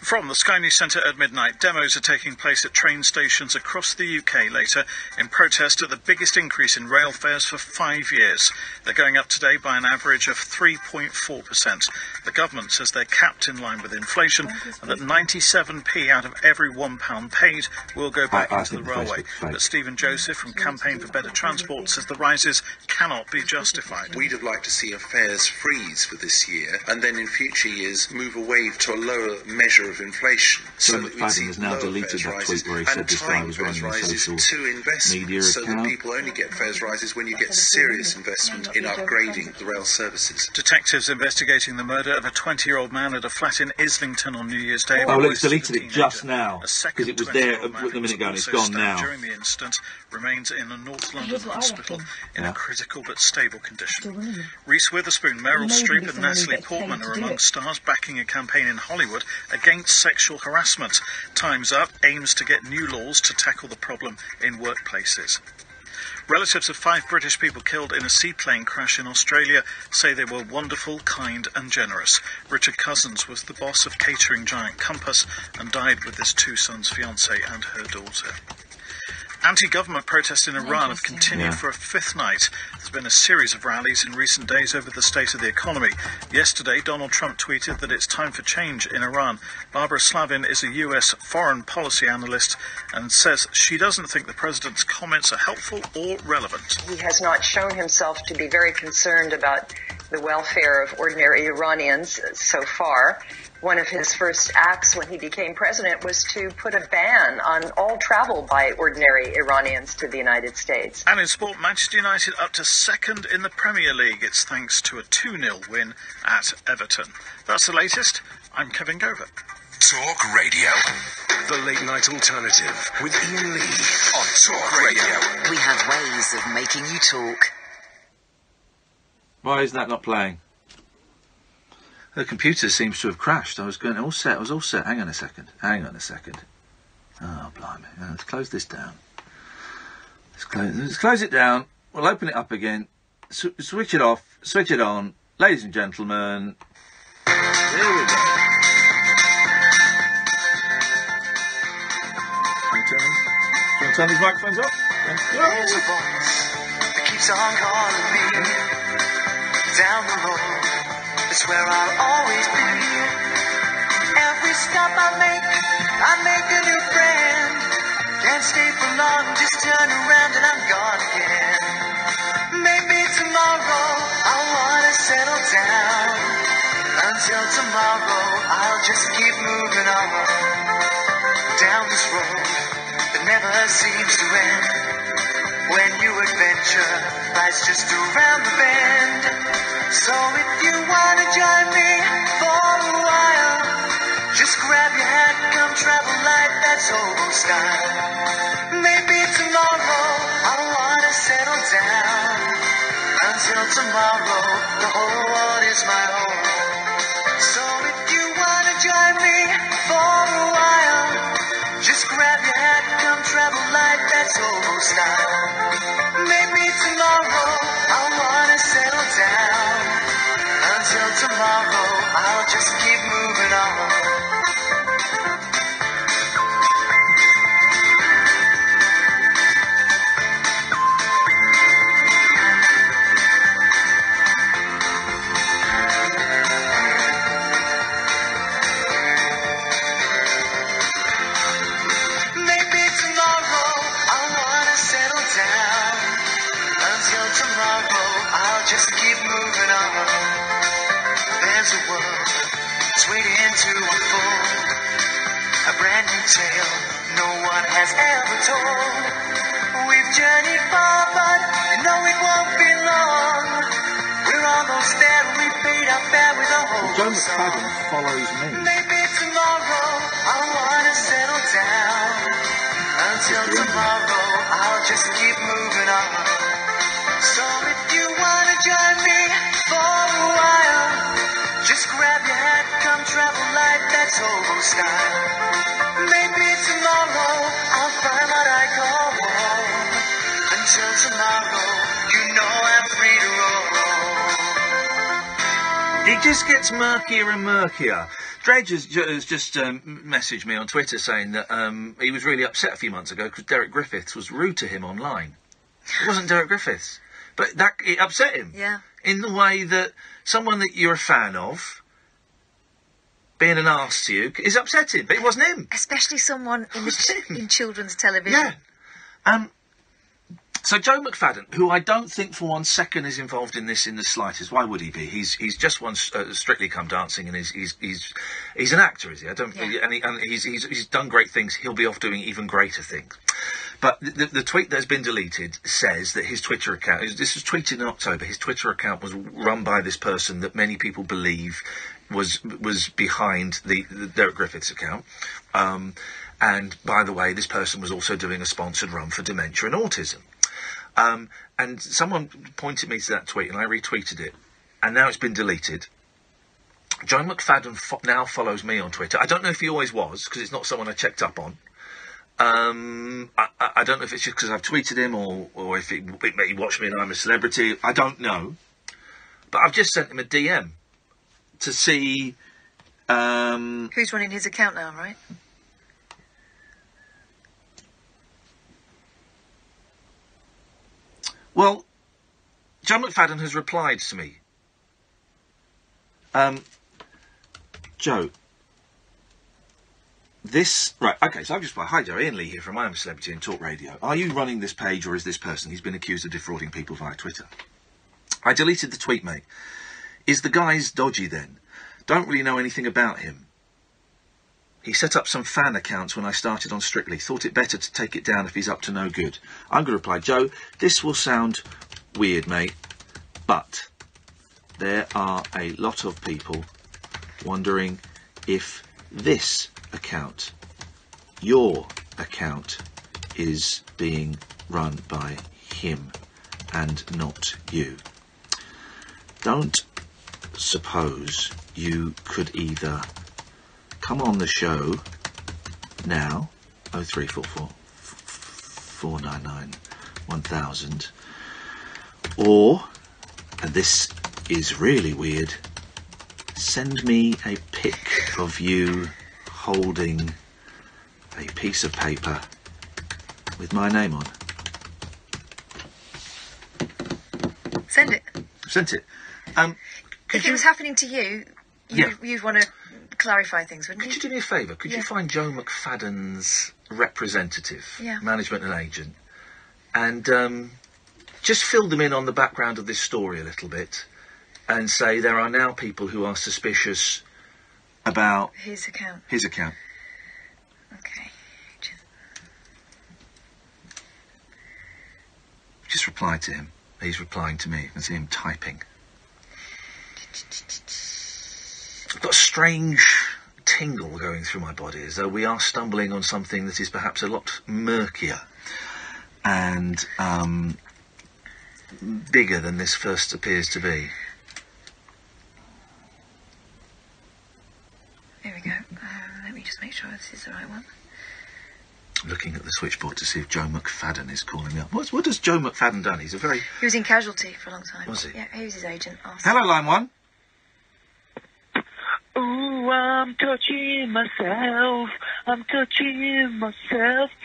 From the Sky News Centre at midnight, demos are taking place at train stations across the UK later in protest at the biggest increase in rail fares for 5 years. They're going up today by an average of 3.4%. The government says they're capped in line with inflation and that 97p out of every £1 paid will go back into the railway. But Stephen Joseph from Campaign for Better Transport says the rises cannot be justified. We'd have liked to see a fares freeze for this year and then in future years move away to a lower measure of inflation. So McFadden has now deleted that tweet where he said this guy was running a social media so account. that people only get fares rises when you get serious investment in upgrading the rail services. Detectives investigating the murder of a 20-year-old man at a flat in Islington on New Year's Day. Oh, look, it's deleted it just now because it was there a minute ago and it's gone now. During the incident, remains in a North London hospital in a critical but stable condition. Reese Witherspoon, Meryl Streep and Natalie Portman are among stars backing a campaign in Hollywood against sexual harassment. Time's Up aims to get new laws to tackle the problem in workplaces. Relatives of 5 British people killed in a seaplane crash in Australia say they were wonderful, kind and generous. Richard Cousins was the boss of catering giant Compass and died with his 2 sons' fiancée and her daughter. Anti-government protests in Iran have continued for a 5th night. There's been a series of rallies in recent days over the state of the economy. Yesterday, Donald Trump tweeted that it's time for change in Iran. Barbara Slavin is a US foreign policy analyst and says she doesn't think the president's comments are helpful or relevant. He has not shown himself to be very concerned about the welfare of ordinary Iranians so far. One of his first acts when he became president was to put a ban on all travel by ordinary Iranians to the United States. And in sport, Manchester United up to 2nd in the Premier League. It's thanks to a 2-0 win at Everton. That's the latest. I'm Kevin Gover. Talk Radio. The late night alternative with Iain Lee on Talk Radio. We have ways of making you talk. Why is that not playing? The computer seems to have crashed. I was all set. Hang on a second. Oh, blimey. Let's close this down. Let's close it down. We'll open it up again. Switch it off. Switch it on. Ladies and gentlemen, here we go. Do you want to turn these microphones off? There's a voice that keeps on calling me down the road. It's where I'll always be. Every stop I make a new friend. Can't stay for long, just turn around and I'm gone again. Maybe tomorrow I'll wanna settle down. Until tomorrow I'll just keep moving on. Down this road that never seems to end. When new adventure lies just around the bend. So if you wanna join me for a while, just grab your hat, come travel light, that's old style. Maybe tomorrow I'll wanna settle down. Until tomorrow, the whole world is my home. So if you wanna join me for a while, just grab your hat, come travel light, that's old style. Maybe tomorrow I'll wanna settle down. Until tomorrow, I'll just keep moving on. Maybe tomorrow I'll wanna settle down. Until tomorrow, I'll just keep moving on. There's a world that's waiting to unfold, a brand new tale no one has ever told. We've journeyed far, but you know it won't be long. We're almost there, we paid our fare with a whole Joe McFadden follows me. Maybe Until tomorrow, I'll just keep moving on. So if you wanna join me for a while, just grab your hat, come travel like that's hobo style. Maybe tomorrow I'll find what I call home. Until tomorrow, you know I'm free to roll. It just gets murkier and murkier. Dredge has just messaged me on Twitter saying that he was really upset a few months ago because Derek Griffiths was rude to him online. It wasn't Derek Griffiths, but it upset him. Yeah. In the way that someone that you're a fan of being an arse to you is upsetting, but it wasn't him. Especially someone in children's television. Yeah. So Joe McFadden, who I don't think for 1 second is involved in this in the slightest. Why would he be? He's just won Strictly Come Dancing, and he's an actor, is he? I don't. Yeah. And he's done great things. He'll be off doing even greater things. But the tweet that's been deleted says that his Twitter account. This was tweeted in October. His Twitter account was run by this person that many people believe was behind the Derek Griffiths account. And by the way, this person was also doing a sponsored run for dementia and autism. And someone pointed me to that tweet, and I retweeted it, and now it's been deleted. Joe McFadden now follows me on Twitter. I don't know if he always was, because it's not someone I checked up on. I don't know if it's just because I've tweeted him, or if he watched me and I'm a celebrity. I don't know. But I've just sent him a DM to see... Who's running his account now, right? Well, Joe McFadden has replied to me. Joe, right, okay, so I've just replied, hi Joe, Ian Lee here from I Am a Celebrity and Talk Radio. Are you running this page, or is this person? He's been accused of defrauding people via Twitter. I deleted the tweet, mate. Is the guy's dodgy then? Don't really know anything about him. He set up some fan accounts when I started on Strictly. Thought it better to take it down if he's up to no good. I'm going to reply, Joe, this will sound weird, mate, but there are a lot of people wondering if this account, your account, is being run by him and not you. Don't suppose you could either come on the show now, 0344 499 1000, or, and this is really weird, send me a pic of you holding a piece of paper with my name on. Send it. Sent it. If it was happening to you, you'd want to clarify things, wouldn't you? Could you do me a favour? Could you find Joe McFadden's representative, management and agent, and just fill them in on the background of this story a little bit, and say there are now people who are suspicious about his account. Okay. Just reply to him. He's replying to me. You can see him typing. I've got a strange tingle going through my body, as though we are stumbling on something that is perhaps a lot murkier and bigger than this first appears to be. Here we go. Let me just make sure this is the right one. Looking at the switchboard to see if Joe McFadden is calling me up. What has Joe McFadden done? He was in Casualty for a long time. Was he? Yeah, he was his agent. Hello, line one. Ooh, I'm touching myself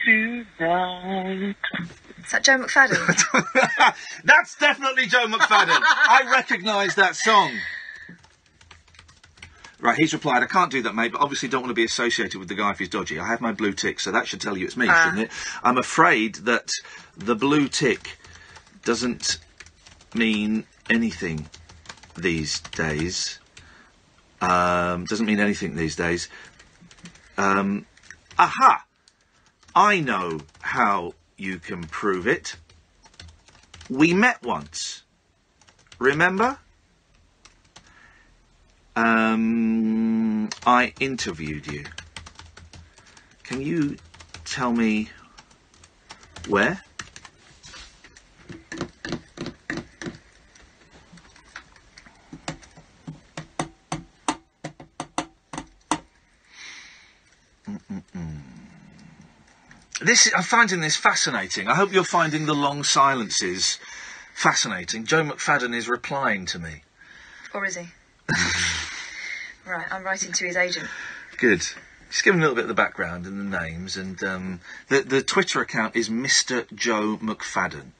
tonight. Is that Joe McFadden? That's definitely Joe McFadden. I recognise that song. Right, he's replied, I can't do that, mate, but obviously don't want to be associated with the guy if he's dodgy. I have my blue tick, so that should tell you it's me, shouldn't it? I'm afraid that the blue tick doesn't mean anything these days. Doesn't mean anything these days. Aha! I know how you can prove it. We met once. Remember? I interviewed you. Can you tell me Where? I'm finding this fascinating. I hope you're finding the long silences fascinating. Joe McFadden is replying to me. Or is he? Right, I'm writing to his agent. Good. Just give him a little bit of the background and the names, and the Twitter account is Mr. Joe McFadden.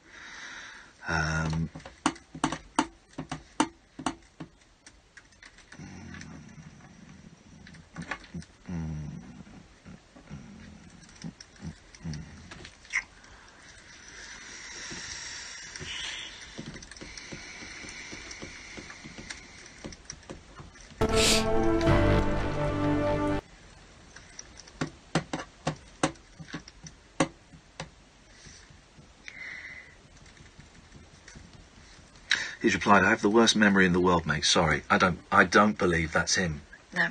He's replied, "I have the worst memory in the world, mate. Sorry, I don't believe that's him. No.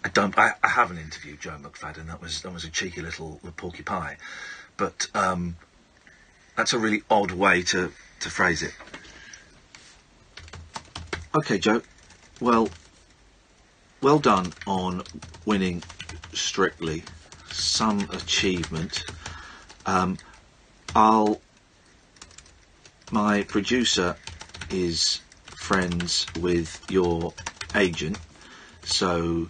I haven't interviewed Joe McFadden. That was a cheeky little porky pie, but that's a really odd way to phrase it. Okay, Joe. Well done on winning Strictly. Some achievement. My producer is friends with your agent, so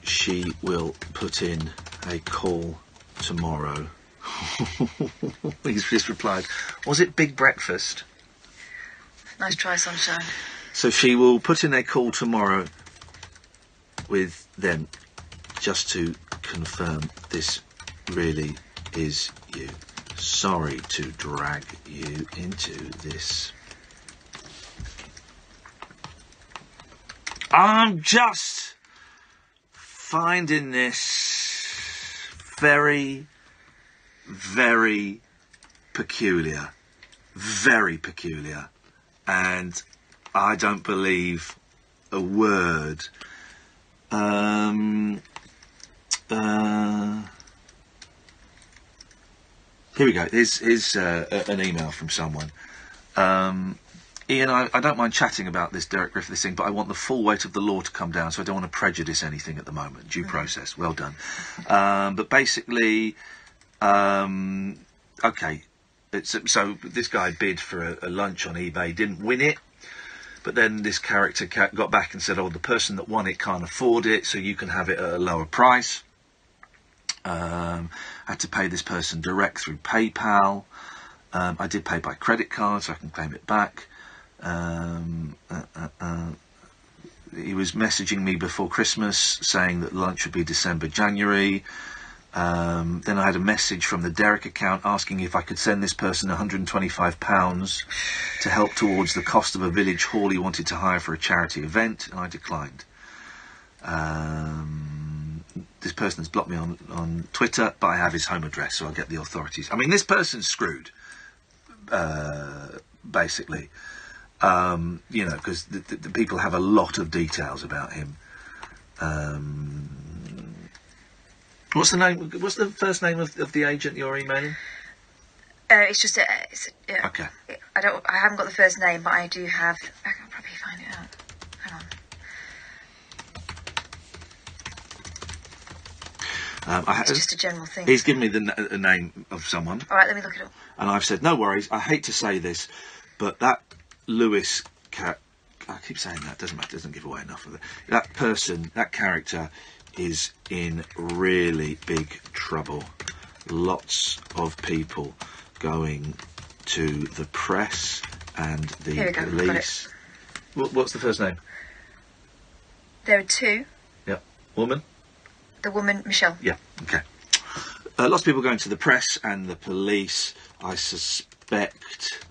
she will put in a call tomorrow." He's just replied, "Was it Big Breakfast?" Nice try, sunshine. So she will put in a call tomorrow with them just to confirm this really is you. Sorry to drag you into this. I'm just finding this very, very peculiar. Very peculiar. And I don't believe a word. Here we go. Here's an email from someone. Iain, I don't mind chatting about this Derek Griffiths thing, but I want the full weight of the law to come down, so I don't want to prejudice anything at the moment. Due process. Well done. But basically, okay. So this guy bid for a lunch on eBay, didn't win it, but then this character got back and said, "Oh, the person that won it can't afford it, so you can have it at a lower price." I had to pay this person direct through PayPal. I did pay by credit card, so I can claim it back. He was messaging me before Christmas saying that lunch would be December, January. Then I had a message from the Derek account asking if I could send this person £125 to help towards the cost of a village hall he wanted to hire for a charity event, and I declined. This person has blocked me on Twitter, but I have his home address, so I'll get the authorities. I mean, this person's screwed, basically. Because the people have a lot of details about him. What's the name? What's the first name of the agent you're emailing? It's just okay. I haven't got the first name, but I do have. I can probably find it out. Hang on. It's just a general thing. He's given me the name of someone. All right, let me look it up. And I've said, no worries. I hate to say this, but that Lewis I keep saying that, doesn't matter, doesn't give away enough of it. That person, that character, is in really big trouble. Lots of people going to the press and the police. What's the first name? There are two. Yep. Woman? The woman, Michelle. Yeah, okay. Lots of people going to the press and the police. I suspect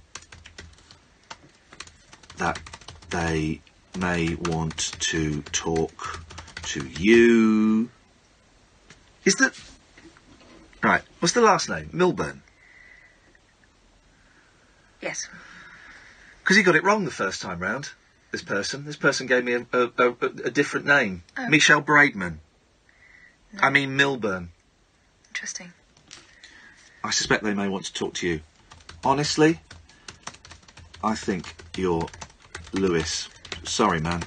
that they may want to talk to you. Is that... Right, what's the last name? Milburn? Yes. Because he got it wrong the first time round, this person. This person gave me a different name. Oh. Michelle Braidman. No. I mean Milburn. Interesting. I suspect they may want to talk to you. Honestly, I think you're Lewis. Sorry, man.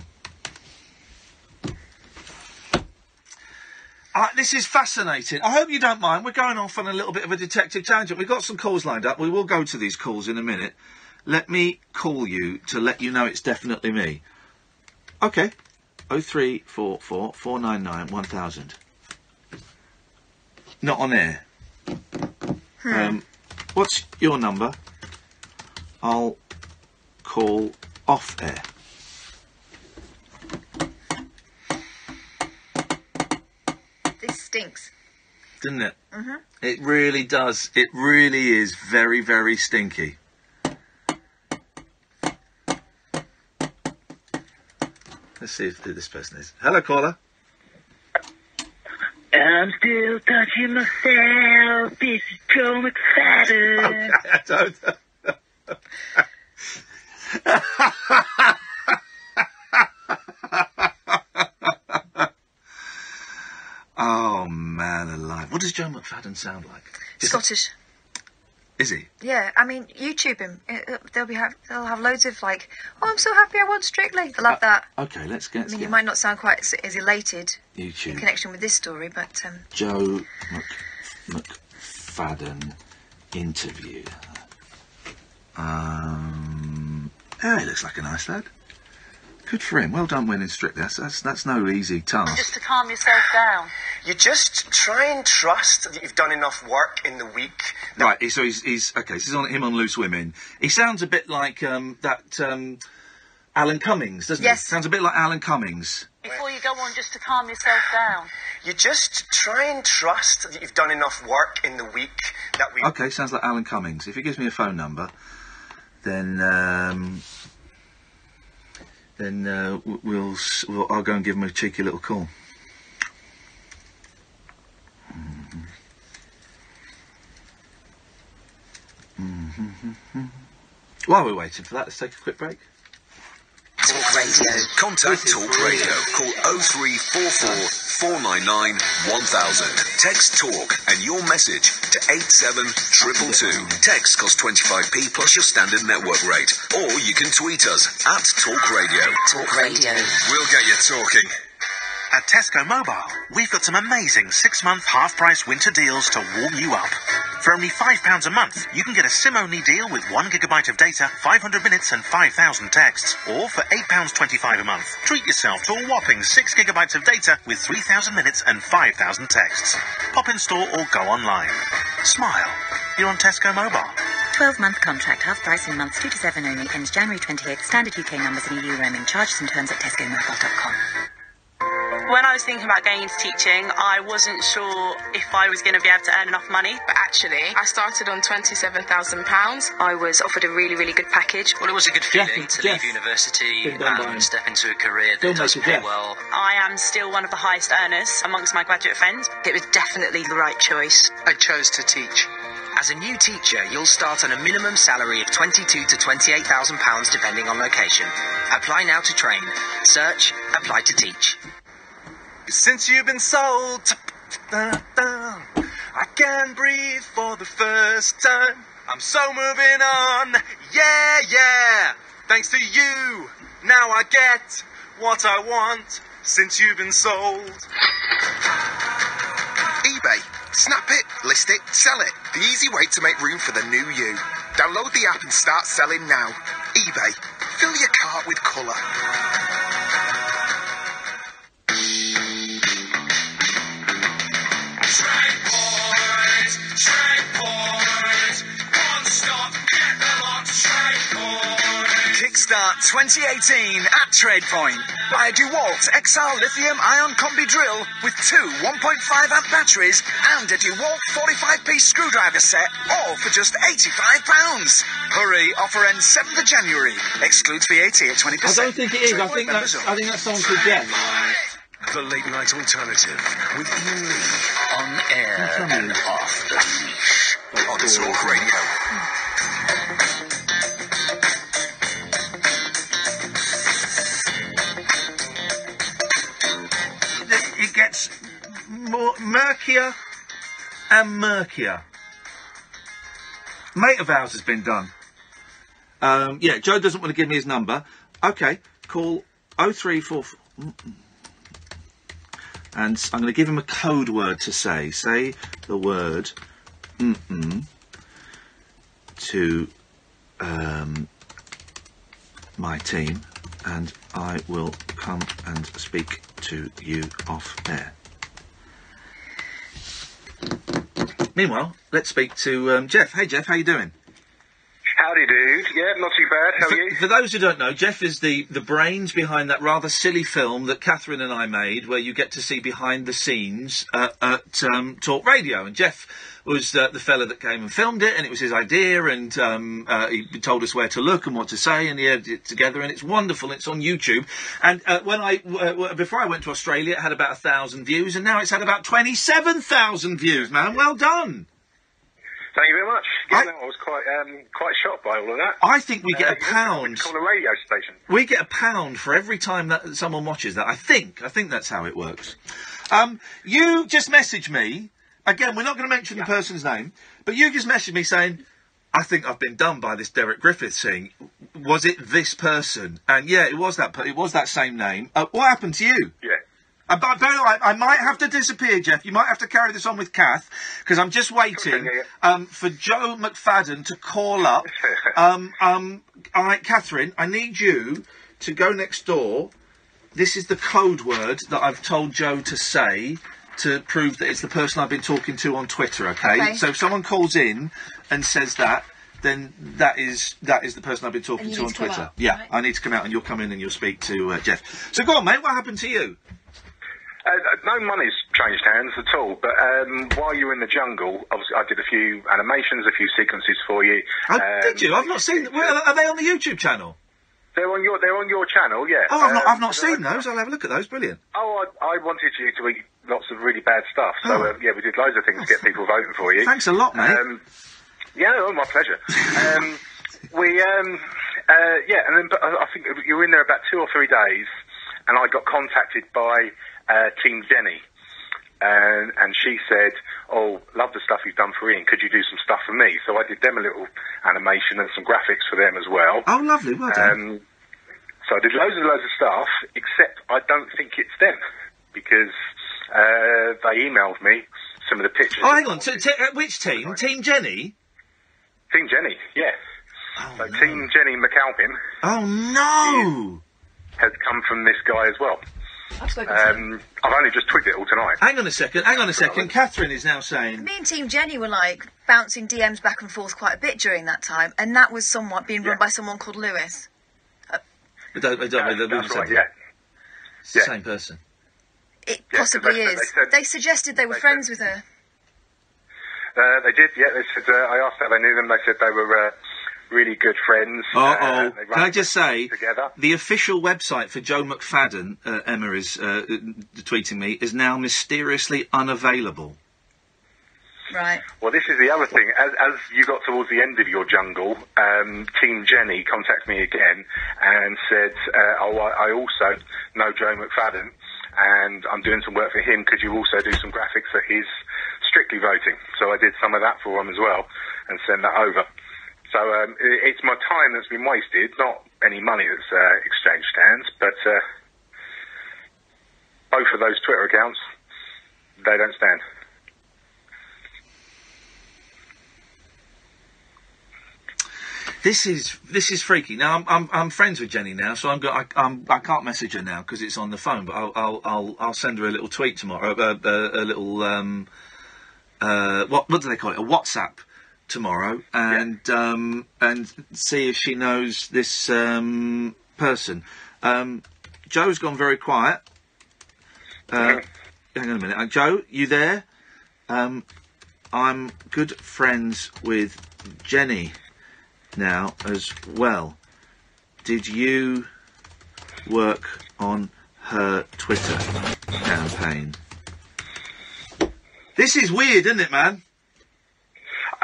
This is fascinating. I hope you don't mind. We're going off on a little bit of a detective tangent. We've got some calls lined up. We will go to these calls in a minute. Let me call you to let you know it's definitely me. OK. 0344 499 1000. Not on air. What's your number? I'll call off air. This stinks. Doesn't it? Mm-hmm. It really does. It really is very, very stinky. Let's see who this person is. Hello, caller. I'm still touching myself. This is Joe McFadden. Okay, I don't. Oh, man alive. What does Joe McFadden sound like? Scottish. Is he? Yeah, I mean, YouTube him. They'll have loads of like, oh, I'm so happy I won Strictly. They'll have that. Okay, let's get. You might not sound quite as elated YouTube. in connection with this story, but Joe McFadden interview. Yeah, he looks like a nice lad. Good for him. Well done winning Strictly. That's no easy task. Just to calm yourself down. You just try and trust that you've done enough work in the week. Right, so he's okay, so he's on him on Loose Women. He sounds a bit like that Alan Cummings, doesn't he? Sounds a bit like Alan Cummings. Before you go on, just to calm yourself down. You just try and trust that you've done enough work in the week that we... Okay, sounds like Alan Cummings. If he gives me a phone number, then I'll go and give him a cheeky little call. While we're waiting for that, let's take a quick break. Talk Radio. Contact Talk Radio. Call 0344 499 1000. Text Talk and your message to 87222. Text costs 25p plus your standard network rate. Or you can tweet us at Talk Radio. Talk Radio. We'll get you talking. At Tesco Mobile, we've got some amazing 6-month half-price winter deals to warm you up. For only £5 a month, you can get a SIM-only deal with 1 gigabyte of data, 500 minutes and 5,000 texts. Or for £8.25 a month, treat yourself to a whopping 6 gigabytes of data with 3,000 minutes and 5,000 texts. Pop in store or go online. Smile. You're on Tesco Mobile. 12-month contract, half price in months 2 to 7 only, ends January 28th. Standard UK numbers and EU roaming. Charges and terms at tescomobile.com. When I was thinking about going into teaching, I wasn't sure if I was going to be able to earn enough money. But actually, I started on £27,000. I was offered a really, really good package. Well, it was a good feeling to leave university and step into a career that does pay well. I am still one of the highest earners amongst my graduate friends. It was definitely the right choice. I chose to teach. As a new teacher, you'll start on a minimum salary of £22,000 to £28,000 depending on location. Apply now to train. Search, apply to teach. Since you've been sold, I can breathe for the first time. I'm so moving on, yeah. Thanks to you, now I get what I want. Since you've been sold. eBay. Snap it, list it, sell it. The easy way to make room for the new you. Download the app and start selling now. eBay. Fill your cart with colour. Kickstart 2018 at TradePoint. Buy a DeWalt XR lithium-ion combi drill with 2 1.5 amp batteries and a DeWalt 45p screwdriver set, all for just £85. Hurry, offer ends 7th of January. Excludes VAT at 20%. I don't think it is. I think that's someone called Jeff. The Late Night Alternative with Iain Lee on air and off the leash on Talk Radio. It gets more murkier and murkier. Mate of ours has been done. Yeah, Joe doesn't want to give me his number. Okay, call 0344... And I'm going to give him a code word to say. Say the word to my team, and I will come and speak to you off air. Meanwhile, let's speak to Jeff. Hey, Jeff, how you doing? Howdy, dude. Yeah, not too bad. How are you? For those who don't know, Jeff is the brains behind that rather silly film that Catherine and I made, where you get to see behind the scenes at Talk Radio. And Jeff was the fella that came and filmed it, and it was his idea, and he told us where to look and what to say, and he edited it together, and it's wonderful. It's on YouTube. And before I went to Australia, it had about 1,000 views, and now it's had about 27,000 views, man. Well done. Thank you very much. Yeah, I was quite shocked by all of that. I think we get £1. It's called a radio station. We get £1 for every time that someone watches that. I think that's how it works. You just messaged me. Again, we're not going to mention the person's name, but you just messaged me saying, I think I've been done by this Derek Griffiths thing. Was it this person? And yeah, it was that same name. What happened to you? Yeah. I might have to disappear, Jeff. You might have to carry this on with Kath, because I'm just waiting for Joe McFadden to call up. Catherine, I need you to go next door. This is the code word that I've told Joe to say to prove that it's the person I've been talking to on Twitter, okay? So if someone calls in and says that, then that is the person I've been talking to on Twitter. Yeah, right. I need to come out, and you'll come in and you'll speak to Jeff. So go on, mate, what happened to you? No money's changed hands at all, but while you were in the jungle, obviously I did a few animations, a few sequences for you. Oh, did you? I've not seen them. Are they on the YouTube channel? They're on your channel, yeah. Oh, I've not seen those. I'll have a look at those. Brilliant. Oh, I wanted you to eat lots of really bad stuff, so yeah, we did loads of things to get people voting for you. Thanks a lot, mate. Yeah, my pleasure. Yeah, and then I think you were in there about 2 or 3 days, and I got contacted by Team Jenny, and she said, "Oh, love the stuff you've done for Ian. Could you do some stuff for me?" So I did them a little animation and some graphics for them as well. Oh, lovely, well done. So I did loads of stuff, except I don't think it's them, because they emailed me some of the pictures. Oh, hang on. So, which team? Team Jenny? Team Jenny, yeah. Oh, so no. Team Jenny McAlpin. Oh, no! Has come from this guy as well. I've only just twigged it all tonight. Hang on a second. Catherine is now saying... Me and Team Jenny were, like, bouncing DMs back and forth quite a bit during that time, and that was somewhat being run by someone called Lewis. That's right, yeah. It's the same person. It possibly is. They suggested they were friends with her. They did, yeah. They said, I asked how they knew them. They said they were really good friends. Can I just say, together. The official website for Joe McFadden, Emma is tweeting me, is now mysteriously unavailable. Right. Well, this is the other thing. As you got towards the end of your jungle, Team Jenny contacted me again and said, I also know Joe McFadden, and I'm doing some work for him. Could you also do some graphics for his Strictly voting? So I did some of that for him as well and send that over. So it's my time that's been wasted, not any money that's exchanged hands, but both of those Twitter accounts, they don't stand. This is freaky. Now I'm friends with Jenny now, so I can't message her now because it's on the phone. But I'll send her a little tweet tomorrow, a little what do they call it? A WhatsApp tomorrow, and see if she knows this person. Joe's gone very quiet. Hang on a minute, Joe, you there? I'm good friends with Jenny now as well. Did you work on her Twitter campaign? This is weird, isn't it, man?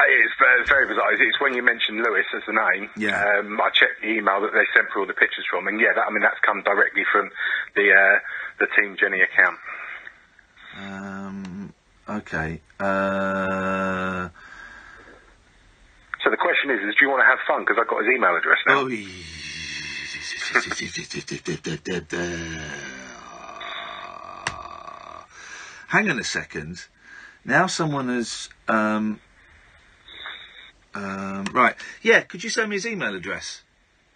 It's very bizarre. It's when you mentioned Lewis as the name. Yeah. I checked the email that they sent for all the pictures from, and yeah, that's come directly from the Team Jenny account. Okay. So the question is do you want to have fun? Because I've got his email address now. Hang on a second. Now someone has... right. Yeah, could you send me his email address?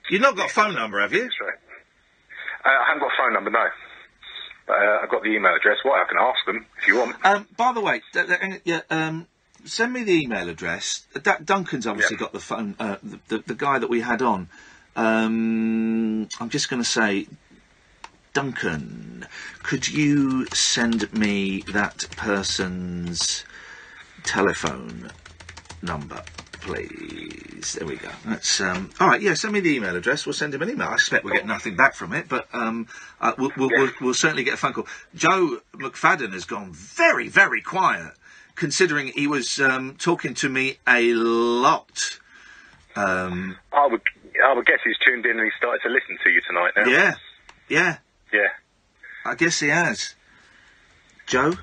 You've not got a phone number, have you? That's right. I haven't got a phone number, no. But I've got the email address. Well, I can ask them if you want. By the way, send me the email address. Duncan's obviously got the phone. The guy that we had on. I'm just going to say, Duncan, could you send me that person's telephone number, please? There we go. That's all right. Yeah, send me the email address. We'll send him an email. I suspect we'll get nothing back from it, but we'll certainly get a phone call. Joe McFadden has gone very, very quiet, considering he was talking to me a lot. I would guess he's tuned in and he started to listen to you tonight now. Yeah. I guess he has. Joe,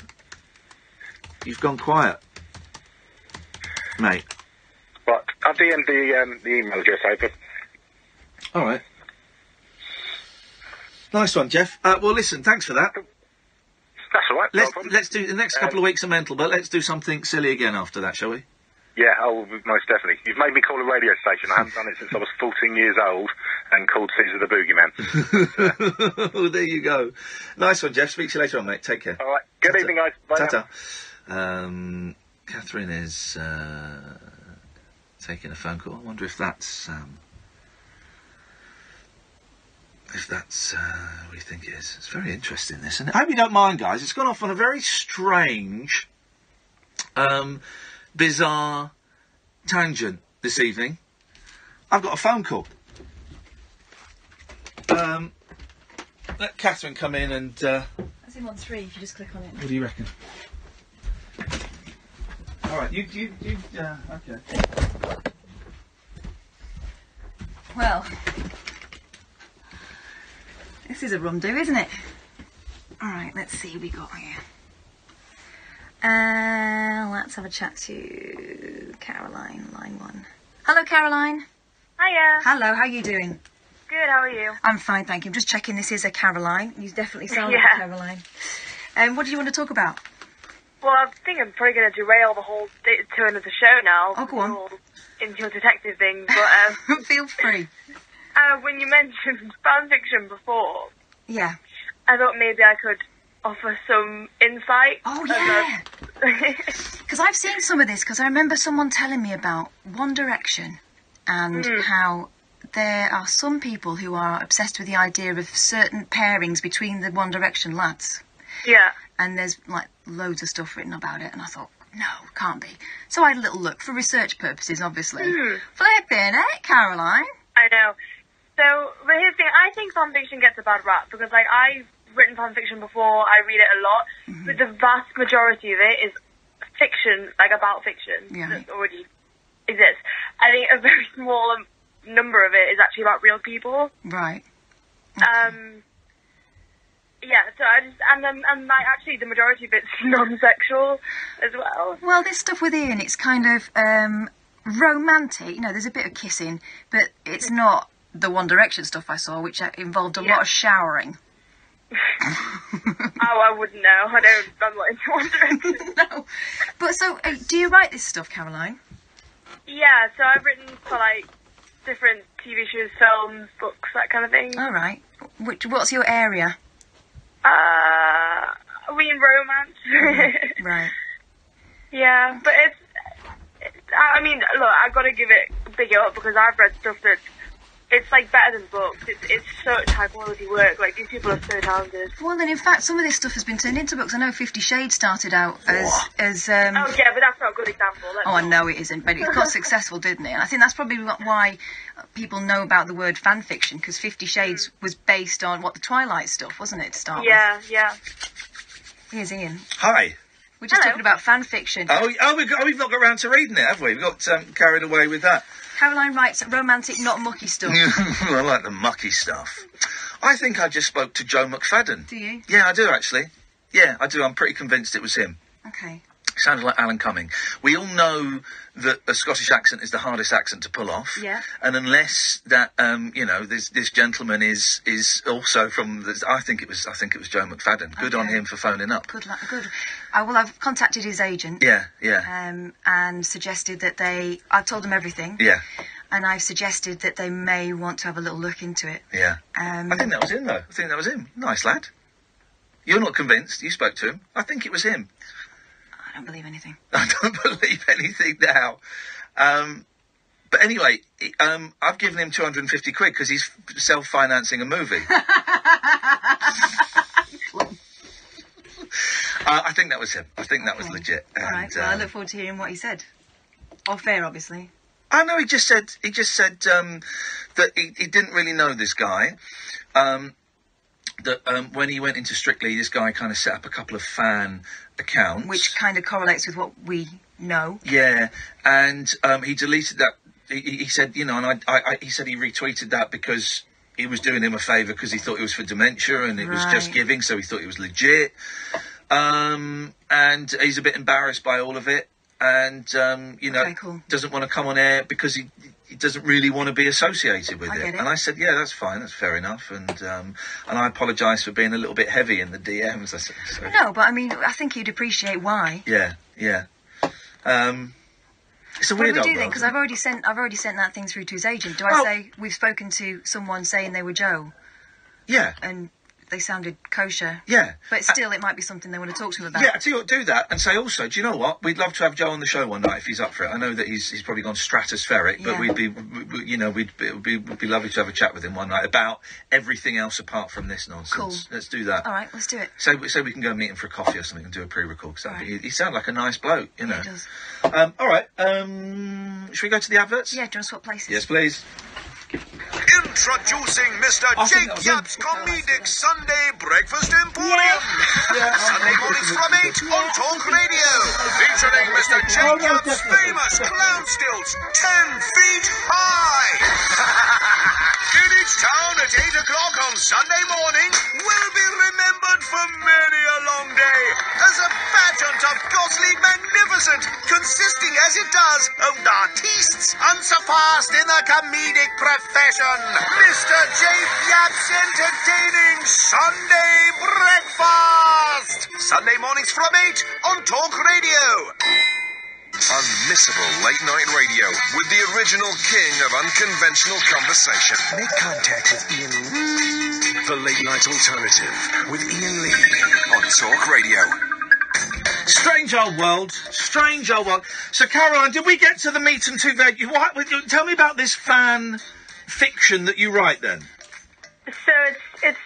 you've gone quiet, mate. Right, I'll DM the email address over. All right. Nice one, Jeff. Well, listen, thanks for that. That's all right. Let's do the next couple of weeks are mental, but let's do something silly again after that, shall we? Yeah, most definitely. You've made me call a radio station. I haven't done it since I was 14 years old and called Caesar the Boogeyman. Oh, there you go. Nice one, Jeff. Speak to you later on, mate. Take care. All right. Good evening, guys. Bye. Ta-ta. Catherine is taking a phone call. I wonder if that's what do you think it is? It's very interesting, this, isn't it? I hope you don't mind, guys. It's gone off on a very strange, bizarre tangent this evening. I've got a phone call. Let Catherine come in and... That's him on 3, if you just click on it. What do you reckon? All right, you okay. Well, this is a rum-do, isn't it? All right, let's see who we got here. Let's have a chat to Caroline, line 1. Hello, Caroline. Hiya. Hello, how are you doing? Good, how are you? I'm fine, thank you. I'm just checking this is a Caroline. You definitely sound like a Caroline. What do you want to talk about? Well, I think I'm probably going to derail the whole turn of the show now. Oh, go on. Into a detective thing, but... Feel free. When you mentioned fan fiction before... Yeah. I thought maybe I could offer some insight. Oh, yeah. Because I've seen some of this, because I remember someone telling me about One Direction and how there are some people who are obsessed with the idea of certain pairings between the One Direction lads. Yeah. And there's, like, loads of stuff written about it, and I thought, no, can't be. So I had a little look, for research purposes, obviously. Flipping, Caroline? I know. So, but here's the thing, I think fan fiction gets a bad rap, because, like, I've written fan fiction before, I read it a lot, but the vast majority of it is fiction, like, about fiction, that already exists. I think a very small number of it is actually about real people. Right. Yeah, so and like, actually the majority of it's non-sexual as well. Well, this stuff with Iain, it's kind of romantic. You know, there's a bit of kissing, but it's not the One Direction stuff I saw, which involved a lot of showering. I wouldn't know. I'm not into One Direction. No. But so, do you write this stuff, Caroline? Yeah, so I've written for, like, different TV shows, films, books, that kind of thing. All right. What's your area? We in romance. Right. Yeah, but it's I mean, look, I've got to give it a big up because I've read stuff that's, it's like better than books. It's such high quality work. Like, these people are so talented. Well, then in fact, some of this stuff has been turned into books. I know 50 Shades started out as Oh yeah, but that's not a good example. I know it isn't, but it got successful, didn't it? And I think that's probably why people know about the word fan fiction, because 50 Shades was based on the Twilight stuff, wasn't it? To start with. Yeah. Here's Iain. Hi. We're just talking about fan fiction. We've not got round to reading it, have we? We've got carried away with that. Caroline writes romantic, not mucky stuff. I like the mucky stuff. I think I just spoke to Joe McFadden. Do you? Yeah, I do, actually. Yeah, I do. I'm pretty convinced it was him. Okay. Sounds like Alan Cumming. We all know that a Scottish accent is the hardest accent to pull off. Yeah. And unless that, this gentleman is also from, I think it was Joe McFadden. Good on him for phoning up. Good luck. Good. I've contacted his agent. Yeah. And suggested that I've told them everything. Yeah. And I've suggested that they may want to have a little look into it. Yeah. I think that was him, though. I think that was him. Nice lad. You're not convinced. You spoke to him. I think it was him. I don't believe anything. I don't believe anything now. But anyway, I've given him 250 quid because he's self-financing a movie. I think that was him. I think that was legit. All right. Well, I look forward to hearing what he said. Off air, obviously. I know. He just said that he didn't really know this guy. That when he went into Strictly, this guy kind of set up a couple of fan accounts, which kind of correlates with what we know. Yeah, and he deleted that. He said, and he said he retweeted that because he was doing him a favour because he thought it was for dementia and it was just giving, so he thought it was legit. And he's a bit embarrassed by all of it, and doesn't want to come on air because he doesn't really want to be associated with it. And I said, yeah, that's fine, that's fair enough. And I apologise for being a little bit heavy in the DMs. I said, so. No, but I mean, I think you'd appreciate why. Yeah. It's a weird. What do we do then? Because I've already sent that thing through to his agent. Do I say we've spoken to someone saying they were Joe? Yeah. And they sounded kosher. Yeah. But still, it might be something they want to talk to him about. Yeah, I tell you what, do that and say also, do you know what? We'd love to have Joe on the show one night if he's up for it. I know that he's probably gone stratospheric, but it would be lovely to have a chat with him one night about everything else apart from this nonsense. Cool. Let's do that. All right, let's do it. So we can go meet him for a coffee or something and do a pre-record. Because he sounded like a nice bloke, you know. Yeah, he does. All right. Should we go to the adverts? Yeah, do you want to swap places? Yes, please. Introducing Mr. Jake Yapp's Comedic Sunday Breakfast Emporium. Sunday mornings from 8 on Talk Radio. Featuring Mr. Jake Yapp's famous clown stilts 10 feet high. In each town at 8 o'clock on Sunday morning will be remembered for many a long day as a pageant of ghostly magnificent, consisting as it does of artistes unsurpassed in the comedic profession. Mr. Jake Yapp's entertaining Sunday Breakfast. Sunday mornings from 8 on Talk Radio. Unmissable late-night radio with the original king of unconventional conversation. Make contact with Ian Lee. The late-night alternative with Ian Lee on Talk Radio. Strange old world. Strange old world. So, Caroline, did we get to the meat and two veg? Tell me about this fan fiction that you write, then. So it's.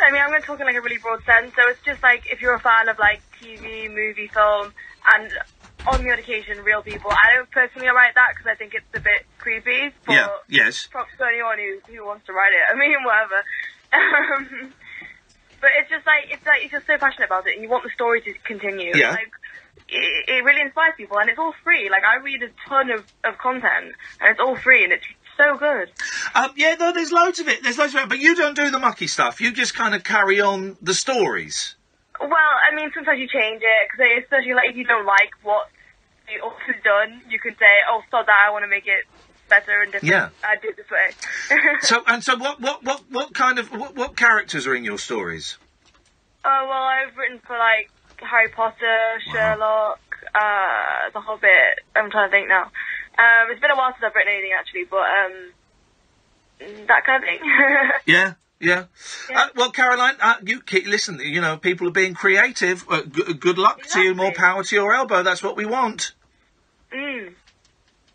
I mean, I'm going to talk in like a really broad sense. So it's just like if you're a fan of like TV, movie, film, and on the odd occasion, real people. I don't personally write that because I think it's a bit creepy. But yeah. Yes. Props to anyone who wants to write it. I mean, whatever. But it's just like you're just so passionate about it, and you want the story to continue. Yeah. Like, it really inspires people, and it's all free. Like I read a ton of content, and it's all free, and it's so good. No, there's loads of it. But you don't do the mucky stuff. You just kind of carry on the stories. Well, I mean, sometimes you change it, because especially like if you don't like what the author's done, you can say, "Oh, stop that! I want to make it better and different. Yeah. I do it this way." So what kind of what characters are in your stories? Oh well, I've written for like Harry Potter, Sherlock, The Hobbit. I'm trying to think now. It's been a while since I've written anything actually, but that kind of thing. Yeah. Well, Caroline, listen. You know, people are being creative. Good luck to you. More power to your elbow. That's what we want.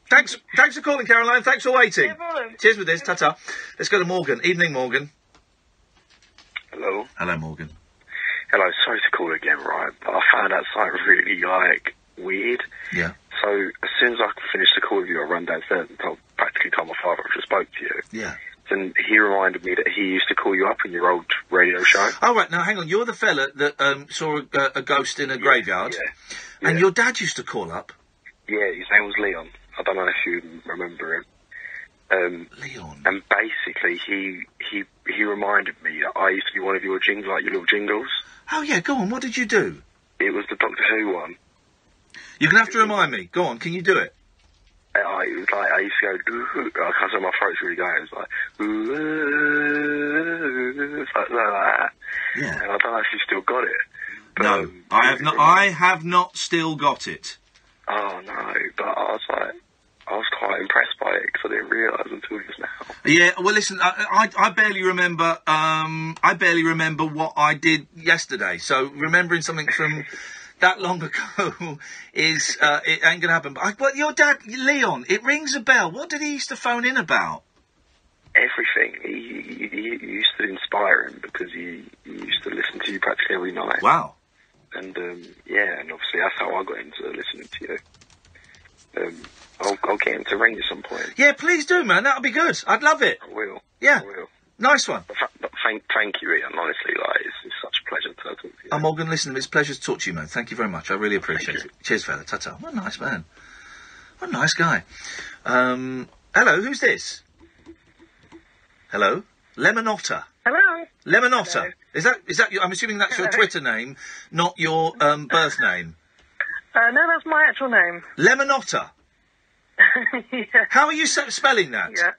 Thanks for calling, Caroline. Thanks for waiting. No problem. Cheers with this. Ta-ta. Let's go to Morgan. Evening, Morgan. Hello. Hello, Morgan. Hello. Sorry to call again, right? But I found that site really weird. Yeah. So as soon as I finished the call with you, I ran downstairs and practically told my father I just spoke to you. Yeah. And he reminded me that he used to call you up in your old radio show. Oh, right. Now, hang on. You're the fella that saw a ghost in a graveyard. Yeah. And your dad used to call up. Yeah, his name was Leon. I don't know if you remember him. Leon. And basically, he reminded me that I used to be one of your your little jingles. Oh, yeah. Go on. What did you do? It was the Doctor Who one. You're going to have to remind me. Go on, can you do it? It was like, I used to go, I can't say my throat's really going, it's like, it's like that. Yeah. And I don't know if you still got it. But, No, I have not still got it. Oh, no, but I was quite impressed by it, because I didn't realise until just now. Yeah, well, listen, I barely remember, what I did yesterday, so remembering something from that long ago is, it ain't gonna happen. But your dad, Leon, it rings a bell. What did he used to phone in about? Everything. He used to inspire him, because he used to listen to you practically every night. Wow. And, yeah, and obviously that's how I got into listening to you. I'll get him to ring you some point. Yeah, please do, man. That'll be good. I'd love it. I will. Yeah. I will. Nice one. But thank you, Ian. Honestly, it's such a pleasure to talk to you. I'm Morgan. Listen, it's a pleasure to talk to you, man. Thank you very much. I really appreciate it. Cheers, fella. Ta-ta. What a nice man. What a nice guy. Hello, who's this? Hello? Lemon-Otter. Hello. Lemon-Otter. Is that your, I'm assuming that's your Twitter name, not your birth name. No, that's my actual name. Lemon-Otter. Yeah. How are you spelling that? Yeah.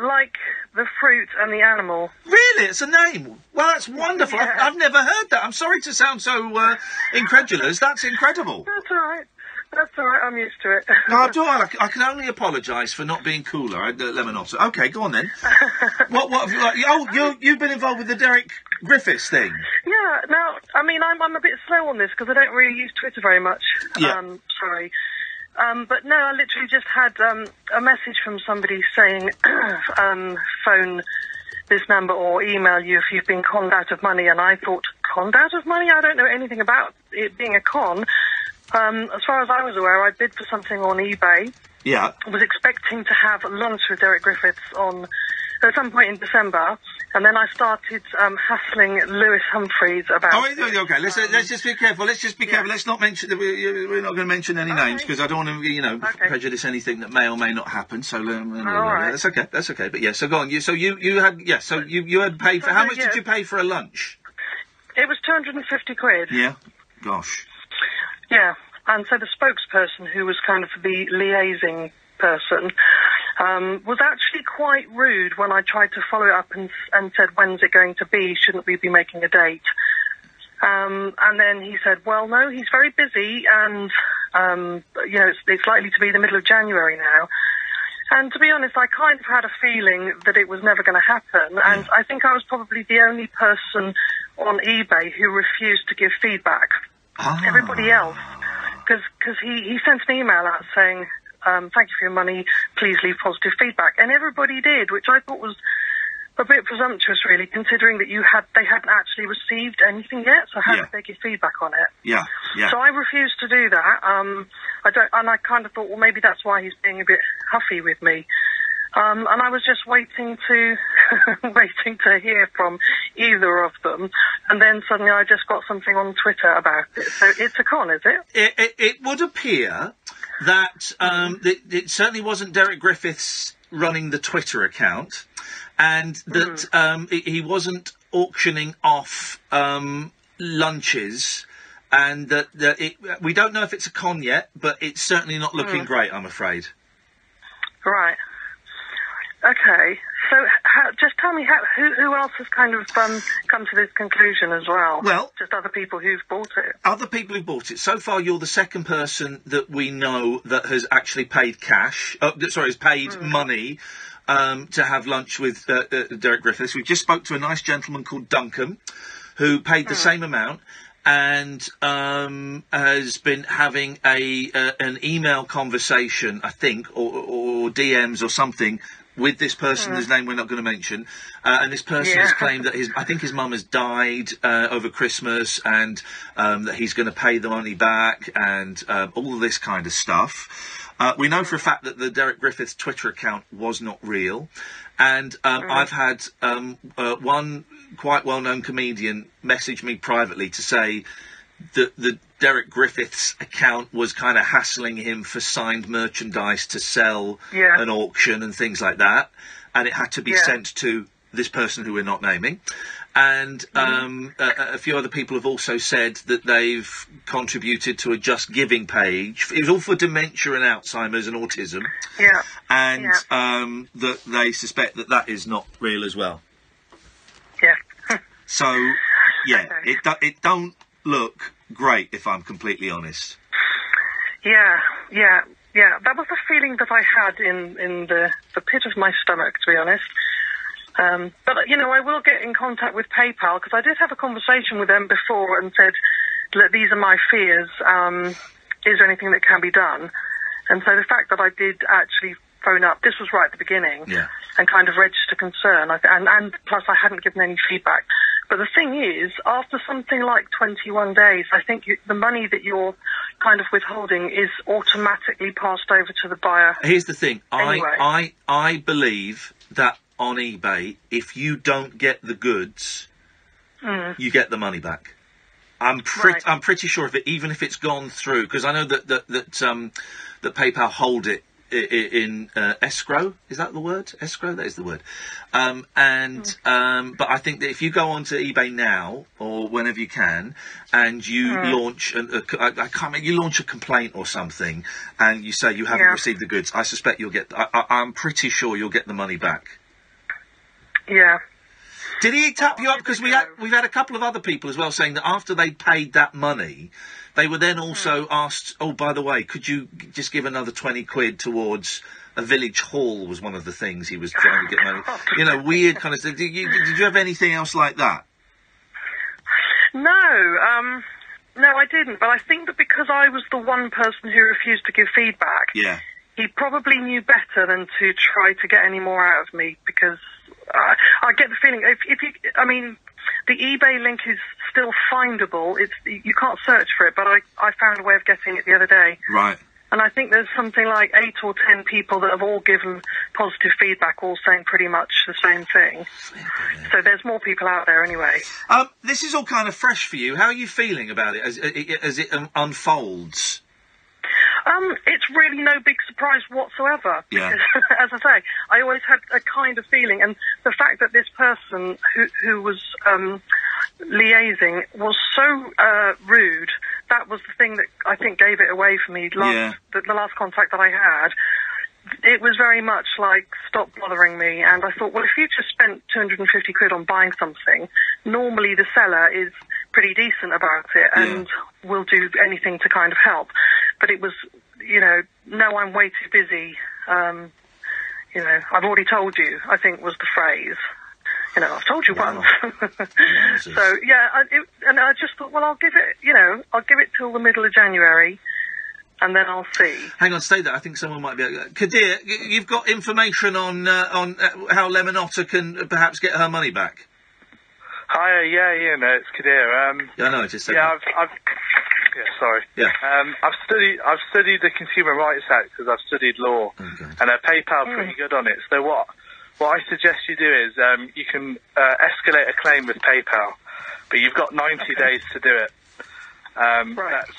Like the fruit and the animal. Really? It's a name? Well, that's wonderful. Yeah. I've never heard that. I'm sorry to sound so incredulous. That's incredible. That's all right. That's all right. I'm used to it. No, I can only apologise for not being cooler, Lemon-Otter. Okay, go on then. You've been involved with the Derek Griffiths thing. Yeah. Now, I mean, I'm a bit slow on this because I don't really use Twitter very much. Yeah. Sorry. But no, I literally just had a message from somebody saying, phone this number or email you if you've been conned out of money. And I thought, conned out of money? I don't know anything about it being a con. As far as I was aware, I bid for something on eBay. Yeah. I was expecting to have lunch with Derek Griffiths at some point in December, and then I started hassling Lewis Humphreys about... Oh, okay, let's just be careful. Let's just be careful. Let's not mention... We're not going to mention any names, because I don't want to, prejudice anything that may or may not happen, so... right. That's okay, that's okay. But yeah, so go on. You had paid for... How much did you pay for a lunch? It was 250 quid. Yeah? Gosh. Yeah, and so the spokesperson, who was kind of the liaising person, was actually quite rude when I tried to follow it up and said, when's it going to be? Shouldn't we be making a date? And then he said, well, no, he's very busy, and, it's likely to be the middle of January now. And to be honest, I kind of had a feeling that it was never going to happen, and I think I was probably the only person on eBay who refused to give feedback. Everybody else, because he sent an email out saying, thank you for your money, please leave positive feedback. And everybody did, which I thought was a bit presumptuous, really, considering that they hadn't actually received anything yet, so how could they give feedback on it? Yeah, yeah. So I refused to do that. I kind of thought, well, maybe that's why he's being a bit huffy with me. And I was just waiting to hear from either of them, and then suddenly I just got something on Twitter about it. So it's a con, is it? It would appear that it certainly wasn't Derek Griffiths running the Twitter account, and that he wasn't auctioning off lunches, and that we don't know if it's a con yet, but it's certainly not looking great, I'm afraid. Right. Okay, so just tell me who else has kind of come to this conclusion as well? Well, just other people who've bought it. Other people who've bought it. So far, you're the second person that we know that has actually paid cash. Has paid money to have lunch with Derek Griffiths. We just spoke to a nice gentleman called Duncan, who paid the same amount, and has been having an email conversation, I think, or DMs or something, with this person whose name we're not going to mention, and this person has claimed that his mum has died over Christmas, and that he's going to pay the money back, and all this kind of stuff. We know for a fact that the Derek Griffiths Twitter account was not real, and I've had one quite well-known comedian message me privately to say that the Derek Griffiths account was kind of hassling him for signed merchandise to sell an auction and things like that, and it had to be sent to this person who we're not naming. And a few other people have also said that they've contributed to a Just Giving page. It was all for dementia and Alzheimer's and autism. Yeah. And that they suspect that is not real as well. Yeah. So, yeah, it don't look great, if I'm completely honest. Yeah. That was the feeling that I had in the pit of my stomach, to be honest. But, I will get in contact with PayPal, because I did have a conversation with them before and said, look, these are my fears. Is there anything that can be done? And so the fact that I did actually phone up, this was right at the beginning, and kind of register concern, and plus I hadn't given any feedback. But the thing is, after something like 21 days, I think the money that you're kind of withholding is automatically passed over to the buyer. Here's the thing. Anyway. I believe that on eBay, if you don't get the goods, you get the money back. I'm pretty sure of it, even if it's gone through, because I know that PayPal hold it in escrow. Is that the word? Escrow? That is the word. But I think that if you go onto eBay now or whenever you can, and you launch you launch a complaint or something, and you say you haven't received the goods, I suspect you'll get. I'm pretty sure you'll get the money back. Yeah. Did he tap you up? Because we've had a couple of other people as well saying that after they paid that money, they were then also asked, oh, by the way, could you just give another 20 quid towards a village hall, was one of the things he was trying to get money. Weird kind of thing. Did you have anything else like that? No, I didn't. But I think that because I was the one person who refused to give feedback, he probably knew better than to try to get any more out of me, because I get the feeling, the eBay link is still findable. You can't search for it, but I found a way of getting it the other day. Right. And I think there's something like 8 or 10 people that have all given positive feedback, all saying pretty much the same thing. So there's more people out there anyway. This is all kind of fresh for you. How are you feeling about it as it unfolds? It's really no big surprise whatsoever. Yeah. Because, as I say, I always had a kind of feeling, and the fact that this person who was liaising was so rude, that was the thing that I think gave it away for me. The last contact that I had, it was very much like, stop bothering me. And I thought, well, if you just spent 250 quid on buying something, normally the seller is pretty decent about it and will do anything to kind of help. But it was, no, I'm way too busy. I've already told you, I think was the phrase. I've told you once. So, and I just thought, well, I'll give it till the middle of January, and then I'll see. Hang on, stay there. I think someone might be... Kadir, you've got information on how Lemon-Otter can perhaps get her money back? Hi, Ian, it's Kadir. I know, I just said I've sorry. Yeah. I've studied the Consumer Rights Act because I've studied law, and PayPal pretty good on it. So what I suggest you do is you can escalate a claim with PayPal, but you've got 90 days to do it.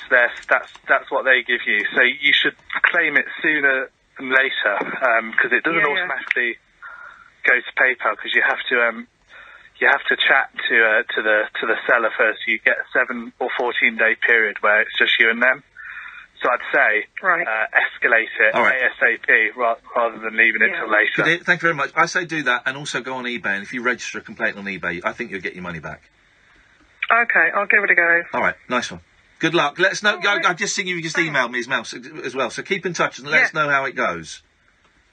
That's what they give you. So you should claim it sooner than later, because it doesn't automatically go to PayPal, because you have to chat to the seller first. You get a 7 or 14 day period where it's just you and them. So I'd say escalate it ASAP rather than leaving it till later. Thank you very much. I say do that, and also go on eBay, and if you register a complaint on eBay, I think you'll get your money back. Okay, I'll give it a go. All right, nice one. Good luck. Let us know. I've just seen you just emailed me as well, so keep in touch and let us know how it goes.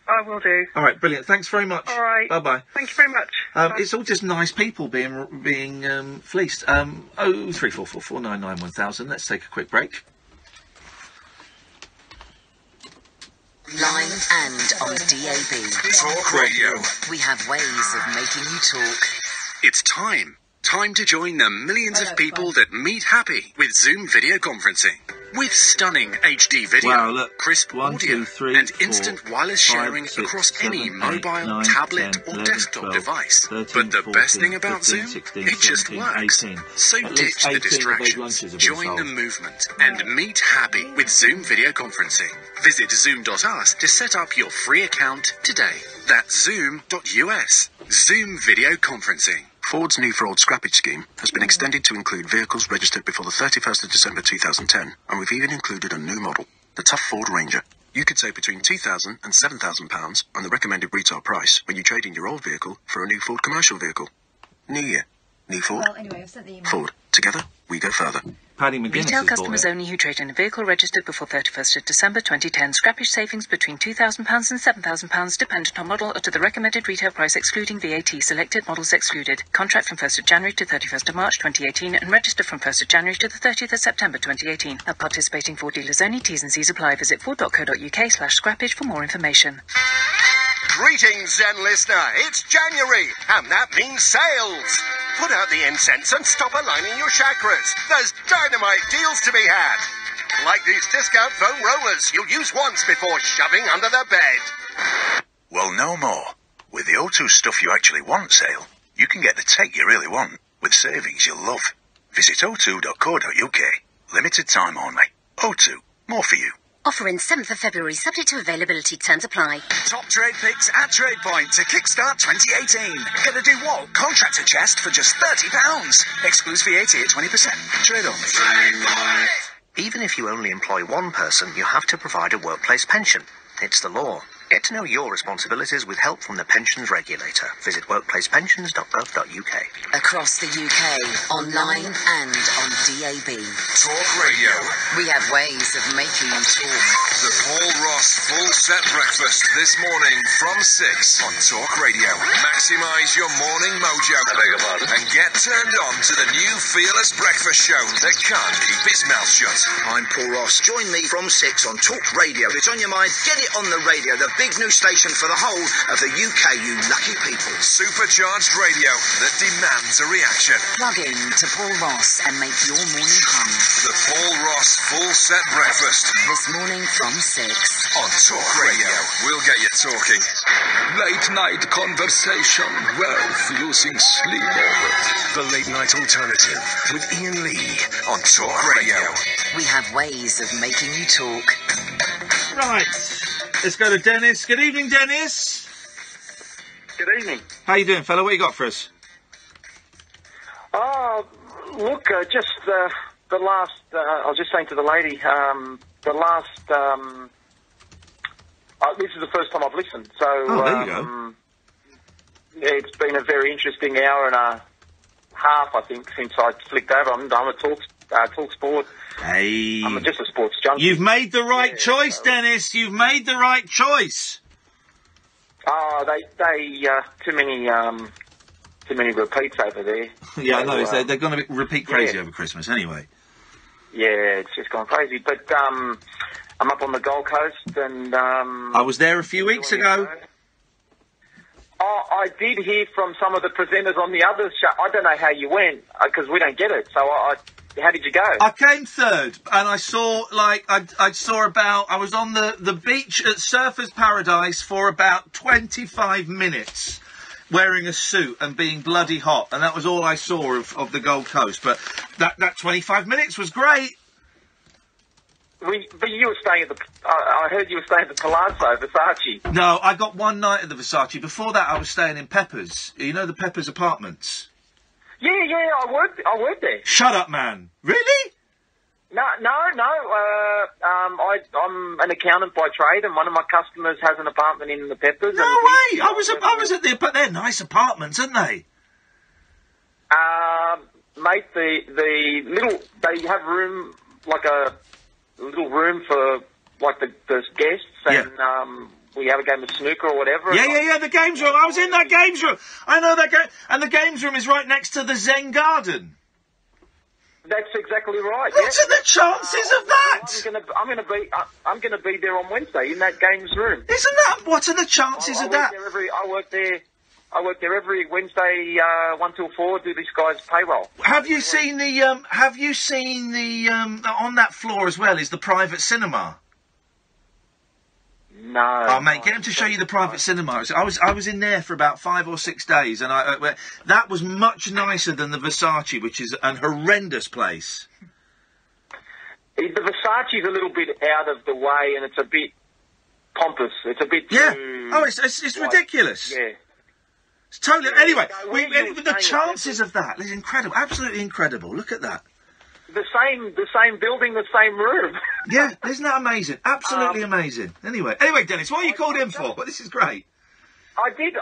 I will do. All right, brilliant. Thanks very much. All right. Bye-bye. Thank you very much. It's all just nice people being fleeced. 03444991000. Let's take a quick break. Live and on DAB. Talk Radio. We have ways of making you talk. It's time. Time to join the millions of people that meet happy with Zoom video conferencing. With stunning HD video, crisp audio, and instant wireless sharing across any mobile, tablet, or desktop device. But the best thing about Zoom? It just works. So ditch the distractions, join the movement, and meet happy with Zoom video conferencing. Visit zoom.us to set up your free account today. That's zoom.us. Zoom video conferencing. Ford's new fraud scrappage scheme has been extended to include vehicles registered before the 31st of December 2010, and we've even included a new model, the Tough Ford Ranger. You could save between £2,000 and £7,000 on the recommended retail price when you trade in your old vehicle for a new Ford commercial vehicle. New year, new Ford. Well, anyway, I've sent the email. Ford. Together, we go further. Paddy McGuinness Retail has customers bought it. only who trade in a vehicle registered before 31st of December 2010. Scrappage savings between £2,000 and £7,000 dependent on model or to the recommended retail price excluding VAT. Selected models excluded. Contract from 1st of January to 31st of March 2018 and register from 1st of January to the 30th of September 2018. At participating Ford dealers only. T's and C's apply. Visit ford.co.uk/scrappage for more information. Greetings, Zen listener. It's January, and that means sales. Put out the incense and stop aligning your chakras. There's dynamite deals to be had. Like these discount foam rollers you'll use once before shoving under the bed. Well, no more. With the O2 Stuff You Actually Want sale, you can get the tech you really want with savings you'll love. Visit o2.co.uk. Limited time only. O2. More for you. Offer in 7th of February, subject to availability. Terms apply. Top trade picks at TradePoint to kickstart 2018. Get a DeWalt contractor chest for just £30. Excludes VAT at 20%. Trade only. TradePoint. Even if you only employ one person, you have to provide a workplace pension. It's the law. Get to know your responsibilities with help from the pensions regulator. Visit workplacepensions.gov.uk. Across the UK, online and on DAB. Talk Radio. We have ways of making you talk. The Paul Ross Full Set Breakfast this morning from 6 on Talk Radio. Maximise your morning mojo and get turned on to the new Fearless Breakfast show that can't keep its mouth shut. I'm Paul Ross. Join me from 6 on Talk Radio. If it's on your mind, get it on the radio. The big new station for the whole of the UK, you lucky people. Supercharged radio that demands a reaction. Plug in to Paul Ross and make your morning hum. The Paul Ross Full Set Breakfast. This morning from 6 on Talk Radio. We'll get you talking. Late night conversation worth losing sleep over. The Late Night Alternative with Iain Lee on Talk Radio. We have ways of making you talk. Right. Let's go to Dennis. Good evening, Dennis. Good evening. How you doing, fella? What you got for us? Look, just the last... I was just saying to the lady, the last... this is the first time I've listened, so... there you go. It's been a very interesting hour and a half, I think, since I flicked over. I'm a Talk Sport. Hey. I'm just a sports junkie. You've made the right choice, Dennis. You've made the right choice. They too many repeats over there. Yeah, I know. They're going to repeat crazy over Christmas anyway. Yeah, it's just gone crazy. But I'm up on the Gold Coast, and I was there a few weeks ago. I did hear from some of the presenters on the other show. I don't know how you went, because we don't get it. So how did you go? I came third, and I saw, I was on the beach at Surfers Paradise for about 25 minutes, wearing a suit and being bloody hot, and that was all I saw of the Gold Coast. But that 25 minutes was great. But you were staying at I heard you were staying at the Palazzo, Versace. No, I got one night at the Versace. Before that, I was staying in Pepper's. You know the Pepper's apartments? Yeah, I worked there. Shut up, man. Really? No. I'm an accountant by trade, and one of my customers has an apartment in the Peppers. No way! I was at but they're nice apartments, aren't they? Mate, they have room, like a little room for like the guests, and we have a game of snooker or whatever. Yeah, the games room. I was in that games room. I know that game, and the games room is right next to the Zen Garden. That's exactly right. What are the chances of that? I'm gonna be there on Wednesday in that games room. Isn't that? What are the chances of that? I work there every Wednesday, 1 till 4. Do this guy's payroll. Have you seen the? On that floor as well is the private cinema. No. Oh, mate, get him to show you the private cinema. I was in there for about 5 or 6 days, and that was much nicer than the Versace, which is an horrendous place. The Versace's a little bit out of the way, and it's a bit pompous. It's a bit too... Oh, it's ridiculous. Yeah. It's totally... Anyway, the chances of that is incredible. Absolutely incredible. Look at that. The same building, the same room. Yeah, isn't that amazing? Absolutely amazing. Anyway, Dennis, what are you called in for? Well, this is great. I did.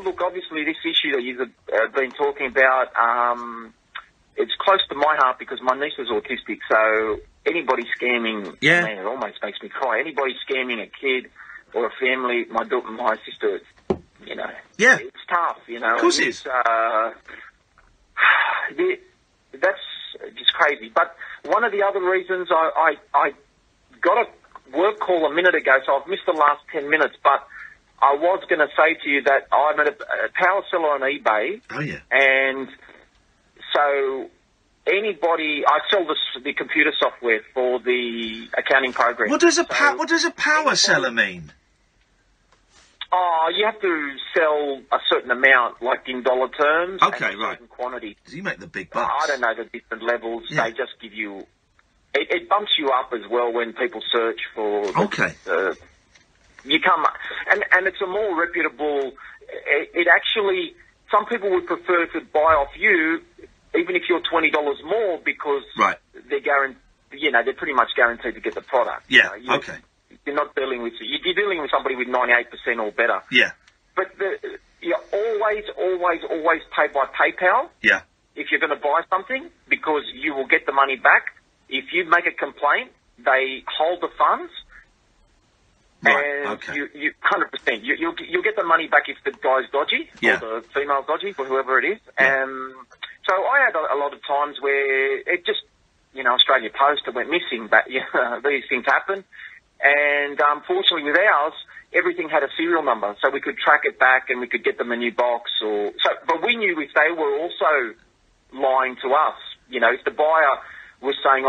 Look, obviously, this issue that you've been talking about, it's close to my heart because my niece is autistic. So anybody scamming, man, it almost makes me cry. Anybody scamming a kid or a family, my sister, you know, it's tough. You know, of course it is. That's just crazy. But one of the other reasons I got a work call a minute ago, so I've missed the last 10 minutes, but I was going to say to you that I'm a power seller on eBay. Oh, yeah. And so anybody, I sell the computer software for the accounting program. What does a power seller mean? Oh, you have to sell a certain amount, like in dollar terms. Okay, and a certain quantity. Does he make the big bucks? I don't know the different levels. Yeah. They just give you... It bumps you up as well when people search for... You come... And it's a more reputable... It actually... Some people would prefer to buy off you, even if you're $20 more, because they're they're pretty much guaranteed to get the product. Yeah, you know, You're not dealing with... You're dealing with somebody with 98% or better. Yeah. But you always pay by PayPal. Yeah. If you're going to buy something, because you will get the money back. If you make a complaint, they hold the funds. Right, and you 100%. You'll get the money back if the guy's dodgy or the female's dodgy or whoever it is. Yeah. So I had a lot of times where it just, Australia Post, it went missing. But these things happen. And unfortunately with ours, everything had a serial number, so we could track it back and we could get them a new box. But we knew if they were also lying to us, if the buyer was saying,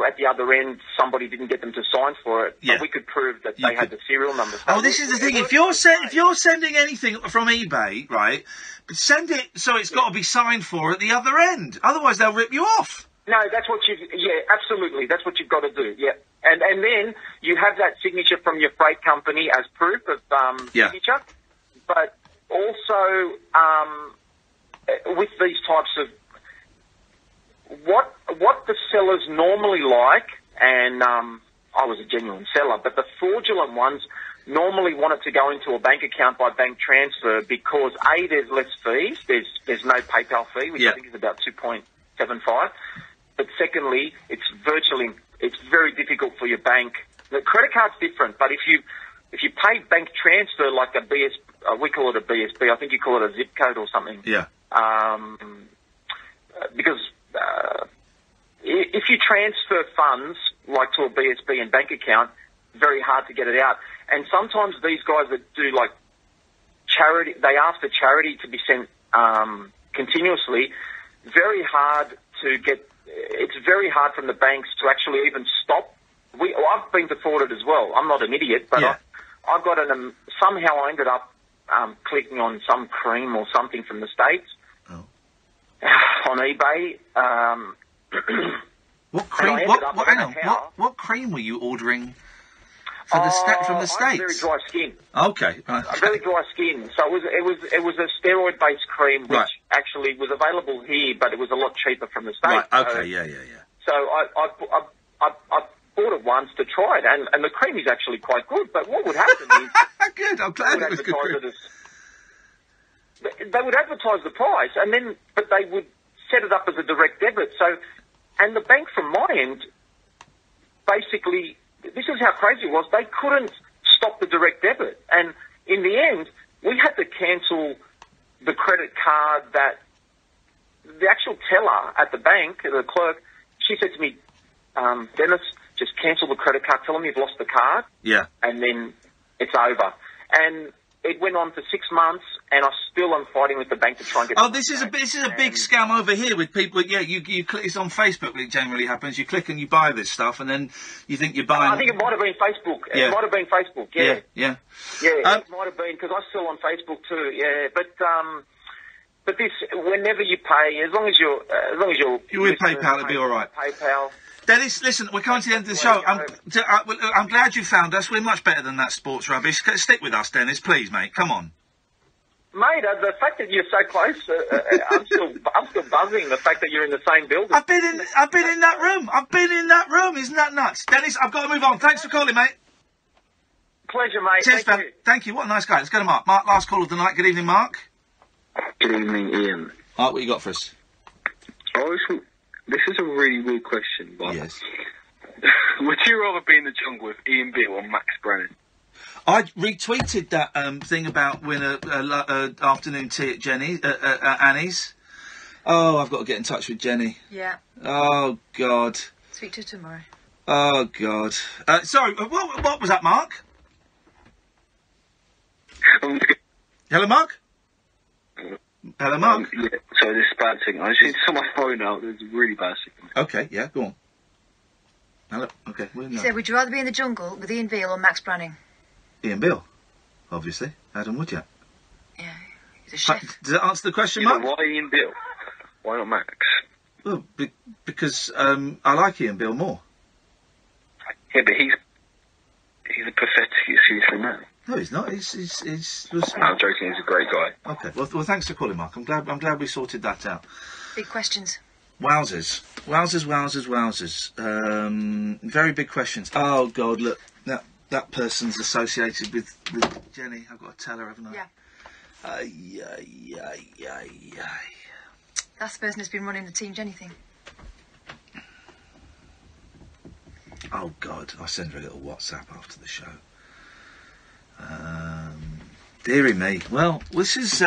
at the other end, somebody didn't get them to sign for it, but we could prove that they had the serial number. So this is the thing. If you're sending anything from eBay, right, send it so it's got to be signed for at the other end. Otherwise, they'll rip you off. No, that's what absolutely. That's what you've got to do, And then you have that signature from your freight company as proof of signature. But also, with these types of, what the sellers normally like, and I was a genuine seller, but the fraudulent ones normally want it to go into a bank account by bank transfer because, A, there's less fees. There's no PayPal fee, which I think is about 2.75. But secondly, it's very difficult for your bank. The credit card's different, but if you pay bank transfer like a we call it a BSB. I think you call it a zip code or something. Yeah. Because if you transfer funds like to a BSB and bank account, very hard to get it out. And sometimes these guys that do like charity, they ask for charity to be sent continuously. Very hard to get. It's very hard from the banks to actually even stop. I've been defrauded as well. I'm not an idiot, but I've got somehow I ended up clicking on some cream or something from the States on eBay. What cream? What cream were you ordering from the States? Very dry skin. Okay. Very dry skin. So it was a steroid-based cream, which actually was available here, but it was a lot cheaper from the States. Right. Okay. So I bought it once to try it, and the cream is actually quite good. But what would happen is good. I'm glad it was good cream. They would advertise the price, but they would set it up as a direct debit. So, and the bank from my end, basically, this is how crazy it was. They couldn't stop the direct debit, and in the end, we had to cancel the credit card that the actual teller at the bank, the clerk, she said to me, Dennis, just cancel the credit card, tell them you've lost the card, and then it's over. And it went on for 6 months, and I still am fighting with the bank to try and get. This is a big scam over here with people. Yeah, you click. It's on Facebook. It generally happens. You click and you buy this stuff, and then you think you're buying. I think it might have been Facebook. Yeah. It might have been Facebook. Yeah. Yeah. It might have been because I'm still on Facebook too. Yeah, but this, whenever you pay, as long as you're with PayPal, it'll be all right. PayPal. Dennis, listen, we're coming to the end of the show. I'm glad you found us. We're much better than that sports rubbish. Stick with us, Dennis, please, mate. Come on. Mate, the fact that you're so close, I'm still buzzing. The fact that you're in the same building. I've been in that room. I've been in that room. Isn't that nuts? Dennis, I've got to move on. Thanks for calling, mate. Pleasure, mate. Cheers, Thank Ben. you. Thank you. What a nice guy. Let's go to Mark. Mark, last call of the night. Good evening, Mark. Good evening, Ian. Mark, what you got for us? This is a really weird question, but... Yes. Would you rather be in the jungle with Ian Beale or Max Brennan? I retweeted that thing about winning a afternoon tea at Annie's. Oh, I've got to get in touch with Jenny. Yeah. Oh, God. Speak to her tomorrow. Oh, God. Sorry, what was that, Mark? Hello, Mark? Hello, Mark? Yeah, sorry, this is a bad thing. I just need to sort my phone out. There's a really bad signal. Okay, yeah, go on. Hello, okay. He said, would you rather be in the jungle with Ian Beale or Max Branning? Ian Beale, obviously. Adam would you? Yeah, he's a chef. Does that answer the question, Mark? Why Ian Beale? Why not Max? Well, because I like Ian Beale more. Yeah, but he's a pathetic excuse for a man. No, he's not. He's I'm joking. He's a great guy. Okay. Well, thanks for calling, Mark. I'm glad we sorted that out. Big questions. Wowzers. Very big questions. Oh, God, look. That person's associated with Jenny. I've got to tell her, haven't I? Yeah. That's the person who's been running the Team Jenny thing. Oh, God. I'll send her a little WhatsApp after the show. Dearie me. Well, this is,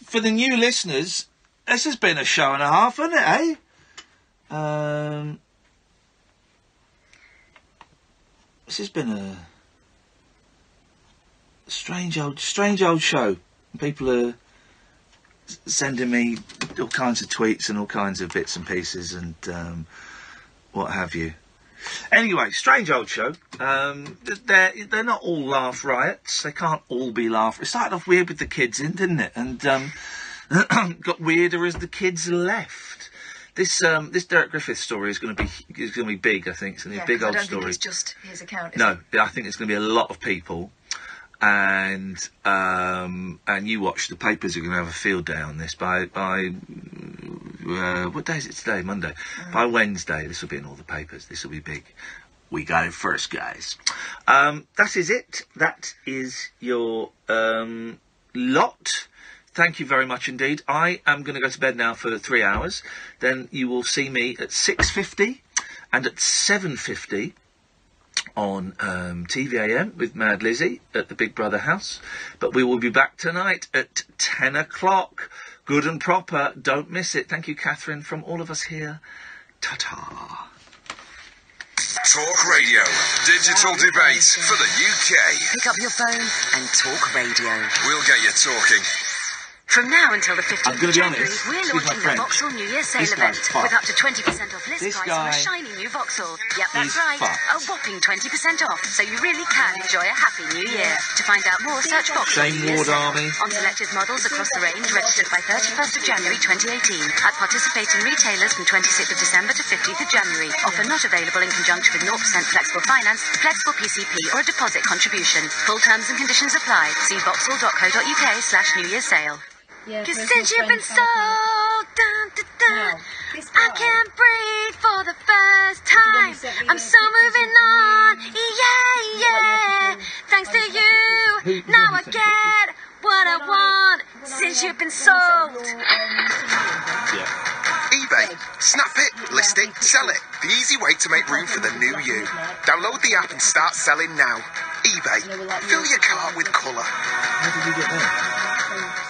for the new listeners, this has been a show and a half, hasn't it, eh? This has been a strange old show. People are sending me all kinds of tweets and all kinds of bits and pieces and what have you. Anyway, strange old show. They're not all laugh riots. They can't all be laugh. It started off weird with the kids in, didn't it? And got weirder as the kids left. This Derek Griffiths story is going to be big. I think it's going to be a big old story. I don't think it's just his account. I think it's going to be a lot of people. And you watch, the papers are going to have a field day on this by what day is it today? Monday. By Wednesday, this will be in all the papers. This will be big. We got it first, guys. That is it. That is your lot. Thank you very much indeed. I am going to go to bed now for 3 hours. Then you will see me at 6:50 and at 7:50 on TVAM with Mad Lizzie at the Big Brother house. But we will be back tonight at 10 o'clock. Good and proper. Don't miss it. Thank you, Catherine, from all of us here. Ta-ta. Talk Radio. Digital debate for the UK. Pick up your phone and talk radio. We'll get you talking. From now until the 15th I'm going of to be January, honest, we're excuse my launching the French. Vauxhall New Year sale This event guy's fucked. with up to 20% off list This price on a guy shiny new Vauxhall. Yep, that's is right. fucked. A whopping 20% off, so you really can enjoy a happy new year. To find out more, search Vauxhall Shane New Year Ward sale. Army. On selected models across the range, registered by 31st of January 2018. At participating retailers from 26th of December to 15th of January. Offer not available in conjunction with 0% flexible finance, flexible PCP or a deposit contribution. Full terms and conditions apply. See vauxhall.co.uk/New Year sale. Cause since you've been so I can't breathe for the first time. I'm so moving on, yeah. Thanks to you, now I get what I want. Since you've been sold. eBay. Snap it, list it, sell it. The easy way to make room for the new you. Download the app and start selling now. eBay. Fill your cart with colour. How did you get there?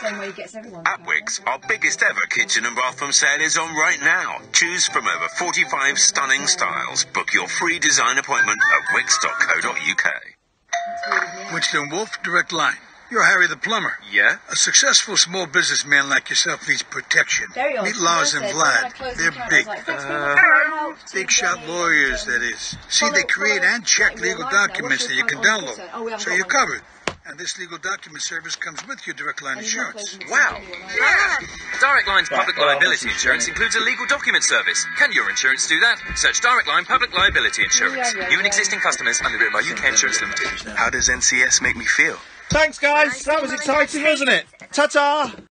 Same way he gets everyone. At Wickes, our biggest ever kitchen and bathroom sale is on right now. Choose from over 45 stunning styles. Book your free design appointment at wicks.co.uk. Winston Wolf, Direct Line. You're Harry the Plumber. Yeah? A successful small businessman like yourself needs protection. Meet Lars and Vlad. They're big. Big shot lawyers, that is. See, they create and check legal documents that you can download. So you're covered. And this legal document service comes with your Direct Line insurance. Wow. Yeah. Direct Line's public liability insurance includes a legal document service. Can your insurance do that? Search Direct Line Public Liability Insurance. New and existing customers underwritten by UK Insurance Limited. How does NCS make me feel? Thanks, guys. That was exciting, wasn't it? Ta-ta!